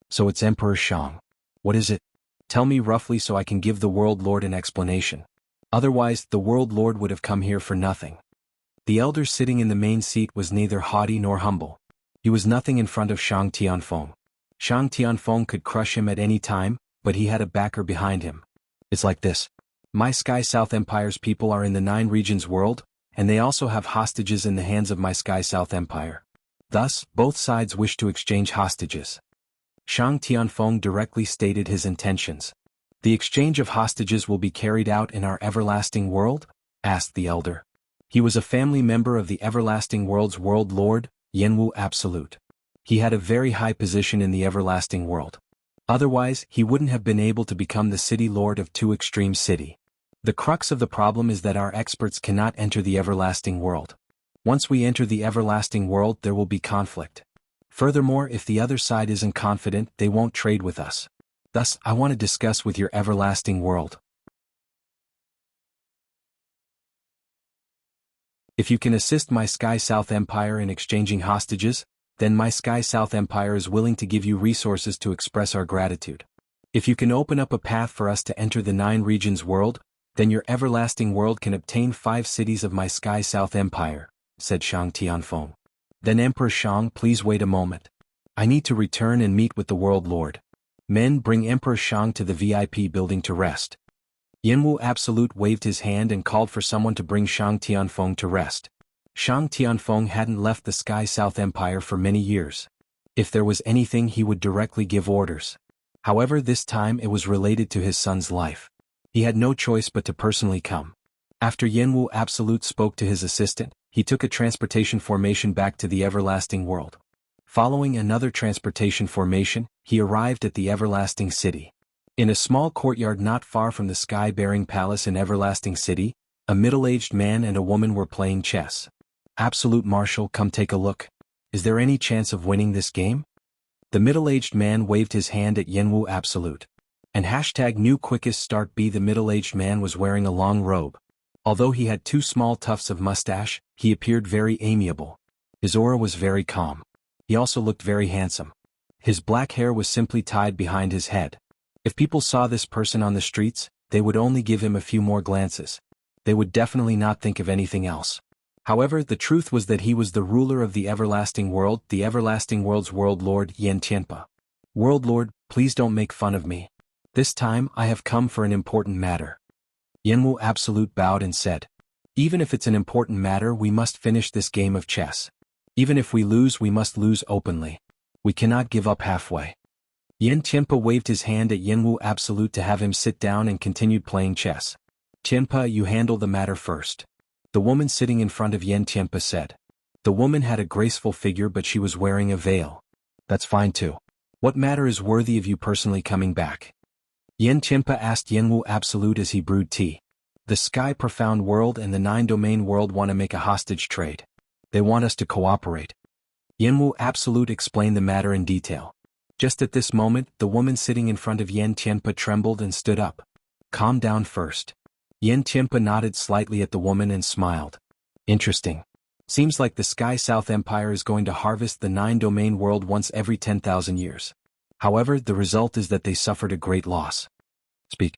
So it's Emperor Shang. What is it? Tell me roughly so I can give the world lord an explanation. Otherwise, the world lord would have come here for nothing. The elder sitting in the main seat was neither haughty nor humble. He was nothing in front of Shang Tianfeng. Shang Tianfeng could crush him at any time, but he had a backer behind him. It's like this. My Sky South Empire's people are in the 9 regions world, and they also have hostages in the hands of my Sky South Empire. Thus, both sides wish to exchange hostages. Shang Tianfeng directly stated his intentions. The exchange of hostages will be carried out in our everlasting world? Asked the elder. He was a family member of the everlasting world's world lord, Yanwu Absolute. He had a very high position in the everlasting world. Otherwise, he wouldn't have been able to become the city lord of two extreme city. The crux of the problem is that our experts cannot enter the everlasting world. Once we enter the everlasting world, there will be conflict. Furthermore, if the other side isn't confident, they won't trade with us. Thus, I want to discuss with your everlasting world. If you can assist my Sky South Empire in exchanging hostages, then my Sky South Empire is willing to give you resources to express our gratitude. If you can open up a path for us to enter the 9 regions world, then your everlasting world can obtain 5 cities of my Sky South Empire, said Shang Tianfeng. Then Emperor Shang, please wait a moment. I need to return and meet with the World Lord. Men, bring Emperor Shang to the VIP building to rest. Yanwu Absolute waved his hand and called for someone to bring Shang Tianfeng to rest. Shang Tianfeng hadn't left the Sky South Empire for many years. If there was anything, he would directly give orders. However, this time it was related to his son's life. He had no choice but to personally come. After Yanwu Absolute spoke to his assistant, he took a transportation formation back to the everlasting world. Following another transportation formation, he arrived at the everlasting city. In a small courtyard not far from the sky-bearing palace in Everlasting City, a middle-aged man and a woman were playing chess. Absolute Marshal, come take a look. Is there any chance of winning this game? The middle-aged man waved his hand at Yanwu Absolute. And #new quickest start B. The middle-aged man was wearing a long robe. Although he had 2 small tufts of mustache, he appeared very amiable. His aura was very calm. He also looked very handsome. His black hair was simply tied behind his head. If people saw this person on the streets, they would only give him a few more glances. They would definitely not think of anything else. However, the truth was that he was the ruler of the everlasting world, the everlasting world's world lord, Yan Tianpa. World Lord, please don't make fun of me. This time, I have come for an important matter. Yanwu Absolute bowed and said, even if it's an important matter, we must finish this game of chess. Even if we lose, we must lose openly. We cannot give up halfway. Yan Tianpa waved his hand at Yanwu Absolute to have him sit down and continued playing chess. Tianpa, you handle the matter first. The woman sitting in front of Yan Tianpa said. The woman had a graceful figure, but she was wearing a veil. That's fine too. What matter is worthy of you personally coming back? Yan Tianpa asked Yanwu Absolute as he brewed tea. The Sky Profound World and the 9 Domain World want to make a hostage trade. They want us to cooperate. Yanwu Absolute explained the matter in detail. Just at this moment, the woman sitting in front of Yan Tianpa trembled and stood up. Calm down first. Yan Tianpa nodded slightly at the woman and smiled. Interesting. Seems like the Sky South Empire is going to harvest the 9-domain world once every 10,000 years. However, the result is that they suffered a great loss. Speak.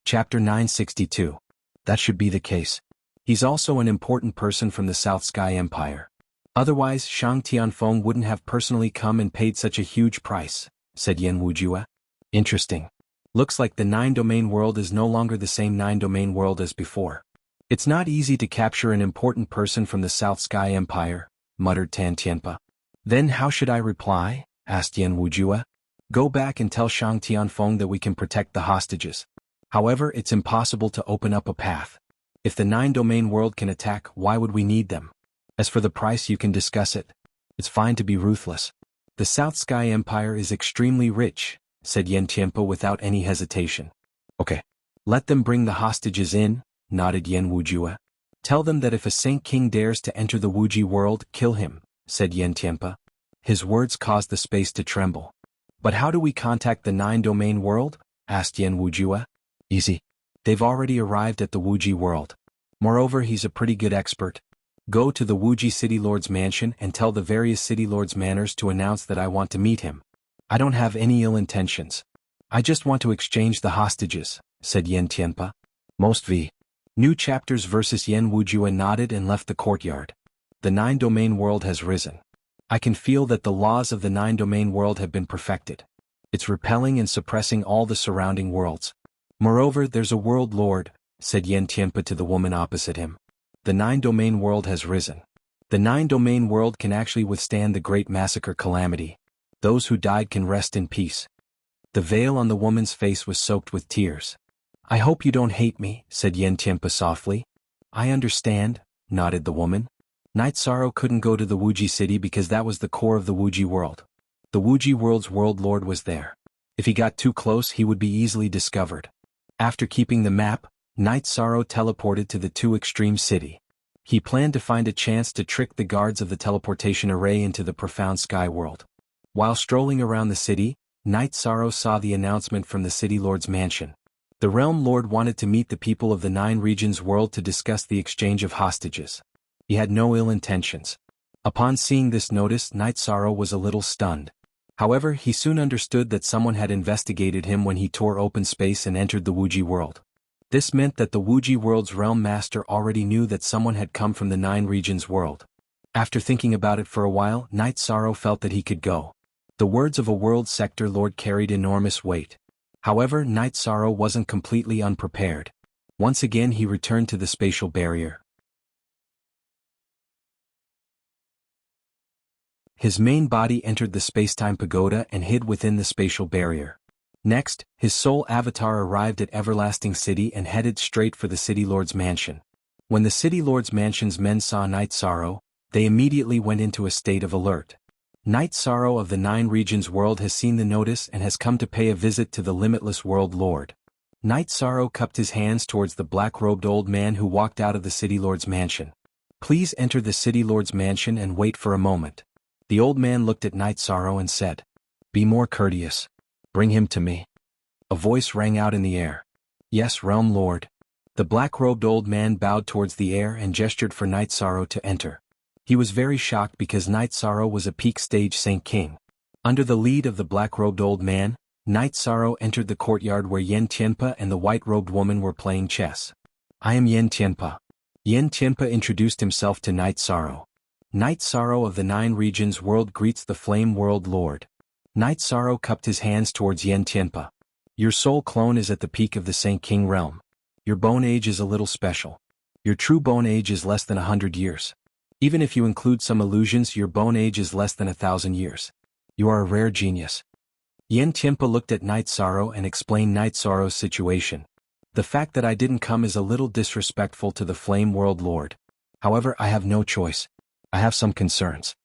Chapter 962. That should be the case. He's also an important person from the South Sky Empire. Otherwise, Shang Tianfeng wouldn't have personally come and paid such a huge price, said Yan Wujue. Interesting. Looks like the 9-domain world is no longer the same 9-domain world as before. It's not easy to capture an important person from the South Sky Empire, muttered Tan Tianpa. Then how should I reply? Asked Yan Wujue. Go back and tell Shang Tianfeng that we can protect the hostages. However, it's impossible to open up a path. If the 9-domain world can attack, why would we need them? As for the price, you can discuss it. It's fine to be ruthless. The South Sky Empire is extremely rich, said Yan Tianpa without any hesitation. Okay. Let them bring the hostages in, nodded Yan Wujue. Tell them that if a Saint King dares to enter the Wuji world, kill him, said Yan Tianpa. His words caused the space to tremble. But how do we contact the 9-domain world? Asked Yan Wujue. Easy. They've already arrived at the Wuji world. Moreover, he's a pretty good expert. Go to the Wuji City Lord's mansion and tell the various City Lord's manors to announce that I want to meet him. I don't have any ill intentions. I just want to exchange the hostages, said Yan Tianpa. Most v. New chapters versus Yan Wujue nodded and left the courtyard. The 9-domain world has risen. I can feel that the laws of the 9-domain world have been perfected. It's repelling and suppressing all the surrounding worlds. Moreover, there's a world lord, said Yan Tianpa to the woman opposite him. The 9-domain world has risen. The 9-domain world can actually withstand the great massacre calamity. Those who died can rest in peace. The veil on the woman's face was soaked with tears. I hope you don't hate me, said Yan Tianpa softly. I understand, nodded the woman. Night Sorrow couldn't go to the Wuji city because that was the core of the Wuji world. The Wuji world's world lord was there. If he got too close, he would be easily discovered. After keeping the map, Night Sorrow teleported to the 2 extreme city. He planned to find a chance to trick the guards of the teleportation array into the profound sky world. While strolling around the city, Night Sorrow saw the announcement from the City Lord's mansion. The Realm Lord wanted to meet the people of the 9 regions world to discuss the exchange of hostages. He had no ill intentions. Upon seeing this notice, Night Sorrow was a little stunned. However, he soon understood that someone had investigated him when he tore open space and entered the Wuji world. This meant that the Wuji world's realm master already knew that someone had come from the 9 regions world. After thinking about it for a while, Night Sorrow felt that he could go. The words of a world sector lord carried enormous weight. However, Night Sorrow wasn't completely unprepared. Once again he returned to the spatial barrier. His main body entered the spacetime pagoda and hid within the spatial barrier. Next, his soul avatar arrived at Everlasting City and headed straight for the City Lord's mansion. When the City Lord's mansion's men saw Night Sorrow, they immediately went into a state of alert. Night Sorrow of the 9 regions world has seen the notice and has come to pay a visit to the limitless world lord. Night Sorrow cupped his hands towards the black-robed old man who walked out of the City Lord's mansion. Please enter the City Lord's mansion and wait for a moment. The old man looked at Night Sorrow and said, Be more courteous. Bring him to me. A voice rang out in the air. Yes, Realm Lord. The black-robed old man bowed towards the air and gestured for Night Sorrow to enter. He was very shocked because Night Sorrow was a peak stage Saint King. Under the lead of the black-robed old man, Night Sorrow entered the courtyard where Yan Tianpa and the white-robed woman were playing chess. I am Yan Tianpa. Yan Tianpa introduced himself to Night Sorrow. Night Sorrow of the 9 regions world greets the Flame World Lord. Night Sorrow cupped his hands towards Yan Tianpa. Your soul clone is at the peak of the Saint King realm. Your bone age is a little special. Your true bone age is less than 100 years. Even if you include some illusions, your bone age is less than 1,000 years. You are a rare genius. Yan Tianpa looked at Night Sorrow and explained Night Sorrow's situation. The fact that I didn't come is a little disrespectful to the Flame World Lord. However, I have no choice. I have some concerns.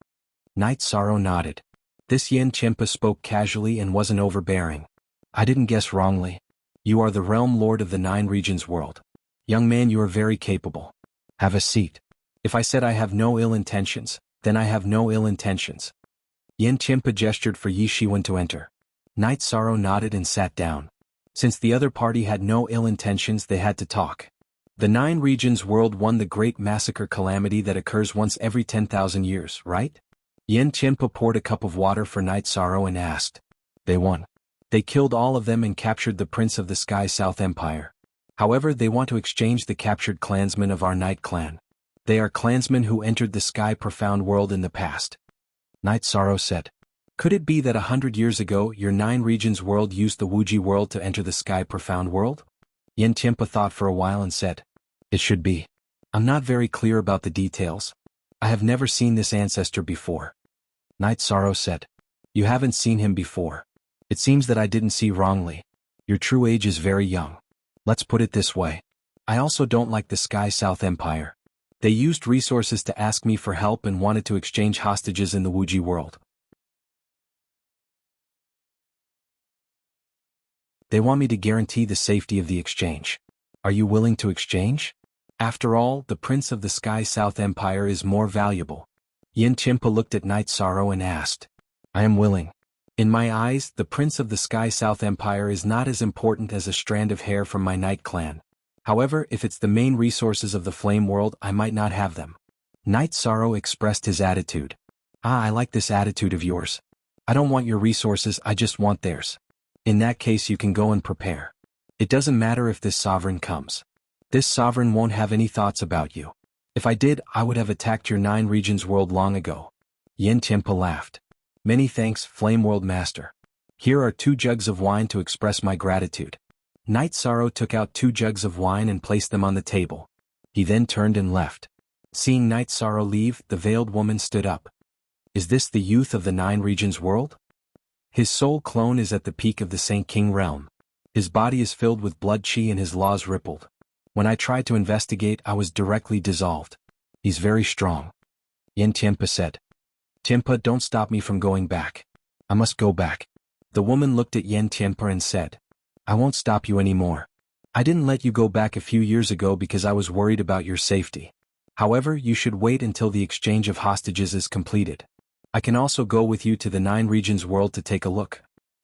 Night Sorrow nodded. This Yan Tianpa spoke casually and wasn't overbearing. I didn't guess wrongly. You are the realm lord of the 9 regions world. Young man, you are very capable. Have a seat. If I said I have no ill intentions, then I have no ill intentions. Yen Chimpa gestured for Yi Shiwen to enter. Knight Sorrow nodded and sat down. Since the other party had no ill intentions, they had to talk. The 9 regions world won the great massacre calamity that occurs once every 10,000 years, right? Yen Chimpa poured a cup of water for Knight Sorrow and asked. They won. They killed all of them and captured the Prince of the Sky South Empire. However, they want to exchange the captured clansmen of our Night clan. They are clansmen who entered the Sky Profound world in the past. Knight Sorrow said. Could it be that 100 years ago your 9 regions world used the Wuji world to enter the Sky Profound world? Yen Chimpa thought for a while and said. It should be. I'm not very clear about the details. I have never seen this ancestor before. Knight Sorrow said. You haven't seen him before. It seems that I didn't see wrongly. Your true age is very young. Let's put it this way. I also don't like the Sky South Empire. They used resources to ask me for help and wanted to exchange hostages in the Wuji world. They want me to guarantee the safety of the exchange. Are you willing to exchange? After all, the Prince of the Sky South Empire is more valuable. Yen Chimpa looked at Knight Sorrow and asked. I am willing. In my eyes, the Prince of the Sky South Empire is not as important as a strand of hair from my Night clan. However, if it's the main resources of the Flame world, I might not have them. Knight Sorrow expressed his attitude. I like this attitude of yours. I don't want your resources, I just want theirs. In that case, you can go and prepare. It doesn't matter if this sovereign comes. This sovereign won't have any thoughts about you. If I did, I would have attacked your 9 regions world long ago. Yen Chimpa laughed. Many thanks, Flame World Master. Here are 2 jugs of wine to express my gratitude. Knight Sorrow took out 2 jugs of wine and placed them on the table. He then turned and left. Seeing Knight Sorrow leave, the veiled woman stood up. Is this the youth of the 9 regions world? His soul clone is at the peak of the Saint King realm. His body is filled with blood chi and his laws rippled. When I tried to investigate, I was directly dissolved. He's very strong. Yen Chimpa said. Chimpa, don't stop me from going back. I must go back. The woman looked at Yen Chimpa and said. I won't stop you anymore. I didn't let you go back a few years ago because I was worried about your safety. However, you should wait until the exchange of hostages is completed. I can also go with you to the 9 regions world to take a look.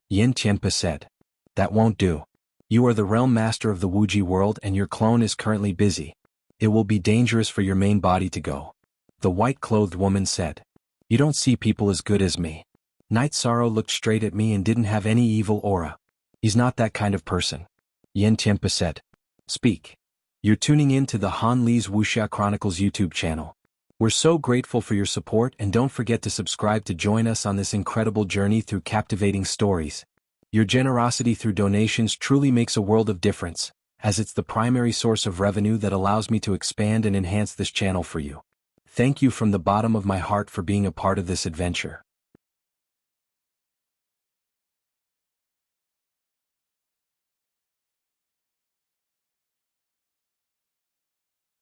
Yen Chimpa said. That won't do. You are the realm master of the Wuji world and your clone is currently busy. It will be dangerous for your main body to go. The white-clothed woman said. You don't see people as good as me. Knight Sorrow looked straight at me and didn't have any evil aura. He's not that kind of person. Yen Chimpa said. Speak. You're tuning in to the Han Li's Wuxia Chronicles YouTube channel. We're so grateful for your support and don't forget to subscribe to join us on this incredible journey through captivating stories. Your generosity through donations truly makes a world of difference, as it's the primary source of revenue that allows me to expand and enhance this channel for you. Thank you from the bottom of my heart for being a part of this adventure.